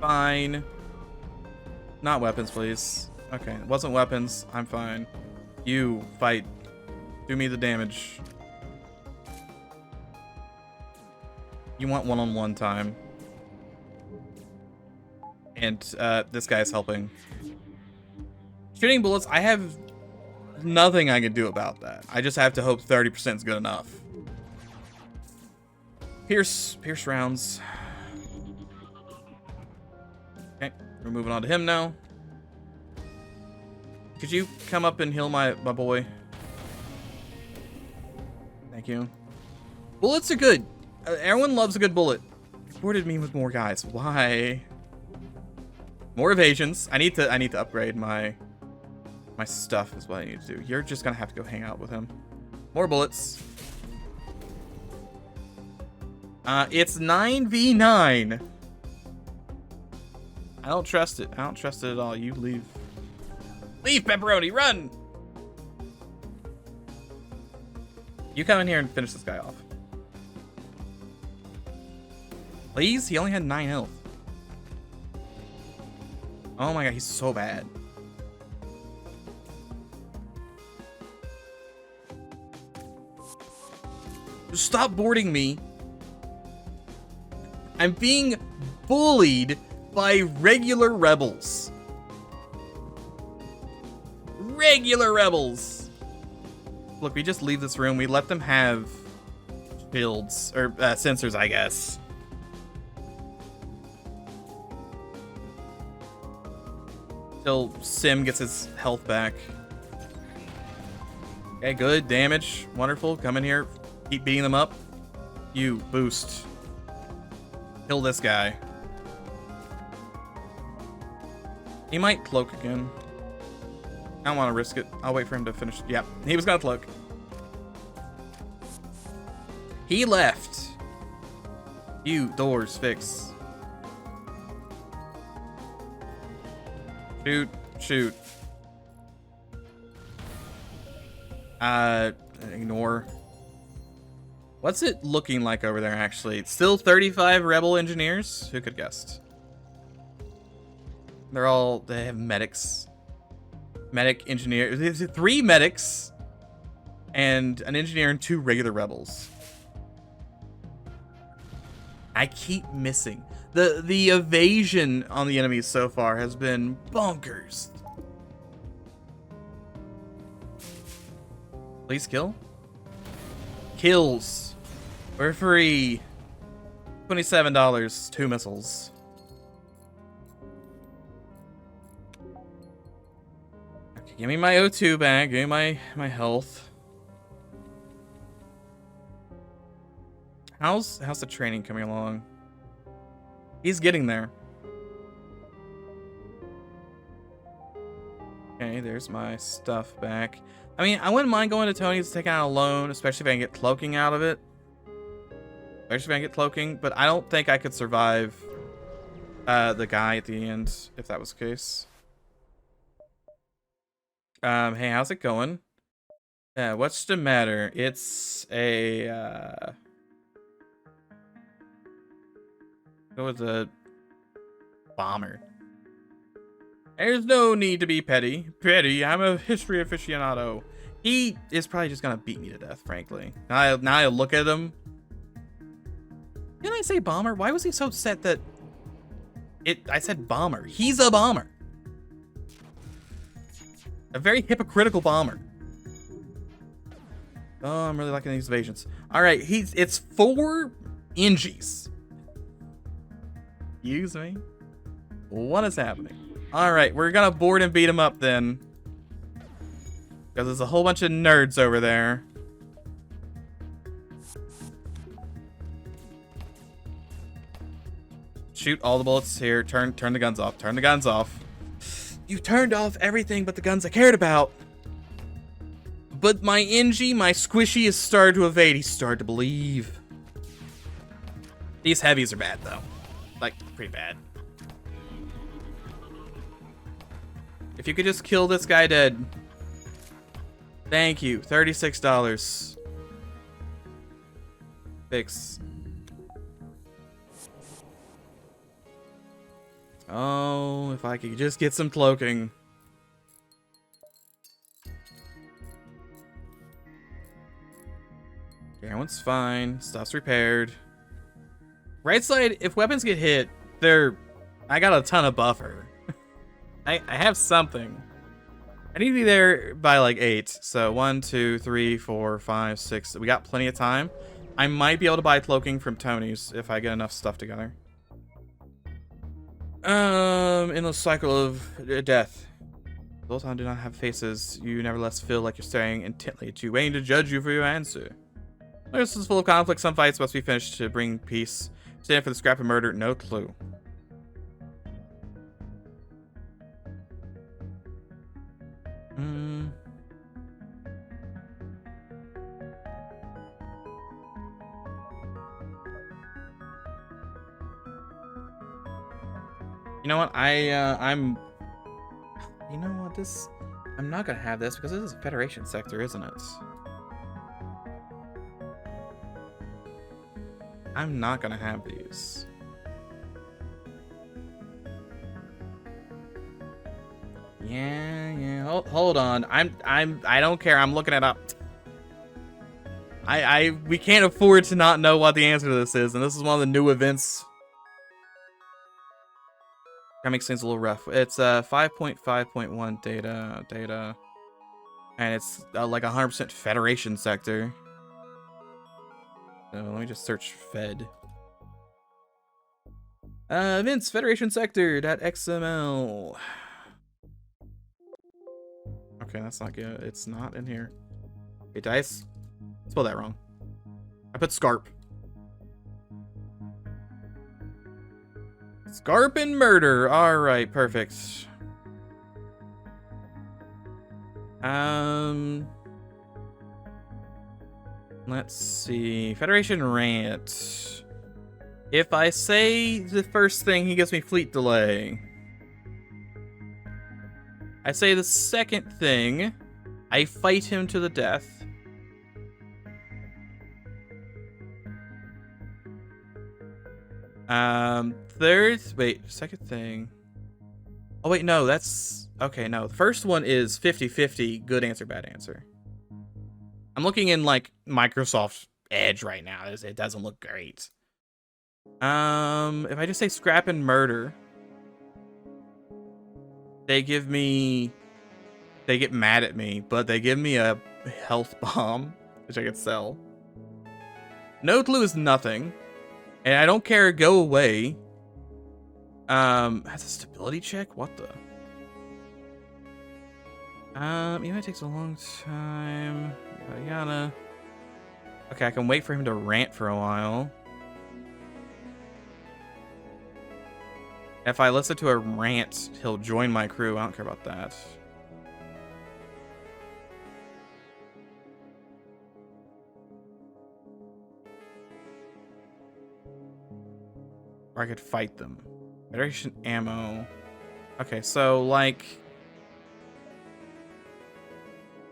Fine. Not weapons, please. Okay, it wasn't weapons. I'm fine. You fight. Do me the damage. You want one-on-one time. And this guy's helping. Shooting bullets, I have nothing I can do about that. I just have to hope 30% is good enough. Pierce rounds. Okay, we're moving on to him now. Could you come up and heal my boy? Thank you. Bullets are good. Everyone loves a good bullet. Boarded me with more guys. Why? More evasions. I need to upgrade my stuff is what I need to do. You're just gonna have to go hang out with him. More bullets. It's 9v9. I don't trust it. I don't trust it at all. You leave. Leave, pepperoni, run! You come in here and finish this guy off. Please? He only had 9 health. Oh my god, he's so bad. Stop boarding me. I'm being bullied by regular rebels. Regular rebels. Look, we just leave this room. We let them have shields or sensors, I guess. Till Sim gets his health back. Okay, good. Damage. Wonderful. Come in here. Keep beating them up. You boost. Kill this guy. He might cloak again. I don't want to risk it. I'll wait for him to finish. Yep, he was gonna cloak. He left. You, doors, fix. Shoot, shoot. Ignore. What's it looking like over there, actually? It's still 35 rebel engineers? Who could guess? They have medics. Medic, engineer. There's 3 medics and an engineer and 2 regular rebels. I keep missing. The evasion on the enemies so far has been bonkers. Please kill. Kills. We're free. $27. 2 missiles. Okay, give me my O2 back. Give me my health. How's the training coming along? He's getting there. Okay, there's my stuff back. I mean, I wouldn't mind going to Tony's to take out a loan, especially if I can get cloaking out of it. Especially if I can get cloaking, but I don't think I could survive the guy at the end, if that was the case. Hey, how's it going? Yeah, what's the matter? It's a, go with the bomber. There's no need to be petty. Petty, I'm a history aficionado. He is probably just gonna beat me to death, frankly. Now I look at him. Didn't I say bomber? Why was he so upset that I said bomber? He's a bomber. A very hypocritical bomber. Oh, I'm really liking these evasions. All right, it's 4 Ingies. Excuse me. What is happening? All right, we're gonna board and beat him up then, because there's a whole bunch of nerds over there. Shoot all the bullets here. Turn the guns off. Turn the guns off. You turned off everything but the guns I cared about. But my Ingy, my squishy, has started to evade. He started to believe. These heavies are bad, though. Like, pretty bad. If you could just kill this guy dead. Thank you. $36. Fix. Oh, if I could just get some cloaking. Everyone's fine. Stuff's repaired. Right side, if weapons get hit, I got a ton of buffer. I have something. I need to be there by like 8. So 1, 2, 3, 4, 5, 6. We got plenty of time. I might be able to buy cloaking from Tony's if I get enough stuff together. In the cycle of death. Zoltan do not have faces. You nevertheless feel like you're staring intently at you, waiting to judge you for your answer. This is full of conflict. Some fights must be finished to bring peace. Stand for the scrap of murder. No clue. You know what? You know what? I'm not gonna have this because this is a Federation sector, isn't it? I'm not gonna have these. Yeah. Hold on. I don't care. I'm looking it up. We can't afford to not know what the answer to this is, and this is one of the new events. That makes things a little rough. It's 5.5.1 data, and it's like 100% Federation sector. So let me just search Fed. Events Federation sector.xml. Okay, that's not good. It's not in here. Hey, dice. Spell that wrong. I put Scarp. Scarp and murder. All right, perfect. Let's see. Federation rant. If I say the first thing, he gives me fleet delay. I say the second thing, I fight him to the death. Third, wait, second thing. Oh, wait, no, that's, okay, no. The first one is 50-50, good answer, bad answer. I'm looking in, like, Microsoft Edge right now. It doesn't look great. If I just say scrap and murder, they get mad at me, but they give me a health bomb, which I could sell. No clue is nothing. And I don't care, go away. Has a stability check? What the? Even it takes a long time. Yada. Okay, I can wait for him to rant for a while. If I listen to a rant, he'll join my crew. I don't care about that. Or I could fight them. Federation ammo. Okay, so, like...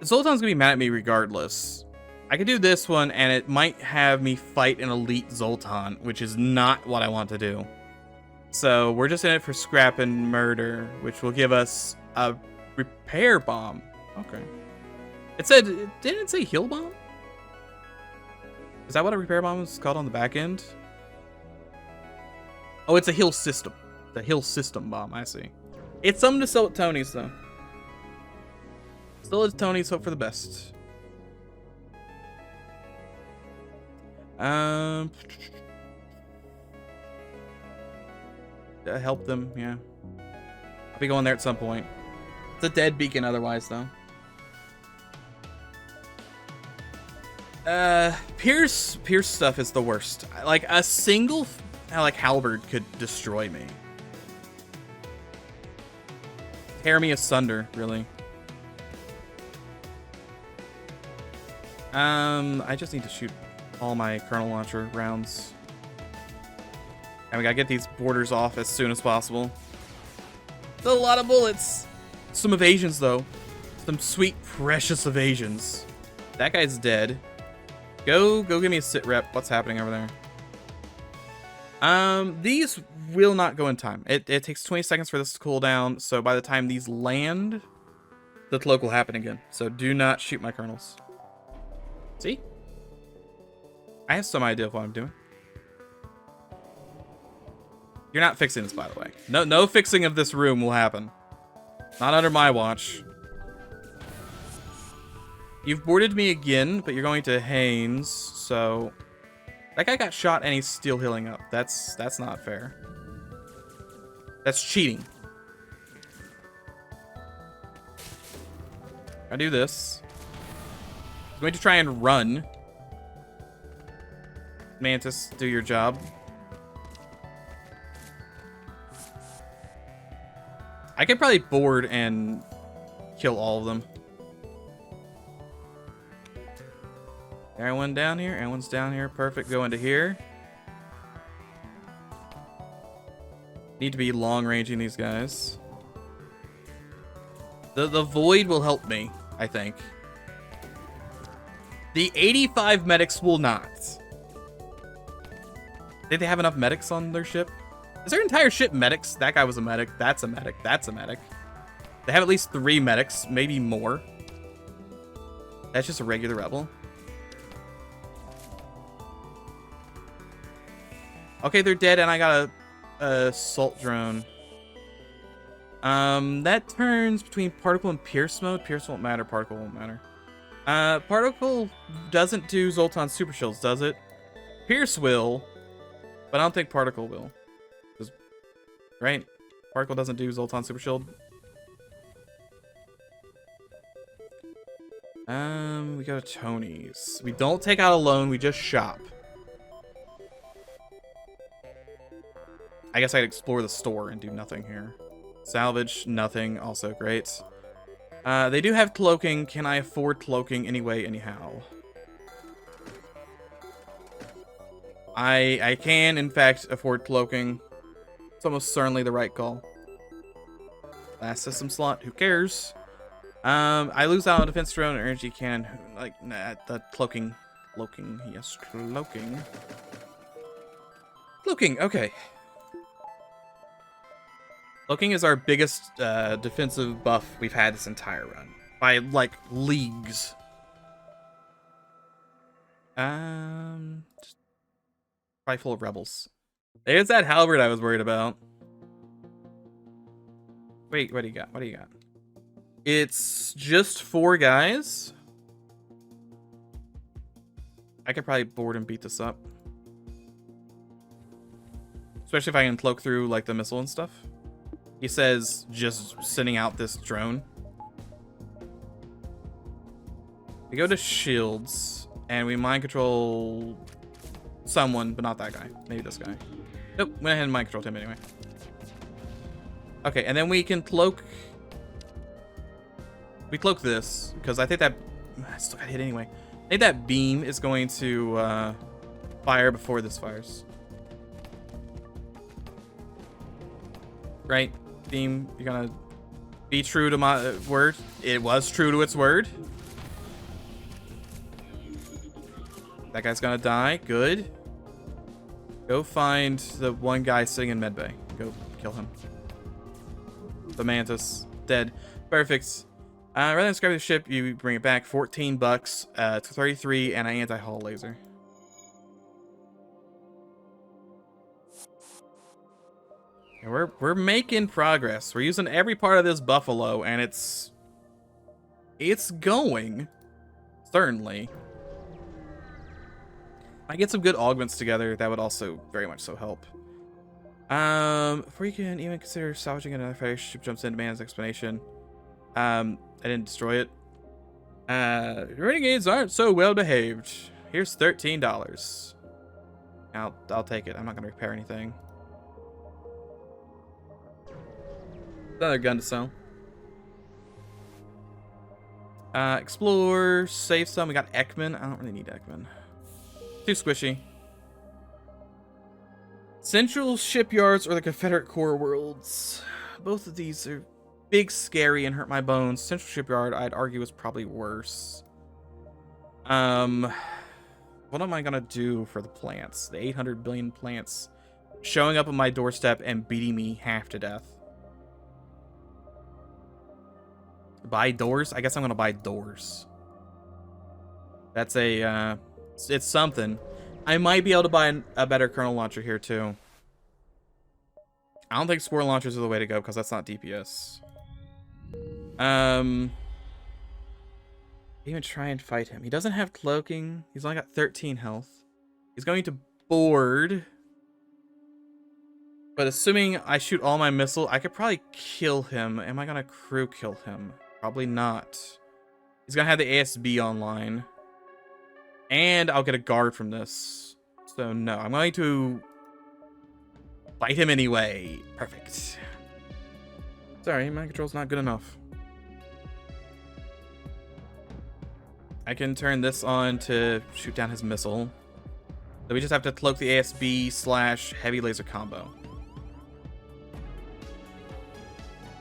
Zoltan's gonna be mad at me regardless. I could do this one, and it might have me fight an elite Zoltan, which is not what I want to do. So, we're just in it for scrap and murder, which will give us a repair bomb. Okay. Didn't it say heal bomb? Is that what a repair bomb is called on the back end? Oh, it's a heal system. The heal system bomb, I see. It's something to sell at Tony's, though. Still at Tony's, hope for the best. Help them, yeah. I'll be going there at some point. It's a dead beacon otherwise, though. Pierce stuff is the worst. Like, a single... like halberd could destroy me. Tear me asunder, really. I just need to shoot all my kernel launcher rounds. And we gotta get these borders off as soon as possible. It's a lot of bullets. Some evasions, though. Some sweet, precious evasions. That guy's dead. Go give me a sit rep. What's happening over there? These will not go in time. It takes 20 seconds for this to cool down, so by the time these land, the cloak will happen again. So do not shoot my kernels. See? I have some idea of what I'm doing. You're not fixing this, by the way. No fixing of this room will happen. Not under my watch. You've boarded me again, but you're going to Haynes, so... That guy got shot and he's still healing up. That's not fair. That's cheating. I do this. I'm going to try and run. Mantis, do your job. I could probably board and kill all of them. Everyone down here? Everyone's down here. Perfect. Go into here. Need to be long-ranging these guys. The void will help me, I think. The 85 medics will not. Did they have enough medics on their ship? Is their entire ship medics? That guy was a medic. That's a medic. That's a medic. They have at least 3 medics, maybe more. That's just a regular rebel. Okay, they're dead, and I got a assault drone. That turns between particle and pierce mode. Pierce won't matter. Particle won't matter. Particle doesn't do Zoltan super shields, does it? Pierce will, but I don't think particle will. Right? Particle doesn't do Zoltan super shield. We go to Tony's. We don't take out a loan. We just shop. I guess I'd explore the store and do nothing here. Salvage, nothing. Also great. They do have cloaking. Can I afford cloaking anyway, anyhow? I can, in fact, afford cloaking. It's almost certainly the right call. Last system slot. Who cares? I lose out on defense drone and energy cannon. Like, nah, the cloaking. Cloaking. Yes, cloaking. Cloaking, okay. Cloaking is our biggest defensive buff we've had this entire run. By, like, leagues. Probably full of rebels. There's that halberd I was worried about. Wait, what do you got? What do you got? It's just 4 guys. I could probably board and beat this up. Especially if I can cloak through, like, the missile and stuff. He says just sending out this drone. We go to shields, and we mind control someone, but not that guy. Maybe this guy. Nope, went ahead and mind controlled him anyway. Okay, and then we can cloak. We cloak this, because I think that... I still got hit anyway. I think that beam is going to fire before this fires. Right? Beam, you're gonna be true to my word. It was true to its word. That guy's gonna die. Good. Go find the one guy sitting in medbay. Go kill him. The mantis. Dead. Perfect. Rather than scrap the ship, you bring it back. 14 bucks. To 33 and an anti-hull laser. We're making progress. We're using every part of this buffalo, and it's going. Certainly. I get some good augments together, that would also very much so help. Before you can even consider salvaging another flagship jumps in, demands explanation. I didn't destroy it. Renegades aren't so well behaved. Here's $13. I'll take it. I'm not gonna repair anything. Another gun to sell. Explore, save some. We got Ekman. I don't really need Ekman. Too squishy. Central shipyards or the Confederate core worlds. Both of these are big, scary, and hurt my bones. Central shipyard, I'd argue, is probably worse. What am I gonna do for the plants? The 800 billion plants showing up on my doorstep and beating me half to death. Buy doors? I guess I'm gonna buy doors. That's a, it's something. I might be able to buy a better kernel launcher here, too. I don't think spore launchers are the way to go, because that's not DPS. Even try and fight him. He doesn't have cloaking. He's only got 13 health. He's going to board. But assuming I shoot all my missile, I could probably kill him. Am I going to crew kill him? Probably not. He's going to have the ASB online. And I'll get a guard from this. So no, I'm going to fight him anyway. Perfect. Sorry, my control's not good enough. I can turn this on to shoot down his missile. So we just have to cloak the ASB / heavy laser combo.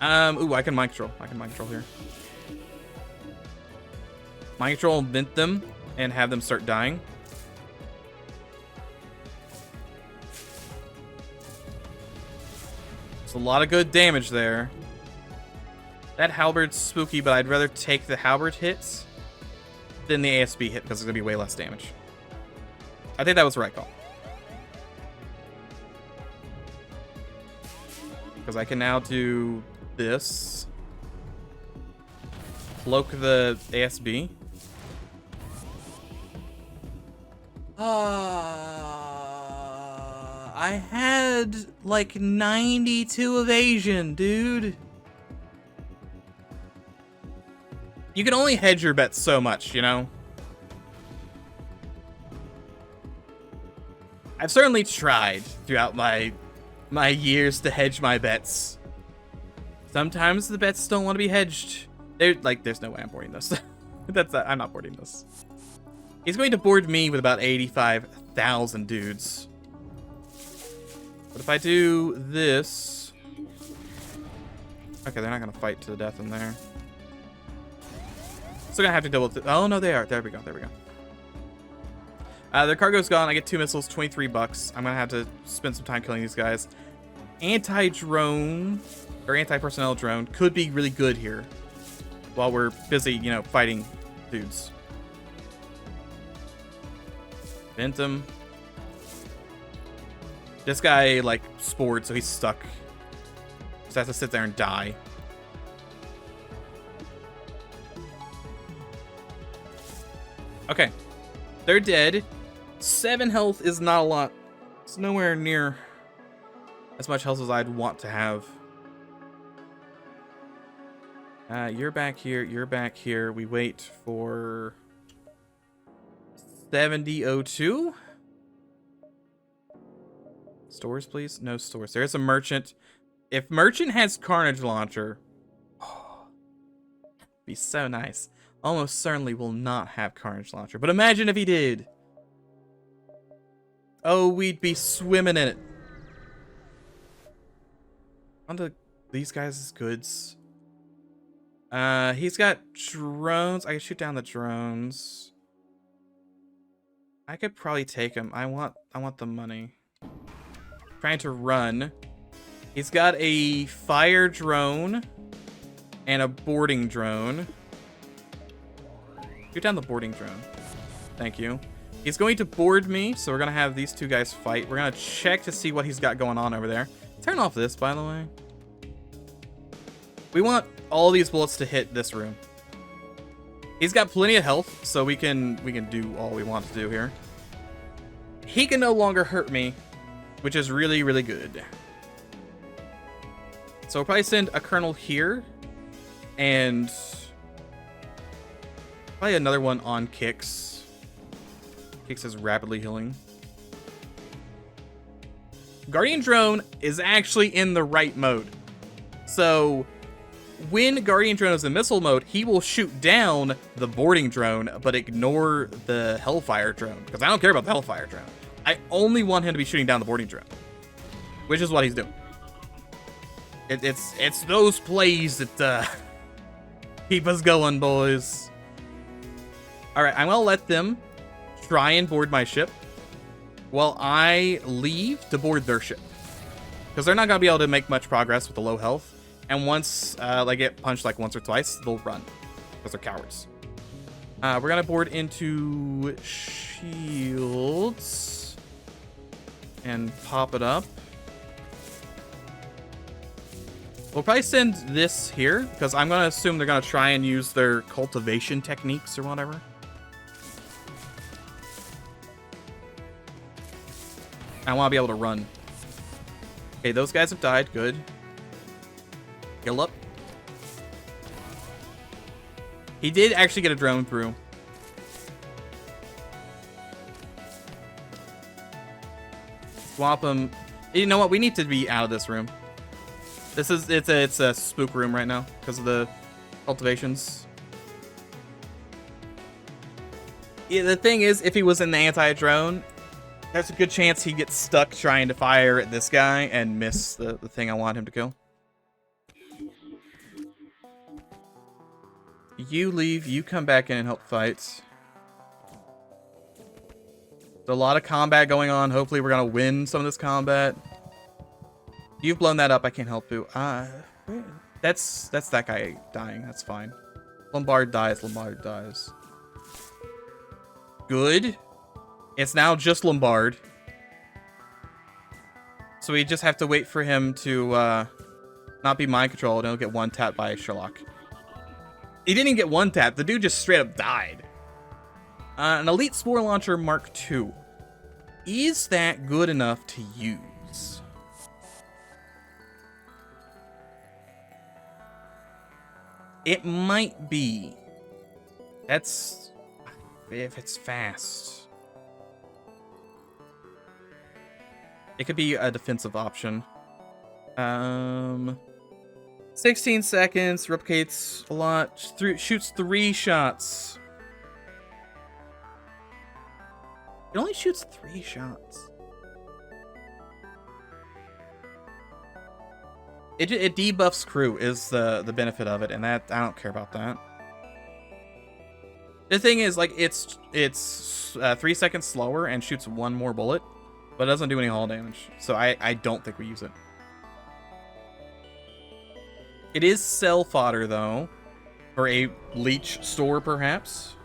Ooh, I can mind control. I can mind control here. Mind control, mint them, and have them start dying. It's a lot of good damage there. That halberd's spooky, but I'd rather take the halberd hits than the ASB hit because it's going to be way less damage. I think that was the right call. Because I can now do this. Cloak the ASB. I had like 92 evasion, dude. You can only hedge your bets so much, you know? I've certainly tried throughout my years to hedge my bets. Sometimes the bets don't want to be hedged. There's no way I'm boarding this. I'm not boarding this. He's going to board me with about 85,000 dudes. But if I do this... Okay, they're not going to fight to the death in there. Still gonna have to double... Oh, no, they are. There we go. There we go. Their cargo's gone. I get 2 missiles, 23 bucks. I'm gonna have to spend some time killing these guys. Anti-drone, or anti-personnel drone, could be really good here. While we're busy, you know, fighting dudes. Vent him. This guy, like, spored, so he's stuck. Just has to sit there and die. Okay. They're dead. 7 health is not a lot. It's nowhere near as much health as I'd want to have. You're back here. You're back here. We wait for 7002. Stores, please. No stores. There's a merchant. If merchant has carnage launcher, be so nice. Almost certainly will not have carnage launcher, but imagine if he did. Oh, we'd be swimming in it. Onto these guys' goods. He's got drones. I can shoot down the drones. I could probably take him. I want the money. Trying to run. He's got a fire drone and a boarding drone. Shoot down the boarding drone. Thank you. He's going to board me, so we're going to have these two guys fight. We're going to check to see what he's got going on over there. Turn off this, by the way. We want all these bullets to hit this room. He's got plenty of health, so we can do all we want to do here. He can no longer hurt me, which is really, really good. So we'll probably send a colonel here, and probably another one on Kix. Kix is rapidly healing. Guardian Drone is actually in the right mode. So when Guardian Drone is in missile mode, he will shoot down the boarding drone, but ignore the Hellfire drone. Because I don't care about the Hellfire drone. I only want him to be shooting down the boarding drone. Which is what he's doing. It's those plays that keep us going, boys. Alright, I'm going to let them try and board my ship while I leave to board their ship. Because they're not going to be able to make much progress with the low health. And once they get punched like once or twice, they'll run. Because they're cowards. We're going to board into shields. and pop it up. We'll probably send this here, because I'm going to assume they're going to try and use their cultivation techniques or whatever. I want to be able to run. Okay, those guys have died. Good. Heal up. He did actually get a drone through. Swap him. You know what? We need to be out of this room. It's a spook room right now because of the cultivations. Yeah, the thing is, if he was in the anti-drone, there's a good chance he gets stuck trying to fire at this guy and miss the thing I want him to kill. You leave, you come back in and help fight. There's a lot of combat going on. Hopefully we're gonna win some of this combat. You've blown that up, I can't help you. That's that guy dying, that's fine. Lombard dies, Lombard dies. Good. It's now just Lombard. So we just have to wait for him to not be mind controlled and he'll get one tapped by Sherlock. He didn't even get one tap, the dude just straight up died. An Elite Spore Launcher Mark II. Is that good enough to use? It might be. That's if it's fast. It could be a defensive option. 16 seconds, replicates a lot, shoots 3 shots. It only shoots 3 shots. It debuffs crew is the benefit of it, and that I don't care about that. The thing is, like, it's 3 seconds slower and shoots 1 more bullet, but it doesn't do any hull damage. So I don't think we use it. It is sell fodder though, for a leech store perhaps.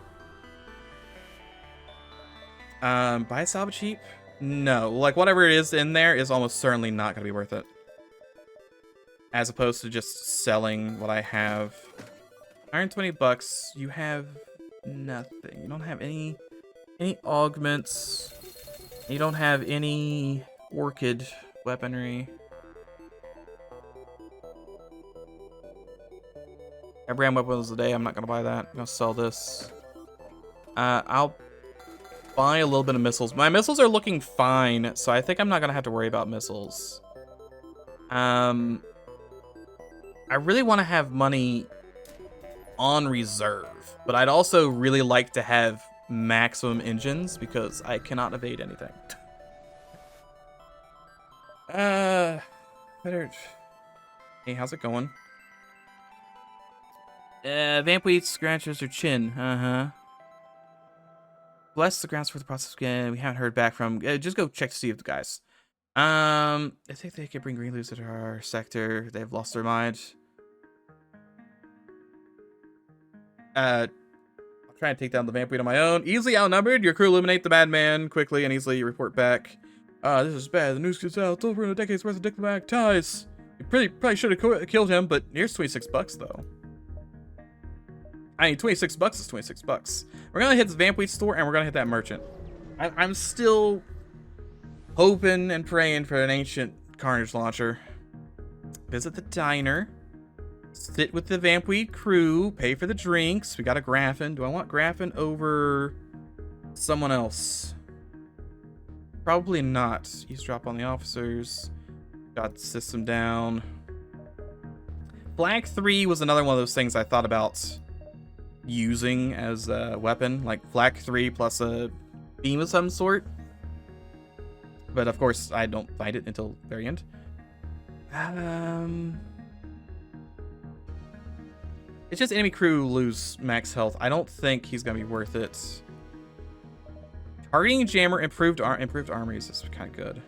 Buy salvage heap? No, like whatever it is in there is almost certainly not gonna be worth it. As opposed to just selling what I have. 120 bucks, you have nothing. You don't have any augments. You don't have any orchid weaponry. I brand weapons a day, I'm not gonna buy that. I'm gonna sell this. I'll buy a little bit of missiles. My missiles are looking fine, so I think I'm not gonna have to worry about missiles. I really want to have money on reserve, but I'd also really like to have maximum engines because I cannot evade anything. Better. Hey, how's it going? Vampweed scratches her chin. Bless the grounds for the process again. We haven't heard back from. Just go check to see if the guys. I think they could bring green loose to our sector. They've lost their mind. I'll try and take down the Vampweed on my own. Easily outnumbered. Your crew eliminate the madman quickly and easily. Report back. This is bad. The news gets out. It's over in a decade's worth of diplomatic ties. You probably should have killed him, but here's 26 bucks though. I mean, 26 bucks is 26 bucks. We're gonna hit the Vampweed store and we're gonna hit that merchant. I'm still hoping and praying for an ancient carnage launcher. Visit the diner. Sit with the Vampweed crew. Pay for the drinks. We got a Graffin. Do I want Graffin over someone else? Probably not. Eavesdrop on the officers. Got the system down. Flag 3 was another one of those things I thought about using as a weapon, like Flag 3 plus a beam of some sort. But of course, I don't fight it until the very end. It's just enemy crew lose max health. I don't think he's gonna be worth it. Targeting jammer, improved armories is kind of good.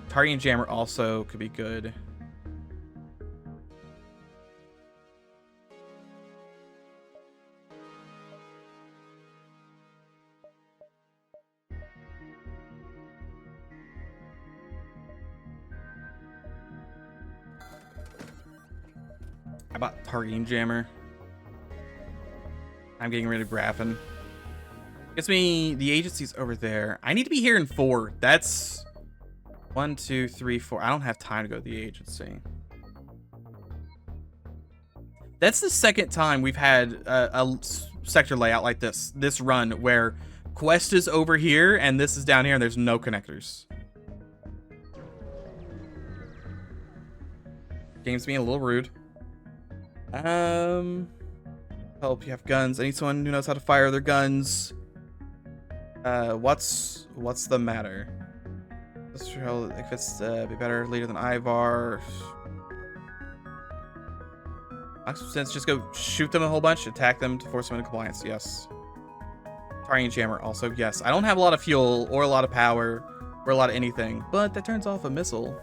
Targeting jammer also could be good. bought targeting jammer. I'm getting rid of graphing. Gets me the agency's over there. I need to be here in 4. That's 1, 2, 3, 4. I don't have time to go to the agency. That's the second time we've had a sector layout like this run where quest is over here and this is down here and there's no connectors. Game's being a little rude. Help, you have guns. I need someone who knows how to fire their guns. What's the matter? Let's show if it's be better leader than Ivar. Sense, just go shoot them a whole bunch, attack them to force them into compliance. Yes. Targeting jammer also, yes. I don't have a lot of fuel or a lot of power or a lot of anything, but that turns off a missile.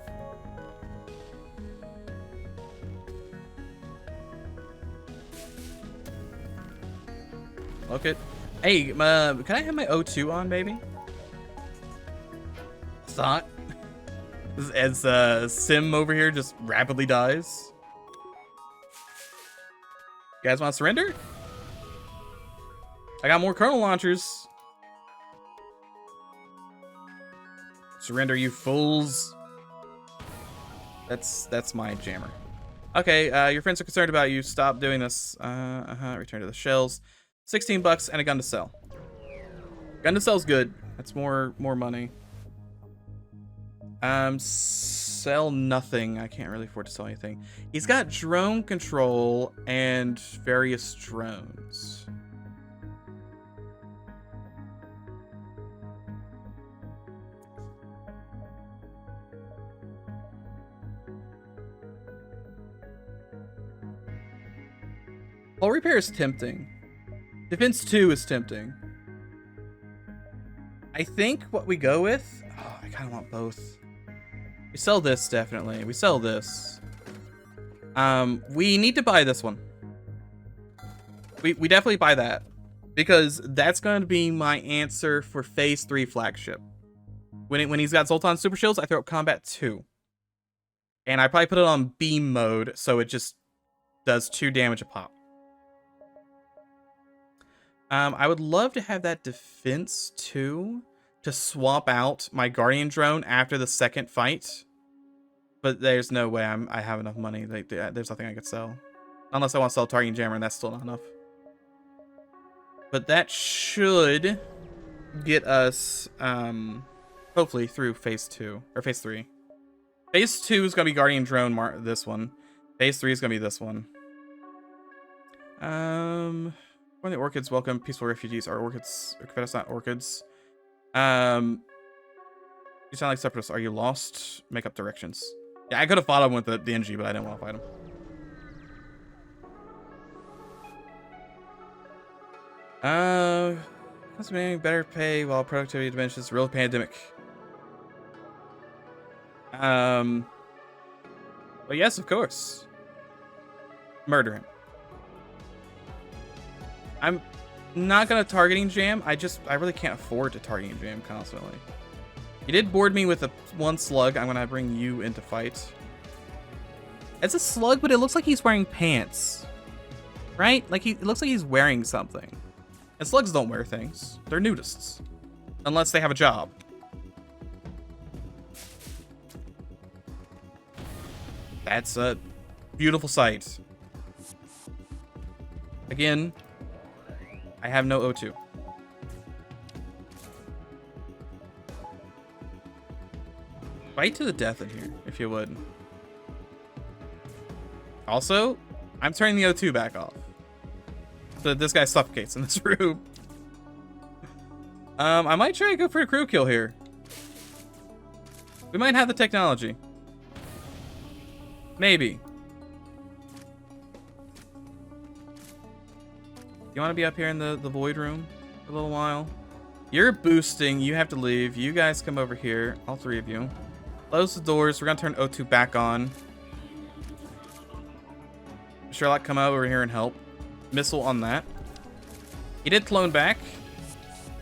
Look at, hey, can I have my O2 on, baby? It's not. As Sim over here just rapidly dies. You guys want to surrender? I got more kernel launchers. Surrender, you fools. That's my jammer. Okay, your friends are concerned about you. Stop doing this. Return to the shells. $16 and a gun to sell. Gun to sell's good. That's more money. Sell nothing. I can't really afford to sell anything. He's got drone control and various drones. Hull repair is tempting. Defense 2 is tempting. I think what we go with... Oh, I kind of want both. We sell this, definitely. We sell this. We need to buy this one. We definitely buy that. Because that's going to be my answer for Phase 3 flagship. When he's got Zoltan Super Shields, I throw up Combat 2. And I probably put it on beam mode, so it just does 2 damage a pop. I would love to have that defense 2 to swap out my Guardian drone after the second fight. But there's no way I have enough money. There's nothing I could sell. Unless I want to sell Targeting Jammer, and that's still not enough. But that should get us, hopefully, through Phase 2. Or Phase 3. Phase 2 is going to be Guardian Drone, this one. Phase 3 is going to be this one. When the orchids welcome peaceful refugees, are orchids, Confederates not orchids. You sound like separatists. Are you lost? Make up directions. Yeah, I could have fought him with the NG, but I didn't want to fight him. Consuming better pay while productivity diminishes. Real pandemic. Well, yes, of course. Murder him. I'm not gonna targeting jam. I really can't afford to targeting jam constantly. He did board me with one slug. I'm gonna bring you into fight. It's a slug, but it looks like he's wearing pants, right? Like it looks like he's wearing something. And slugs don't wear things. They're nudists, unless they have a job. That's a beautiful sight. Again, I have no O2. Fight to the death in here, if you would. Also, I'm turning the O2 back off, so that this guy suffocates in this room. I might try to go for a crew kill here. We might have the technology. Maybe. You want to be up here in the void room for a little while? You're boosting. You have to leave. You guys come over here. All 3 of you. Close the doors. We're going to turn O2 back on. Sherlock, come over here and help. Missile on that. He did clone back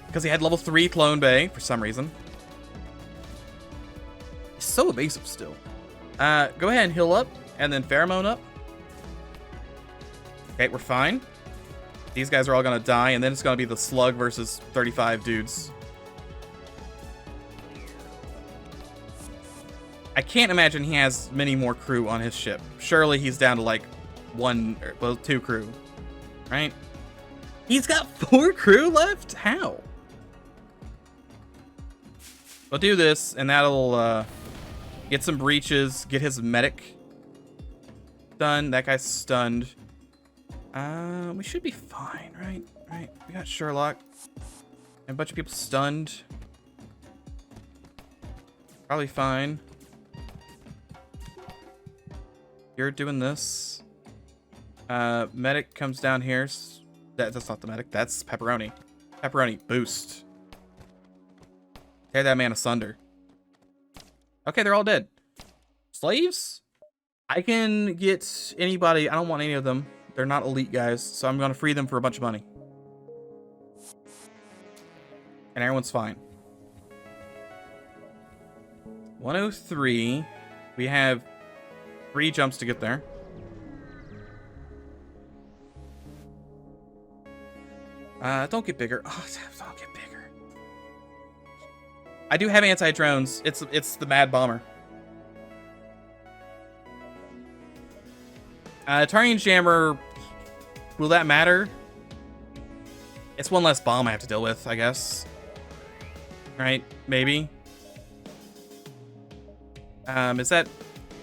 because he had level 3 clone bay for some reason. He's so evasive still. Go ahead and heal up and then pheromone up. Okay, we're fine. These guys are all gonna die, and then it's gonna be the slug versus 35 dudes. I can't imagine he has many more crew on his ship. Surely he's down to like 2 crew, right? He's got 4 crew left? How? We'll do this, and that'll get some breaches, get his medic done. That guy's stunned. We should be fine, right? Right. We got Sherlock. And a bunch of people stunned. Probably fine. You're doing this. Medic comes down here. That's not the medic. That's Pepperoni. Pepperoni, boost. Tear that man asunder. Okay, they're all dead. Slaves? I can get anybody. I don't want any of them. They're not elite guys, so I'm going to free them for a bunch of money. And everyone's fine. 103. We have 3 jumps to get there. Don't get bigger. Oh, don't get bigger. I do have anti-drones. It's the Mad Bomber. Tarian Jammer, will that matter? It's one less bomb I have to deal with, I guess. Right? Maybe. Is that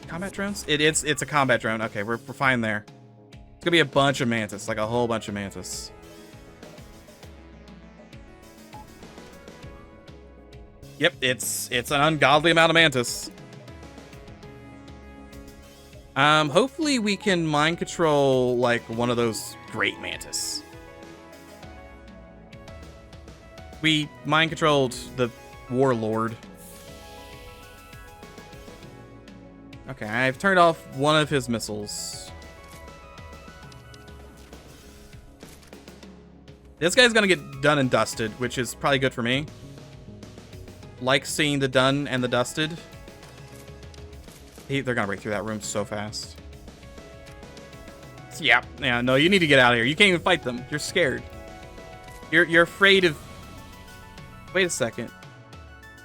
combat drones? It's a combat drone. Okay, we're fine there. It's gonna be a bunch of mantis, like a whole bunch of mantis. Yep, it's an ungodly amount of mantis. Hopefully we can mind control like one of those great mantis. We mind controlled the warlord. Okay, I've turned off one of his missiles. This guy's gonna get done and dusted, which is probably good for me. Like seeing the done and the dusted. They're gonna break through that room so fast. Yeah, no, you need to get out of here. You can't even fight them. You're scared. You're afraid of... Wait a second.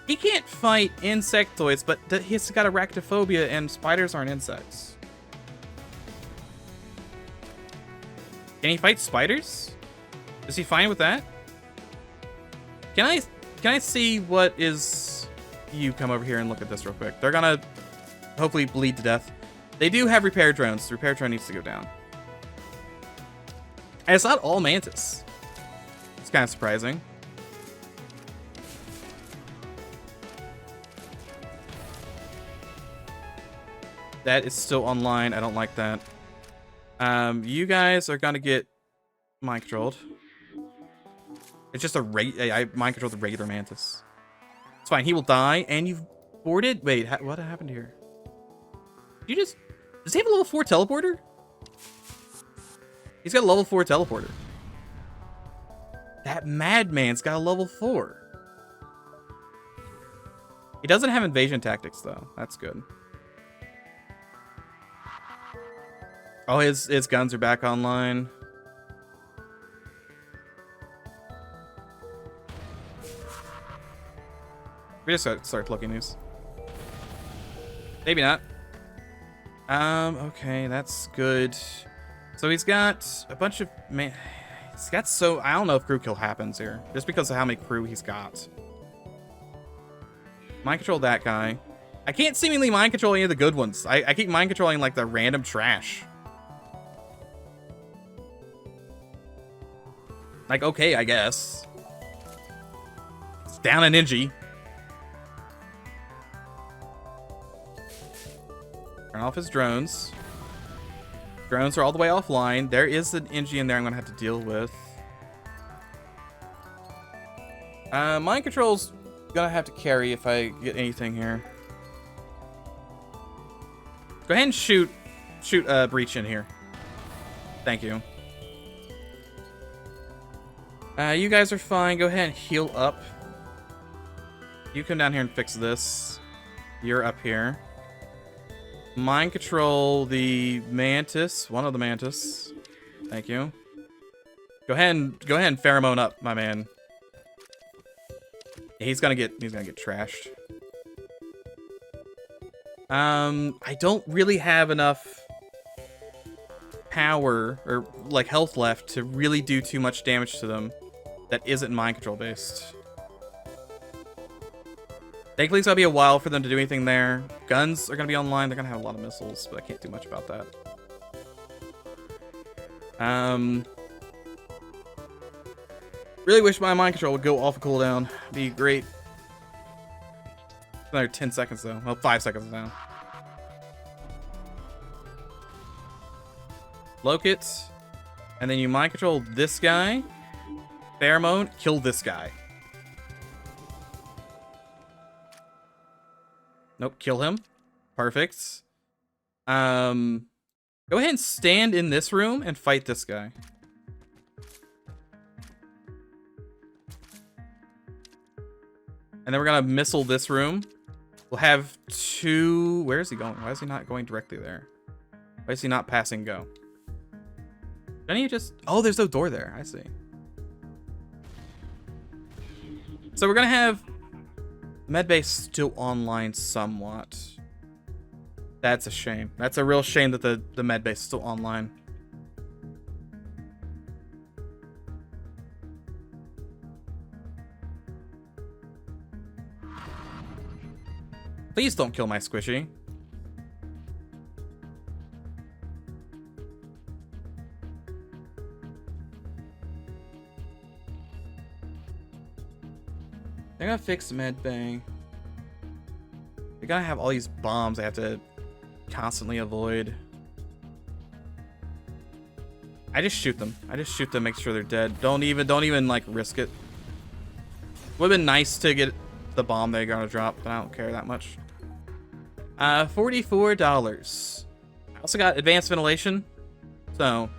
He can't fight insectoids, but he's got arachnophobia, and spiders aren't insects. Can he fight spiders? Is he fine with that? Can I see what is... You come over here and look at this real quick. They're gonna hopefully bleed to death. They do have repair drones. The repair drone needs to go down. And it's not all mantis. It's kind of surprising. That is still online. I don't like that. You guys are gonna get mind controlled. It's just I mind controlled the regular mantis. It's fine. He will die, and you've boarded. Wait, what happened here? Does he have a level 4 teleporter? He's got a level 4 teleporter. That madman's got a level 4. He doesn't have invasion tactics though. That's good. Oh, his guns are back online. We just start looking these. Maybe not. Okay, that's good. So he's got a bunch of he's got I don't know if crew kill happens here, just because of how many crew he's got. Mind control that guy. I can't seemingly mind control any of the good ones. I keep mind controlling like the random trash. Like, okay, I guess. It's down an Ninja. Turn off his drones. Drones are all the way offline. There is an Ninja in there I'm going to have to deal with. Mind control's going to have to carry if I get anything here. Go ahead and shoot breach in here. Thank you. You guys are fine. Go ahead and heal up. You come down here and fix this. You're up here. Mind control the mantis. One of the mantis. Thank you. Go ahead and pheromone up, my man. Yeah, he's gonna get trashed. I don't really have enough power or like health left to really do too much damage to them that isn't mind control based. Thankfully, it's gonna be a while for them to do anything there. Guns are gonna be online. They're gonna have a lot of missiles, but I can't do much about that. Really wish my mind control would go off a cooldown. Be great. Another 10 seconds though. Well, 5 seconds now. Locate, and then you mind control this guy. Pheromone, kill this guy. Nope, kill him. Perfect. Go ahead and stand in this room and fight this guy. And then we're gonna missile this room. We'll have 2. Where is he going? Why is he not going directly there? Why is he not passing go? Don't you just... Oh, there's no door there. I see. So we're gonna have medbay still online somewhat. That's a shame. That's a real shame that the medbay is still online. Please don't kill my squishy. They're gonna fix medbay. They're gonna have all these bombs I have to constantly avoid. I just shoot them. I just shoot them, make sure they're dead. Don't even like risk it. Would've been nice to get the bomb they're gonna drop, but I don't care that much. $44. I also got advanced ventilation, so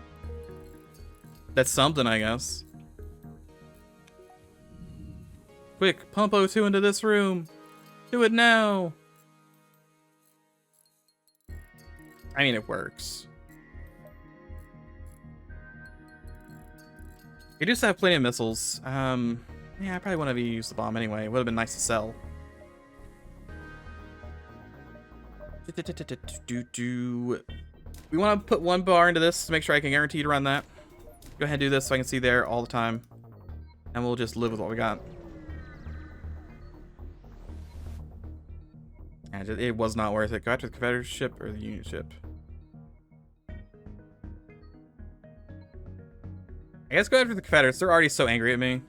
that's something, I guess. Quick, pump O2 into this room. Do it now. I mean, it works. You just have plenty of missiles. Yeah, I probably wouldn't have used the bomb anyway. It would have been nice to sell. We want to put 1 bar into this to make sure I can guarantee to run that. Go ahead and do this so I can see there all the time. And we'll just live with what we got. And it was not worth it. Go after the Confederate ship or the Union ship. I guess go after the Confederates. They're already so angry at me.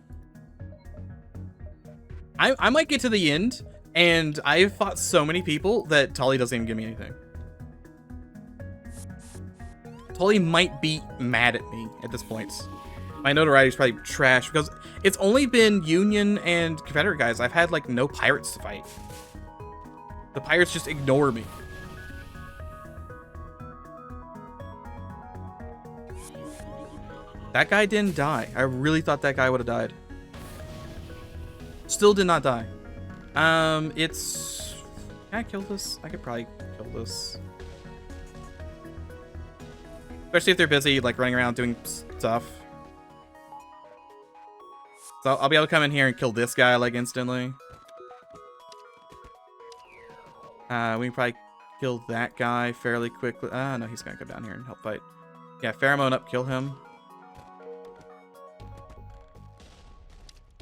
I might get to the end, and I've fought so many people that Tully doesn't even give me anything. Tully might be mad at me at this point. My notoriety is probably trash because it's only been Union and Confederate guys. I've had like no pirates to fight. The pirates just ignore me. That guy didn't die. I really thought that guy would have died. Still did not die. It's... Can I kill this? I could probably kill this. Especially if they're busy, like, running around doing stuff. So I'll be able to come in here and kill this guy, like, instantly. We can probably kill that guy fairly quickly. No, he's gonna come down here and help fight. Yeah, pheromone up, kill him.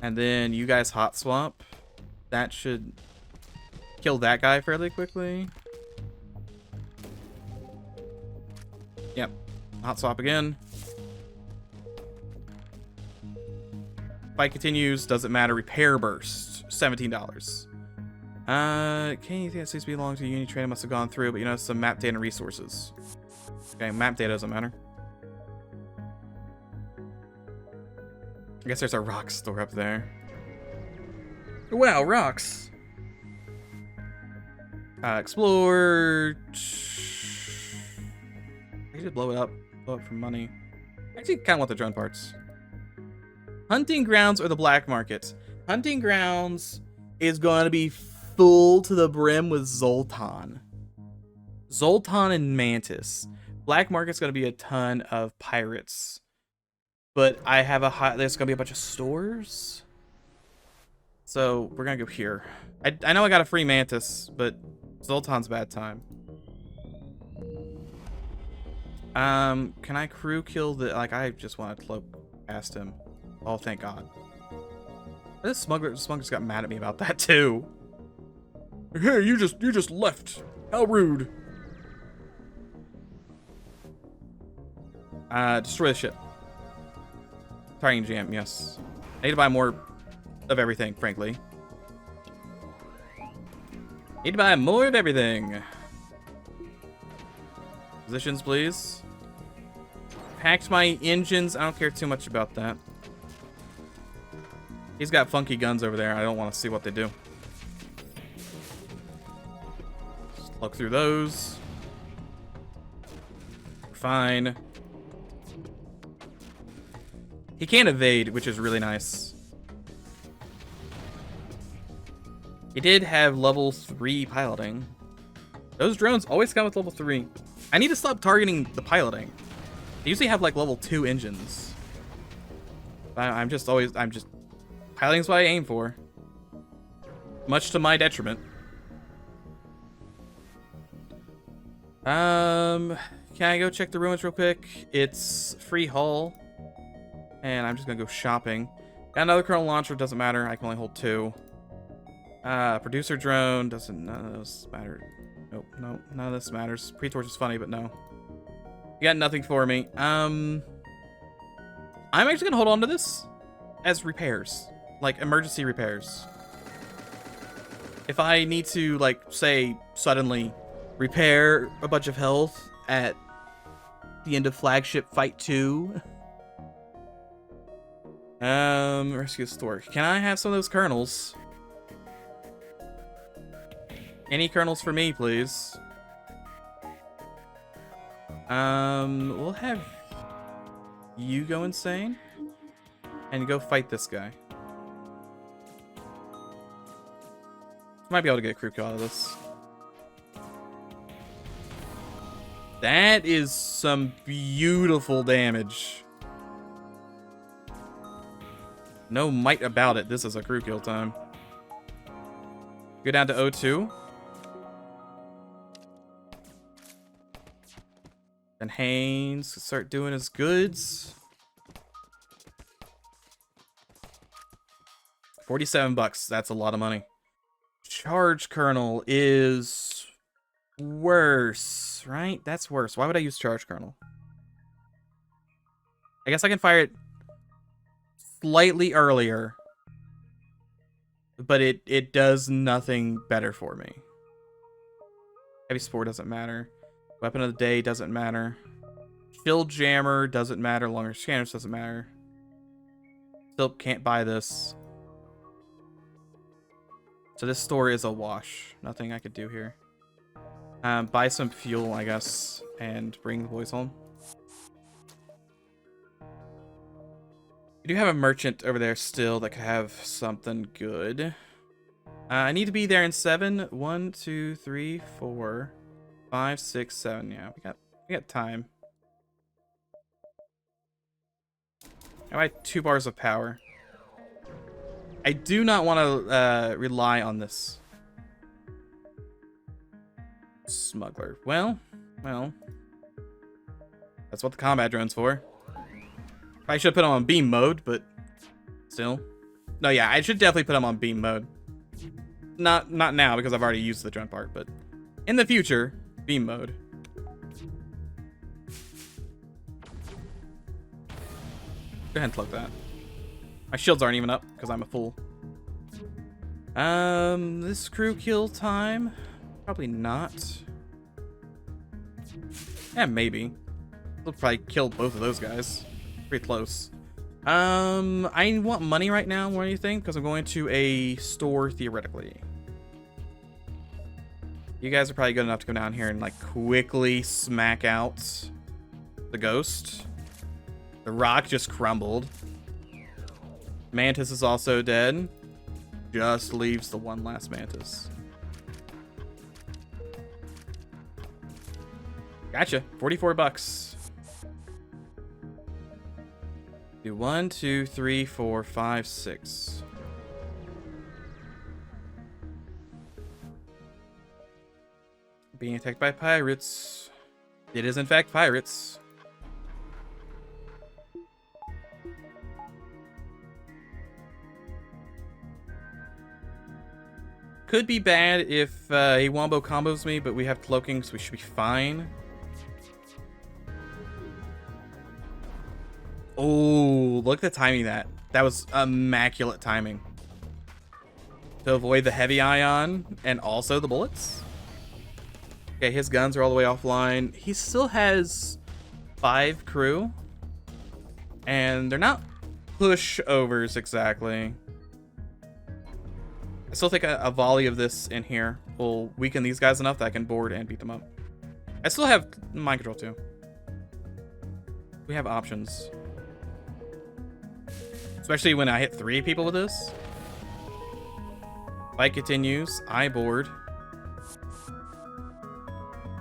And then you guys hot swap. That should kill that guy fairly quickly. Yep. Hot swap again. Fight continues. Doesn't matter. Repair burst. $17. Anything that seems to belong to Union Train must have gone through, but you know, some map data and resources. Okay, map data doesn't matter. I guess there's a rock store up there. Wow, rocks. Explore. I should blow it up. Blow it for money. I actually kind of want the drone parts. Hunting grounds or the black market. Hunting grounds is going to be full to the brim with Zoltan. Zoltan and Mantis. black market's gonna be a ton of pirates, but I have there's gonna be a bunch of stores. So we're gonna go here. I know I got a free mantis, but Zoltan's bad time. Can I crew kill the, like, I just want to cloak past him. Oh, thank God. This smuggler's got mad at me about that too. Hey, you just left. How rude. Destroy the ship. Targeting jam, yes. I need to buy more of everything, frankly. Need to buy more of everything. Positions, please. Hacked my engines. I don't care too much about that. He's got funky guns over there. I don't want to see what they do. Just look through those. Fine. He can't evade, which is really nice. He did have level 3 piloting. Those drones always come with level 3. I need to stop targeting the piloting. They usually have like level 2 engines. Piloting's what I aim for. Much to my detriment. Can I go check the ruins real quick? It's free haul. And I'm just gonna go shopping. Got another kernel launcher, doesn't matter. I can only hold 2. Producer drone, none of those matter. Nope, none of this matters. Pre-torch is funny, but no. You got nothing for me. I'm actually gonna hold on to this as repairs. Like, emergency repairs. If I need to, like, say, suddenly repair a bunch of health at the end of Flagship Fight 2. Rescue store. Can I have some of those kernels? Any kernels for me, please? We'll have you go insane and go fight this guy. Might be able to get a crew kill out of this. That is some beautiful damage. No might about it. This is a crew kill time. Go down to O2. And Haynes start doing his goods. 47 bucks. That's a lot of money. Charge kernel is worse, right? That's worse. Why would I use charge kernel? I guess I can fire it slightly earlier, but it does nothing better for me. Heavy spore doesn't matter. Weapon of the day doesn't matter. Shield jammer doesn't matter. Longer scanners doesn't matter. Still can't buy this. So this store is a wash. Nothing I could do here. Buy some fuel, I guess, and bring the boys home. We do have a merchant over there still that could have something good. I need to be there in 7. 1, 2, 3, 4, 5, 6, 7. Yeah, we got time. I buy 2 bars of power. I do not want to rely on this smuggler. Well, that's what the combat drone's for. I should put him on beam mode, but still. No, yeah, I should definitely put him on beam mode. Not now because I've already used the drone part, but in the future, beam mode. Go ahead and plug that. My shields aren't even up because I'm a fool. This crew kill time? Probably not. Yeah, maybe. We'll probably kill both of those guys. Pretty close. I want money right now more than anything because I'm going to a store theoretically. You guys are probably good enough to come down here and like quickly smack out the ghost. The rock just crumbled. Mantis is also dead. Just leaves the one last mantis. Gotcha. 44 bucks. Do 1, 2, 3, 4, 5, 6. Being attacked by pirates. It is in fact pirates. Could be bad if he wombo combos me, but we have cloaking, so we should be fine. Oh, look at the timing of that. That was immaculate timing. To avoid the heavy ion and also the bullets. Okay, his guns are all the way offline. He still has 5 crew. And they're not pushovers exactly. I still think a volley of this in here will weaken these guys enough that I can board and beat them up. I still have mind control too. We have options. Especially when I hit 3 people with this. Fight continues. I board.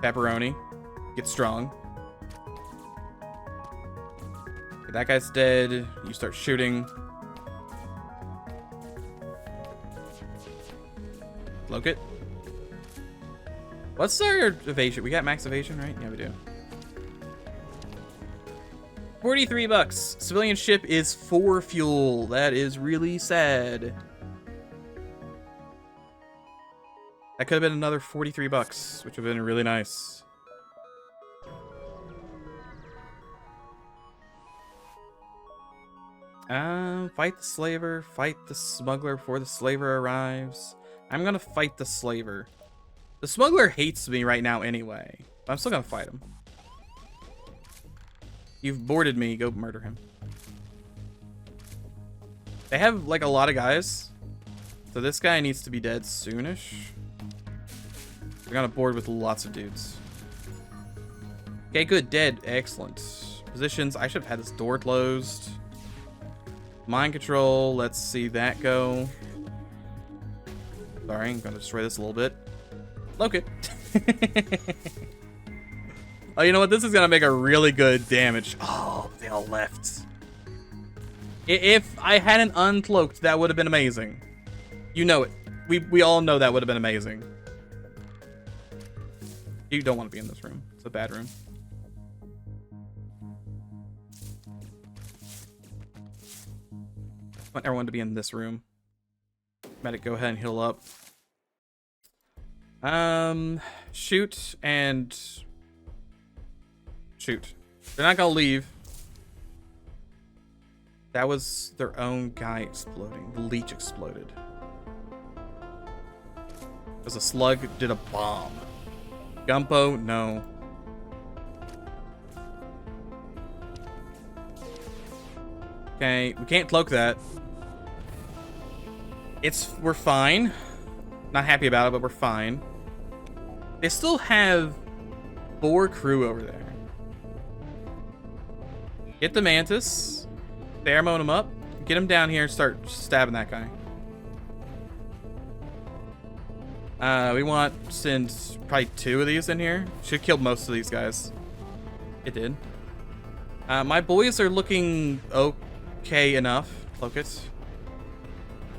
Pepperoni. Get strong. Okay, that guy's dead. You start shooting. Cloak it. What's our evasion? We got max evasion, right? Yeah, we do. 43 bucks. Civilian ship is 4 fuel. That is really sad. That could have been another 43 bucks, which would have been really nice. Fight the slaver, fight the smuggler before the slaver arrives. I'm gonna fight the slaver. The smuggler hates me right now anyway, but I'm still gonna fight him. You've boarded me, go murder him. They have like a lot of guys, so this guy needs to be dead soonish. We're gonna board with lots of dudes. Okay, good, dead, excellent. Positions, I should have had this door closed. Mind control, let's see that go. Sorry, I'm gonna destroy this a little bit. Cloak it. Oh, you know what? This is gonna make a really good damage. Oh, they all left. If I hadn't uncloaked, that would have been amazing. You know it. We all know that would have been amazing. You don't want to be in this room. It's a bad room. I want everyone to be in this room. Medic, go ahead and heal up. Shoot and shoot. They're not gonna leave. That was their own guy exploding. The leech exploded. Because a slug did a bomb. Gumpo, no. Okay, we can't cloak that. We're fine. Not happy about it, but we're fine. They still have 4 crew over there. Get the mantis. Pheromone him up. Get him down here and start stabbing that guy. We want to send probably 2 of these in here. Should kill most of these guys. It did. My boys are looking okay enough. Cloak it.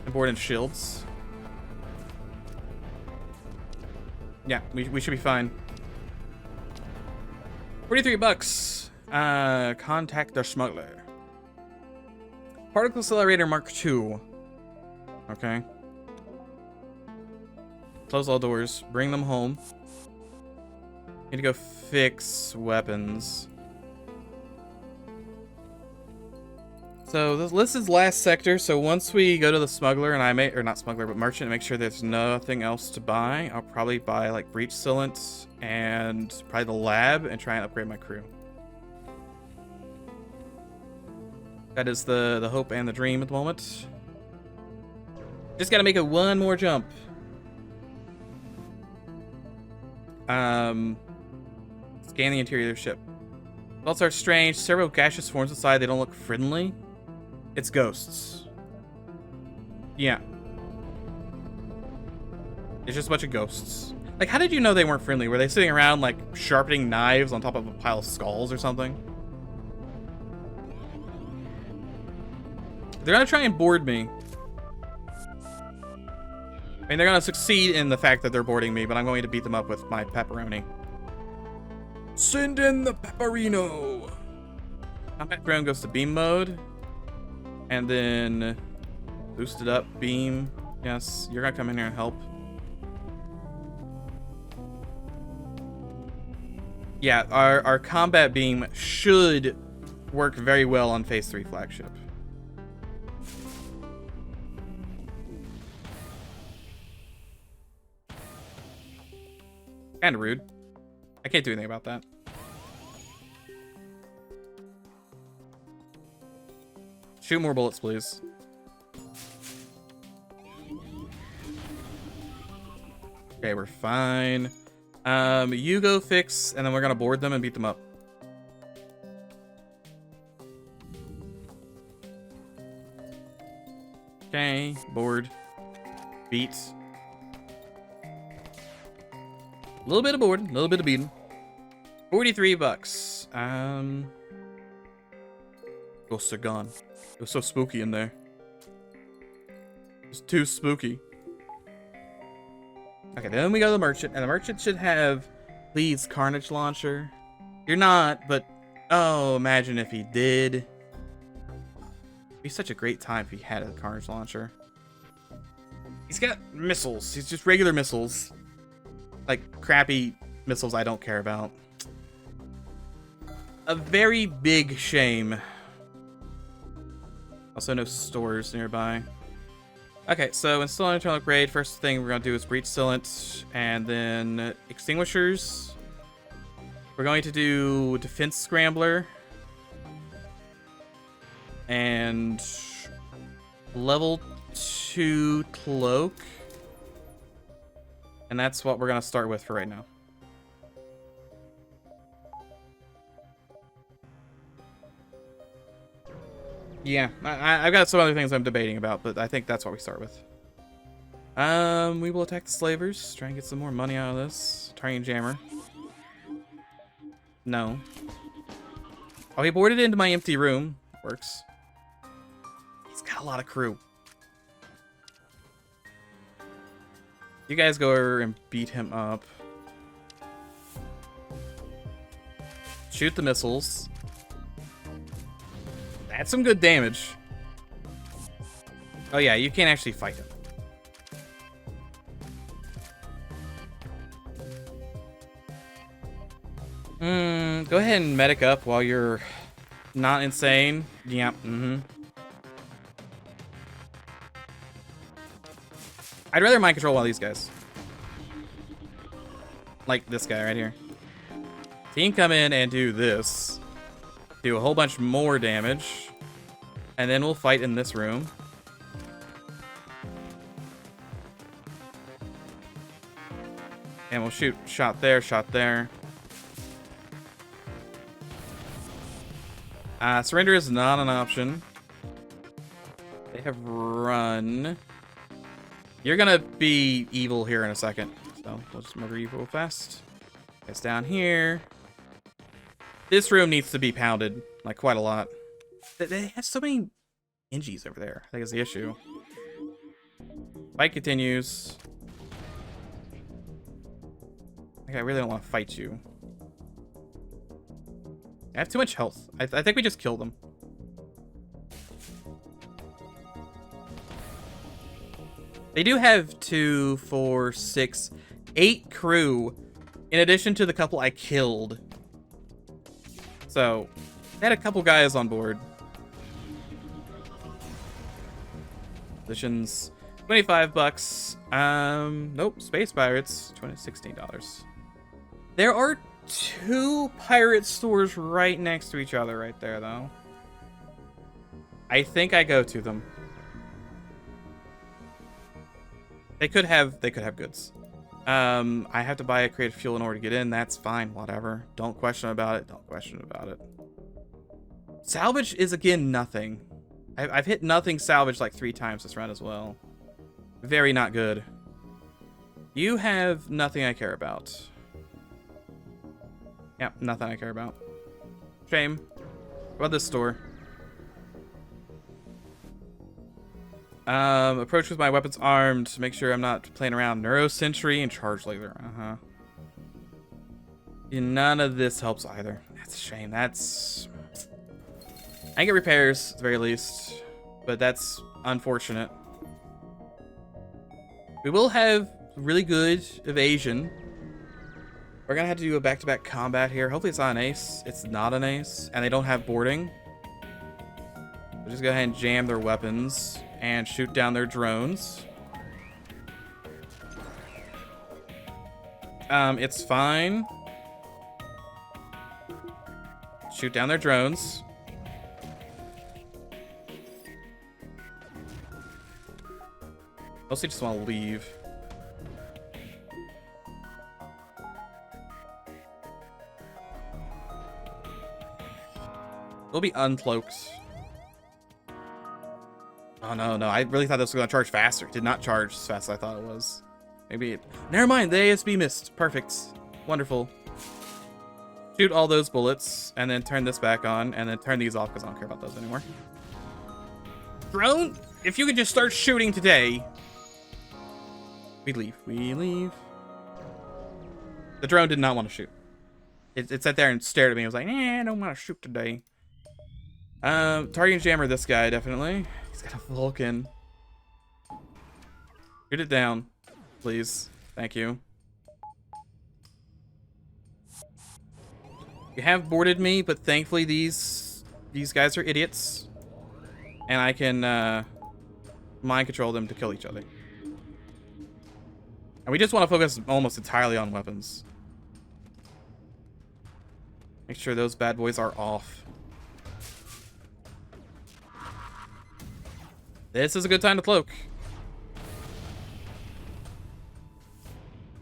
And board in shields. Yeah, we should be fine. 43 bucks. Contact the smuggler. Particle accelerator Mark II. Okay. Close all doors. Bring them home. Need to go fix weapons. So this is last sector. So once we go to the smuggler and or not smuggler, but merchant, and make sure there's nothing else to buy, I'll probably buy like breach sealant and probably the lab and try and upgrade my crew. That is the hope and the dream at the moment. Just gotta make it one more jump. Scan the interior of the ship. Belts are strange. Several gaseous forms inside. They don't look friendly. It's ghosts. Yeah. It's just a bunch of ghosts. Like, how did you know they weren't friendly? Were they sitting around, like, sharpening knives on top of a pile of skulls or something? They're gonna try and board me. I mean, they're gonna succeed in the fact that they're boarding me, but I'm going to beat them up with my pepperoni. Send in the pepperino! Combat drone goes to beam mode. And then boosted up beam. Yes, you're gonna come in here and help. Yeah, our combat beam should work very well on phase 3 flagship. Kinda rude. I can't do anything about that. Shoot more bullets, please. Okay, we're fine. You go fix, and then we're gonna board them and beat them up. Okay, board. Beat. A little bit of board, a little bit of beating. $43. Ghosts are gone. It was so spooky in there. It was too spooky. Okay, then we go to the merchant, and the merchant should have Lee's Carnage Launcher. You're not, but oh, imagine if he did. It'd be such a great time if he had a Carnage Launcher. He's got missiles. He's just regular missiles. Like, crappy missiles I don't care about. A very big shame. Also, no stores nearby. Okay, so install an internal upgrade. First thing we're going to do is breach sealant, and then extinguishers. We're going to do defense scrambler. And level 2 cloak. And that's what we're going to start with for right now. Yeah, I've got some other things I'm debating about, but I think that's what we start with. We will attack the slavers, try and get some more money out of this. Target jammer. No. Oh, he boarded into my empty room. Works. He's got a lot of crew. You guys go over and beat him up. Shoot the missiles. That's some good damage. Oh yeah, you can't actually fight him. Go ahead and medic up while you're not insane. Yep, I'd rather mind control one of these guys. Like this guy right here. He can come in and do this. Do a whole bunch more damage. And then we'll fight in this room. And we'll shoot shot there, shot there. Surrender is not an option. They have run. You're gonna be evil here in a second. So we'll just murder evil fast. It's down here. This room needs to be pounded, like, quite a lot. They have so many Ingies over there. I think it's the issue. Fight continues. Like, I really don't want to fight you. I have too much health. I think we just killed them. They do have 2, 4, 6, 8 crew, in addition to the couple I killed. So, they had a couple guys on board. Positions, $25. Nope, Space Pirates, $16. There are 2 pirate stores right next to each other right there, though. I think I go to them. They could have goods. I have to buy a creative fuel in order to get in. That's fine, whatever. Don't question about it. Don't question about it. Salvage is, again, nothing. I've hit nothing salvage like 3 times this round as well. Very not good. You have nothing I care about. Yeah, nothing I care about. Shame. What about this store? Approach with my weapons armed. Make sure I'm not playing around. Neuro Sentry and Charge Laser. Yeah, none of this helps either. That's a shame. That's... I can get repairs, at the very least. But that's unfortunate. We will have really good evasion. We're gonna have to do a back-to-back combat here. Hopefully it's not an ace. It's not an ace. And they don't have boarding. We'll just go ahead and jam their weapons and shoot down their drones. It's fine. Shoot down their drones. Mostly just want to leave. They'll be uncloaked. Oh, no. I really thought this was going to charge faster. It did not charge as fast as I thought it was. Maybe it... Never mind, the ASB missed. Perfect. Wonderful. Shoot all those bullets, and then turn this back on, and then turn these off, because I don't care about those anymore. Drone, if you could just start shooting today... We leave. The drone did not want to shoot. It sat there and stared at me. It was like, I don't want to shoot today. Target jammer this guy, definitely. He's got a Vulcan. Shoot it down, please. Thank you. You have boarded me, but thankfully these guys are idiots. And I can mind control them to kill each other. And we just want to focus almost entirely on weapons. Make sure those bad boys are off. This is a good time to cloak.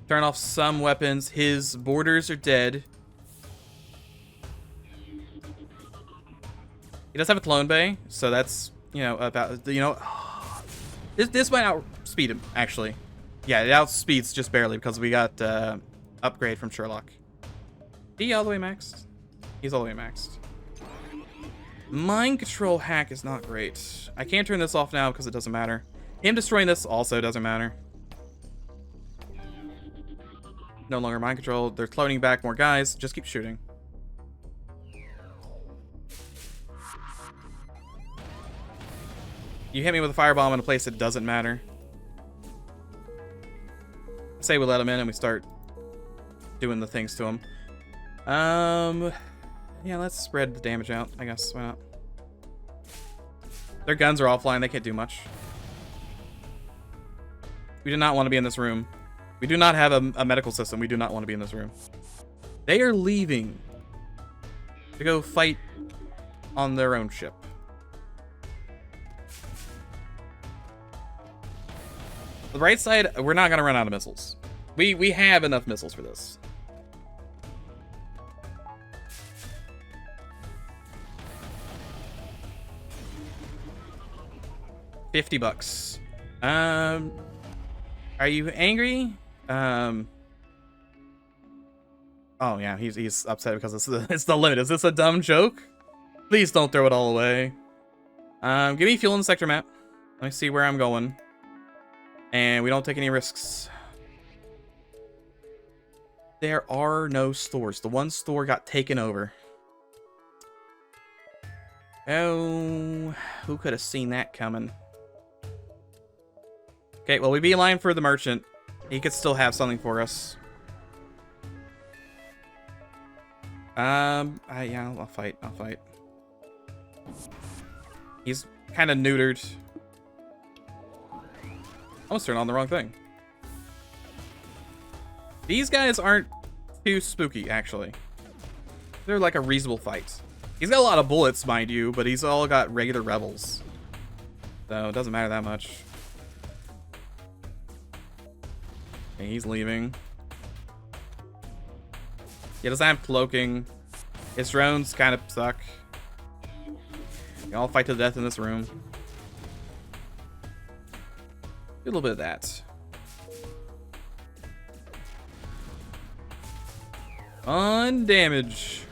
Turn off some weapons. His borders are dead. He does have a clone bay, so that's, you know, about, you know, this might outspeed him, actually. Yeah, it outspeeds just barely because we got upgrade from Sherlock. He all the way maxed? He's all the way maxed. Mind control hack is not great. I can't turn this off now because it doesn't matter. Him destroying this also doesn't matter. No longer mind control. They're cloning back more guys. Just keep shooting. You hit me with a firebomb in a place that doesn't matter. Say we let him in and we start doing the things to him. Yeah, let's spread the damage out, I guess. Why not? Their guns are offline. They can't do much. We do not want to be in this room. We do not have a medical system. We do not want to be in this room. They are leaving to go fight on their own ship. The right side, we're not going to run out of missiles. We have enough missiles for this. $50. Are you angry? Oh yeah, he's upset because it's the limit. Is this a dumb joke? Please don't throw it all away. Give me fuel in the sector map. Let me see where I'm going. And we don't take any risks. There are no stores. The one store got taken over. Oh, who could have seen that coming? Okay, well, we beeline for the merchant. He could still have something for us. Yeah, I'll fight. He's kind of neutered. I almost turned on the wrong thing. These guys aren't too spooky, actually. They're like a reasonable fight. He's got a lot of bullets, mind you, but he's all got regular rebels. So it doesn't matter that much. Okay, he's leaving. He doesn't have cloaking. His drones kind of suck. We all fight to the death in this room. Do a little bit of that. On damage.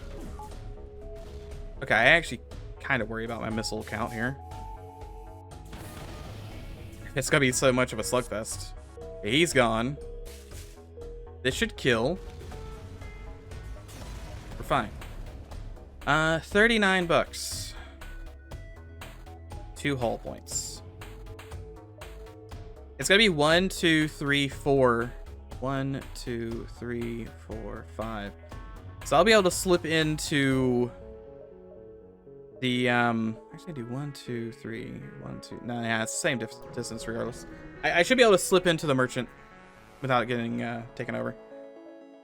Okay, I actually kind of worry about my missile count here. It's gonna be so much of a slugfest. He's gone. This should kill. We're fine. 39 bucks. 2 hull points. It's gonna be 1, 2, 3, 4. 1, 2, 3, 4, 5. So I'll be able to slip into the actually do 1, 2, 3, 1, 2. No, yeah, it's the same distance regardless. I should be able to slip into the merchant without getting taken over.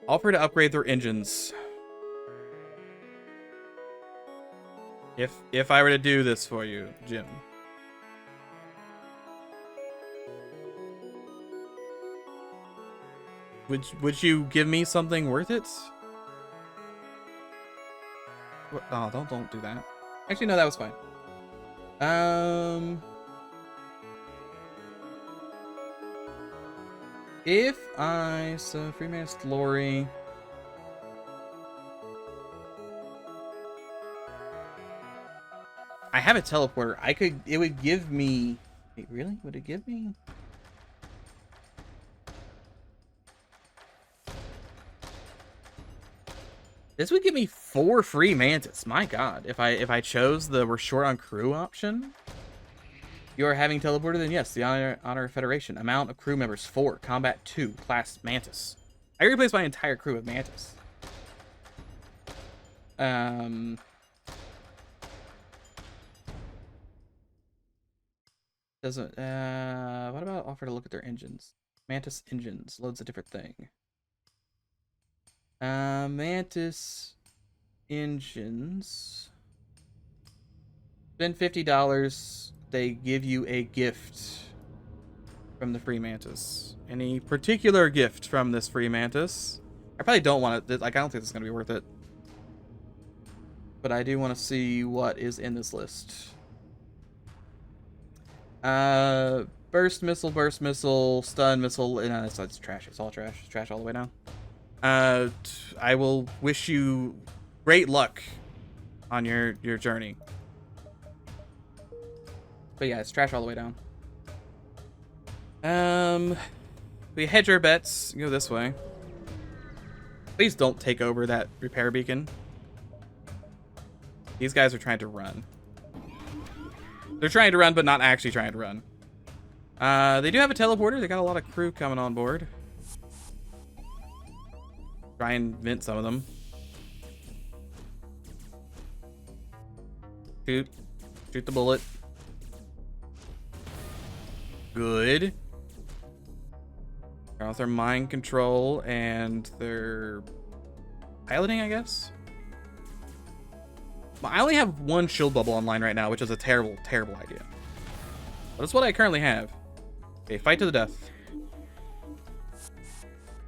Offer to upgrade their engines. If I were to do this for you, Jim. Would you give me something worth it? What? Oh, don't do that. Actually, no, that was fine. If I so Freeman's Glory. I have a teleporter. It would give me. Wait, really? Would it give me? This would give me 4 free mantis. My God, if I chose the we're short on crew option, you are having teleported. Then yes, the honor Federation. Amount of crew members 4. Combat 2. Class mantis. I replaced my entire crew with mantis. Doesn't. What about offer to look at their engines? Mantis engines loads a different thing. Mantis engines. Spend $50. They give you a gift from the free mantis. Any particular gift from this free mantis? I probably don't want it. Like, I don't think this is gonna be worth it. But I do want to see what is in this list. Burst missile, stun missile. No, it's trash. It's all trash. It's trash all the way down. I will wish you great luck on your journey. But yeah, it's trash all the way down. We hedge our bets. Go this way. Please don't take over that repair beacon. These guys are trying to run. They're trying to run, but not actually trying to run. They do have a teleporter. They got a lot of crew coming on board. Try and vent some of them. Shoot the bullet. Good. They're off their mind control and their piloting, I guess. I only have 1 shield bubble online right now, which is a terrible, terrible idea. But that's what I currently have. Okay, fight to the death.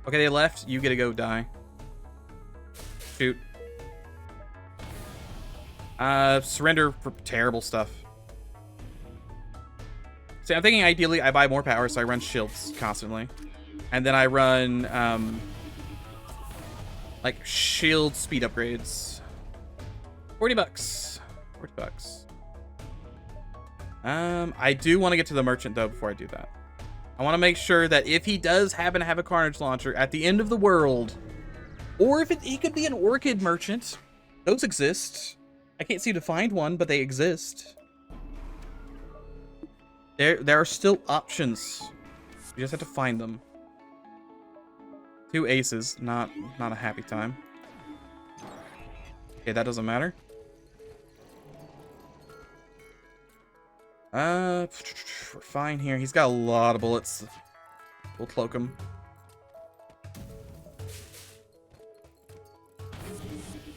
Okay, they left. You get to go die. Shoot. Surrender for terrible stuff. See, I'm thinking ideally I buy more power, so I run shields constantly. And then I run, like, shield speed upgrades. 40 bucks. 40 bucks. I do want to get to the merchant, though, before I do that. I want to make sure that if he does happen to have a carnage launcher at the end of the world, or if he could be an orchid merchant, those exist. I can't seem to find one, but they exist. There are still options. You just have to find them. 2 aces, not a happy time. Okay, that doesn't matter. We're fine here. He's got a lot of bullets. We'll cloak him.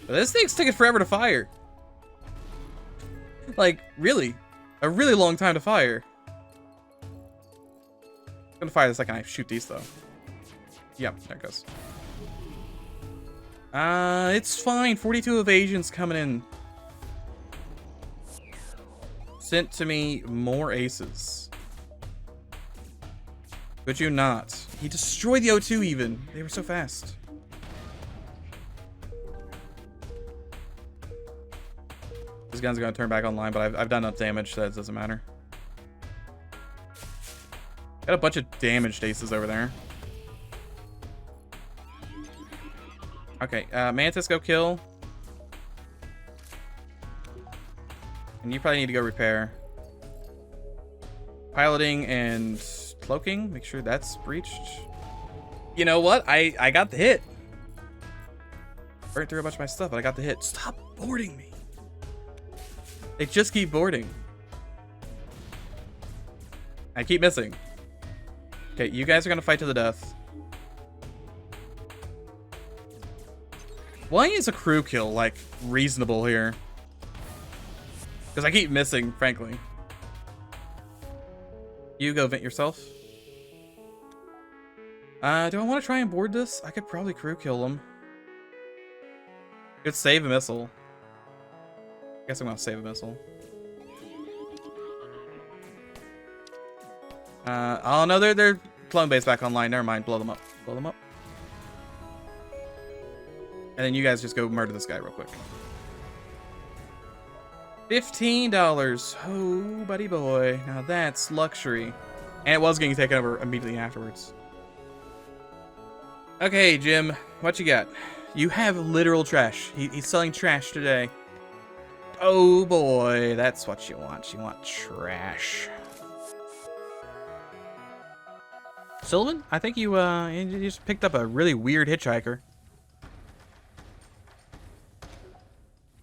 But this thing's taking forever to fire. Like, really? A really long time to fire. I'm gonna fire the second I shoot these, though. Yep, there it goes. It's fine. 42 evasions coming in. Sent to me more aces. Could you not? He destroyed the O2 even. They were so fast. This gun's gonna turn back online, but I've done enough damage that it doesn't matter. Got a bunch of damaged aces over there. Okay, Mantis, go kill. And you probably need to go repair. Piloting and cloaking. Make sure that's breached. You know what? I got the hit. Burnt through a bunch of my stuff, but I got the hit. Stop boarding me. They just keep boarding. I keep missing. Okay, you guys are gonna fight to the death. Why is a crew kill, like, reasonable here? Because I keep missing, frankly. You go vent yourself. Do I want to try and board this? I could probably crew kill him. Could save a missile. Guess I'm gonna save a missile. Oh no, they're clone base back online. Never mind. Blow them up. Blow them up. And then you guys just go murder this guy real quick. $15. Oh, buddy boy. Now that's luxury. And it was getting taken over immediately afterwards. Okay, Jim. What you got? You have literal trash. He's selling trash today. Oh boy. That's what you want. You want trash. Sylvan? I think you just picked up a really weird hitchhiker.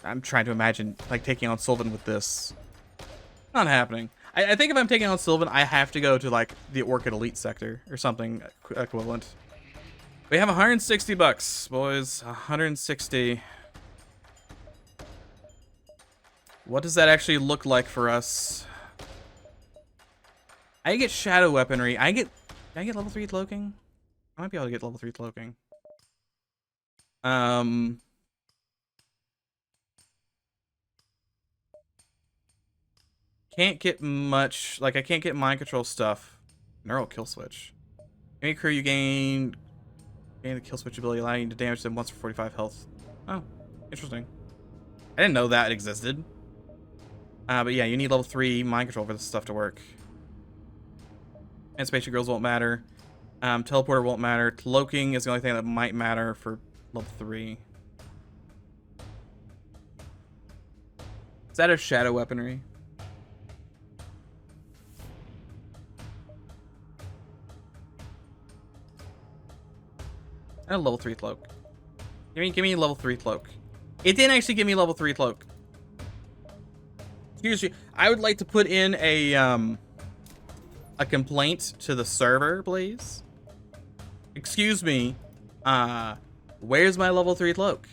I'm trying to imagine, like, taking on Sylvan with this. Not happening. I think if I'm taking on Sylvan, I have to go to, like, the Orchid Elite sector or something equivalent. We have 160 bucks, boys. 160. What does that actually look like for us? I get shadow weaponry. Can I get level 3 cloaking? I might be able to get level 3 cloaking. Can't get much, like, I can't get mind control stuff. Neural kill switch. Any crew you gain the kill switch ability, allowing you to damage them once for 45 health. Oh, interesting. I didn't know that existed. But yeah, you need level 3 mind control for this stuff to work. And spatial grills won't matter. Teleporter won't matter. Cloaking is the only thing that might matter for level 3. Is that a shadow weaponry? And a level 3 cloak. Give me level 3 cloak. It didn't actually give me level 3 cloak. Excuse me. I would like to put in a complaint to the server, please. Excuse me. Where's my level 3 cloak?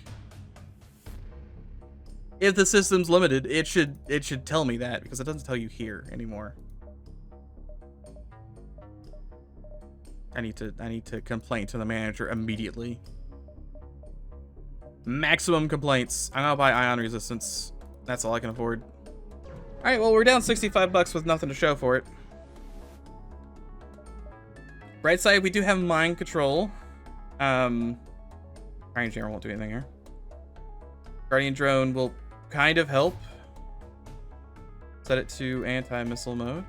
If the system's limited, it should tell me that, because it doesn't tell you here anymore. I need to complain to the manager immediately. Maximum complaints. I'm gonna buy ion resistance. That's all I can afford. Alright, well, we're down 65 bucks with nothing to show for it. Bright side, we do have mind control. Guardian Jammer won't do anything here. Guardian drone will kind of help. Set it to anti-missile mode.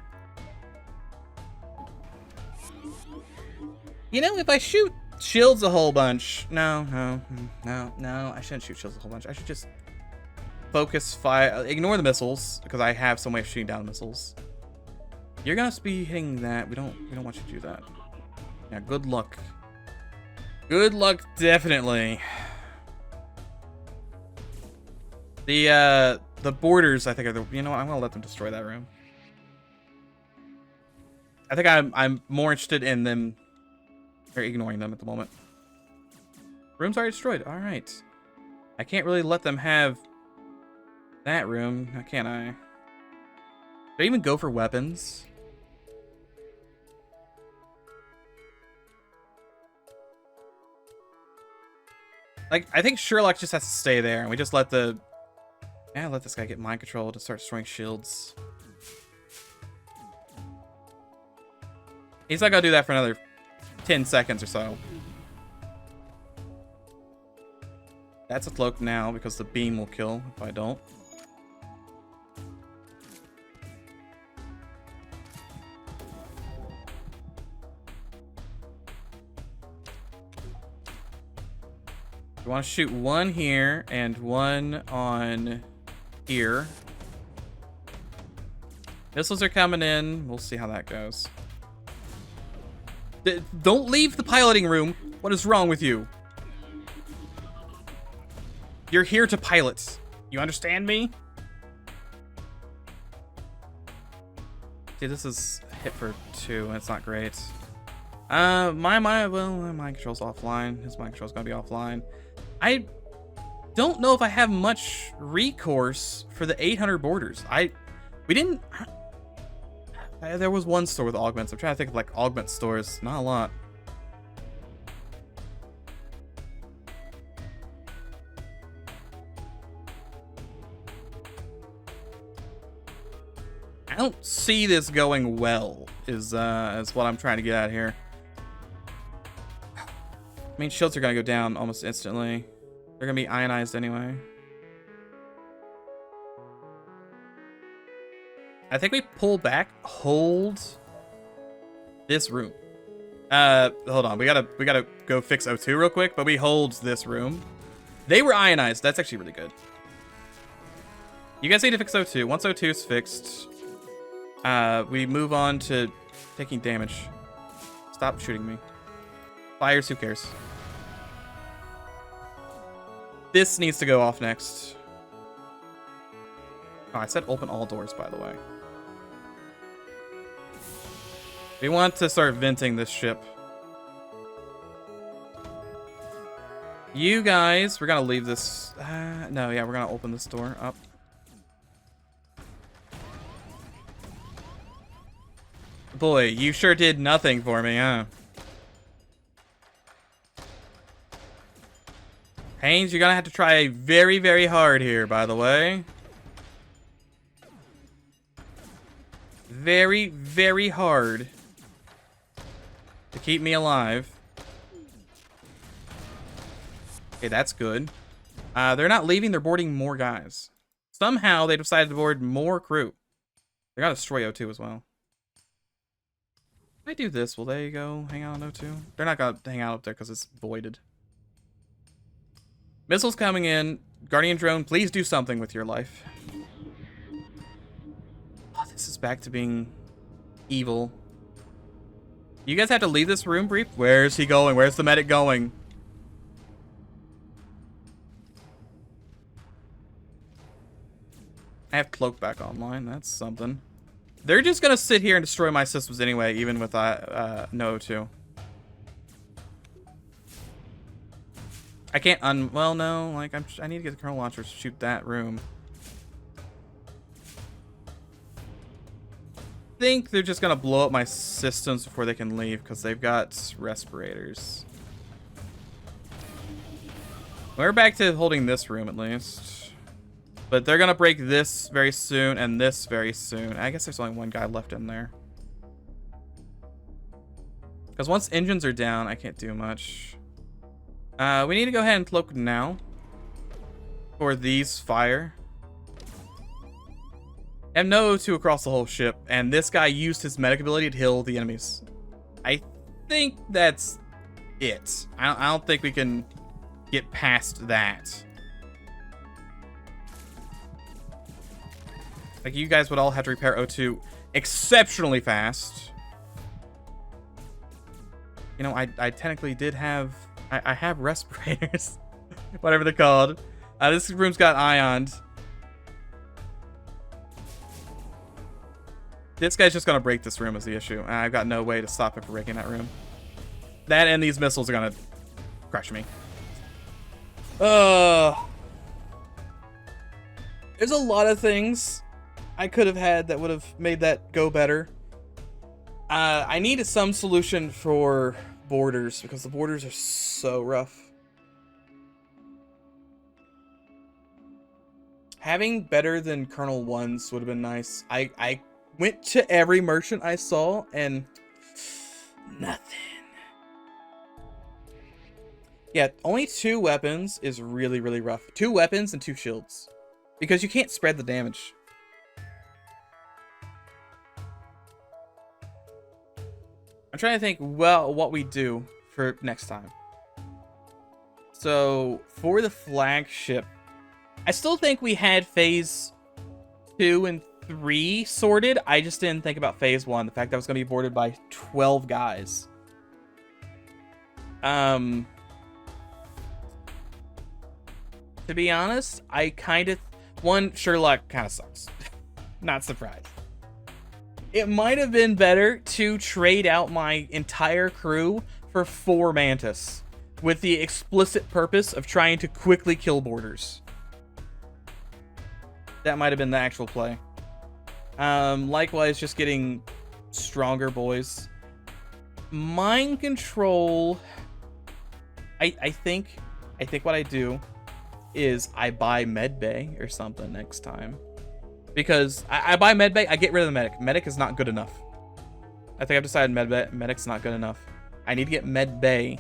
You know, if I shoot shields a whole bunch... No, I shouldn't shoot shields a whole bunch. I should just focus fire... Ignore the missiles, because I have some way of shooting down missiles. You're gonna be hitting that. We don't want you to do that. Yeah, good luck. Good luck, definitely. The borders, I think, are the... You know what? I'm gonna let them destroy that room. I think I'm more interested in them... Or ignoring them at the moment. Room's already destroyed. All right. I can't really let them have that room, can I? Did I even go for weapons? Like, I think Sherlock just has to stay there, and we just let the... Yeah, let this guy get mind control to start destroying shields. He's not gonna do that for another 10 seconds or so. That's a cloak now because the beam will kill if I don't. We want to shoot one here and one on here. Missiles are coming in. We'll see how that goes. Don't leave the piloting room. What is wrong with you? You're here to pilot. You understand me? See, this is a hit for 2, and it's not great. My mind control's offline. His mind control's gonna be offline. I don't know if I have much recourse for the 800 borders. There was one store with augments. I'm trying to think of like augment stores. Not a lot. I don't see this going well, is what I'm trying to get at here. I mean, shields are gonna go down almost instantly. They're gonna be ionized anyway. I think we pull back, hold this room. Hold on, we gotta go fix O2 real quick, but we hold this room. They were ionized. That's actually really good. You guys need to fix O2. Once O2 is fixed, we move on to taking damage. Stop shooting me. Fires, who cares? This needs to go off next. Oh, I said open all doors, by the way. We want to start venting this ship. You guys, we're gonna leave this. No, yeah, we're gonna open this door up. Boy, you sure did nothing for me, huh? Haynes, you're gonna have to try very, very hard here, by the way. Very, very hard to keep me alive. Okay, that's good. They're not leaving, they're boarding more guys. Somehow they decided to board more crew. They're gonna destroy O2 as well. If I do this, will they go hang out on O2? They're not gonna hang out up there because it's voided. Missiles coming in. Guardian drone, please do something with your life. Oh, this is back to being evil. You guys have to leave this room, Brief. Where's he going? Where's the medic going? I have cloak back online. That's something. They're just gonna sit here and destroy my systems anyway, even with no O2. I can't well, no, like I need to get the kernel launchers to shoot that room. I think they're just gonna blow up my systems before they can leave because they've got respirators. We're back to holding this room at least. But they're gonna break this very soon and this very soon. I guess there's only one guy left in there. Because once engines are down, I can't do much. We need to go ahead and cloak now. For these fire. I have no O2 across the whole ship, and this guy used his medic ability to heal the enemies. I think that's it. I don't think we can get past that. Like, you guys would all have to repair O2 exceptionally fast. You know, I technically did have... I have respirators. Whatever they're called. This room's got ioned. This guy's just gonna break this room is the issue. I've got no way to stop him from breaking that room. That and these missiles are gonna crush me. There's a lot of things I could have had that would have made that go better. I needed some solution for borders because the borders are so rough. Having better than Colonel 1s would have been nice. I went to every merchant I saw and nothing. Yeah, only 2 weapons is really, really rough. 2 weapons and 2 shields. Because you can't spread the damage. I'm trying to think, well, what we do for next time. So, for the flagship, I still think we had phase 2 and 3 sorted. I just didn't think about phase 1, the fact that I was going to be boarded by 12 guys. To be honest, I kind of... One, Sherlock kind of sucks. Not surprised. It might have been better to trade out my entire crew for 4 Mantis, with the explicit purpose of trying to quickly kill boarders. That might have been the actual play. Likewise, just getting stronger boys. Mind control... I think what I do is I buy medbay or something next time. Because I buy medbay, I get rid of the medic. Medic is not good enough. I think I've decided medic's not good enough. I need to get medbay.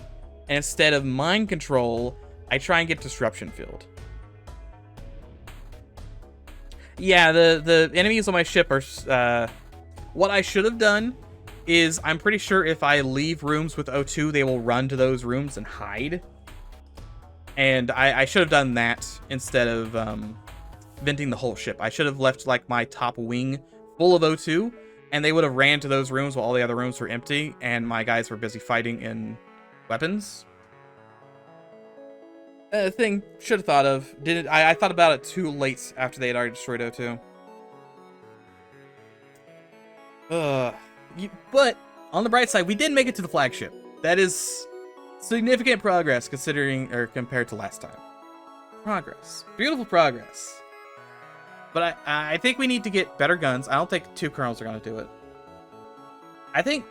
And instead of mind control, I try and get disruption field. Yeah, the enemies on my ship are... what I should have done is, I'm pretty sure if I leave rooms with O2, they will run to those rooms and hide. And I should have done that instead of venting the whole ship. I should have left like my top wing full of O2, and they would have ran to those rooms while all the other rooms were empty, and my guys were busy fighting in weapons. Thing should have thought of. I thought about it too late after they had already destroyed O2. But on the bright side, we did make it to the flagship. That is significant progress compared to last time. Progress. Beautiful progress. But I think we need to get better guns. I don't think 2 colonels are going to do it. I think...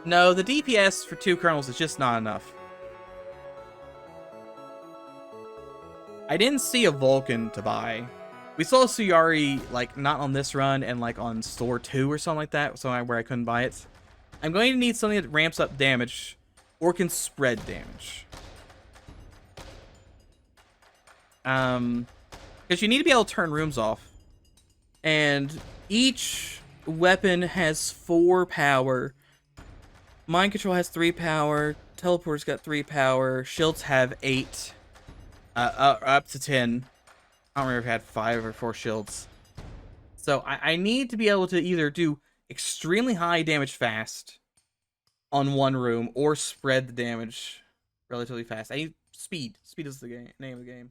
no, the DPS for 2 colonels is just not enough. I didn't see a Vulcan to buy. We saw a Suyari, like, not on this run and, like, on store 2 or something like that, somewhere where I couldn't buy it. I'm going to need something that ramps up damage or can spread damage. Because you need to be able to turn rooms off. And each weapon has 4 power. Mind control has 3 power. Teleport's got 3 power. Shields have 8. Up to 10. I don't remember if I had 5 or 4 shields. So I need to be able to either do extremely high damage fast on one room or spread the damage relatively fast. I need speed. Speed is the name of the game.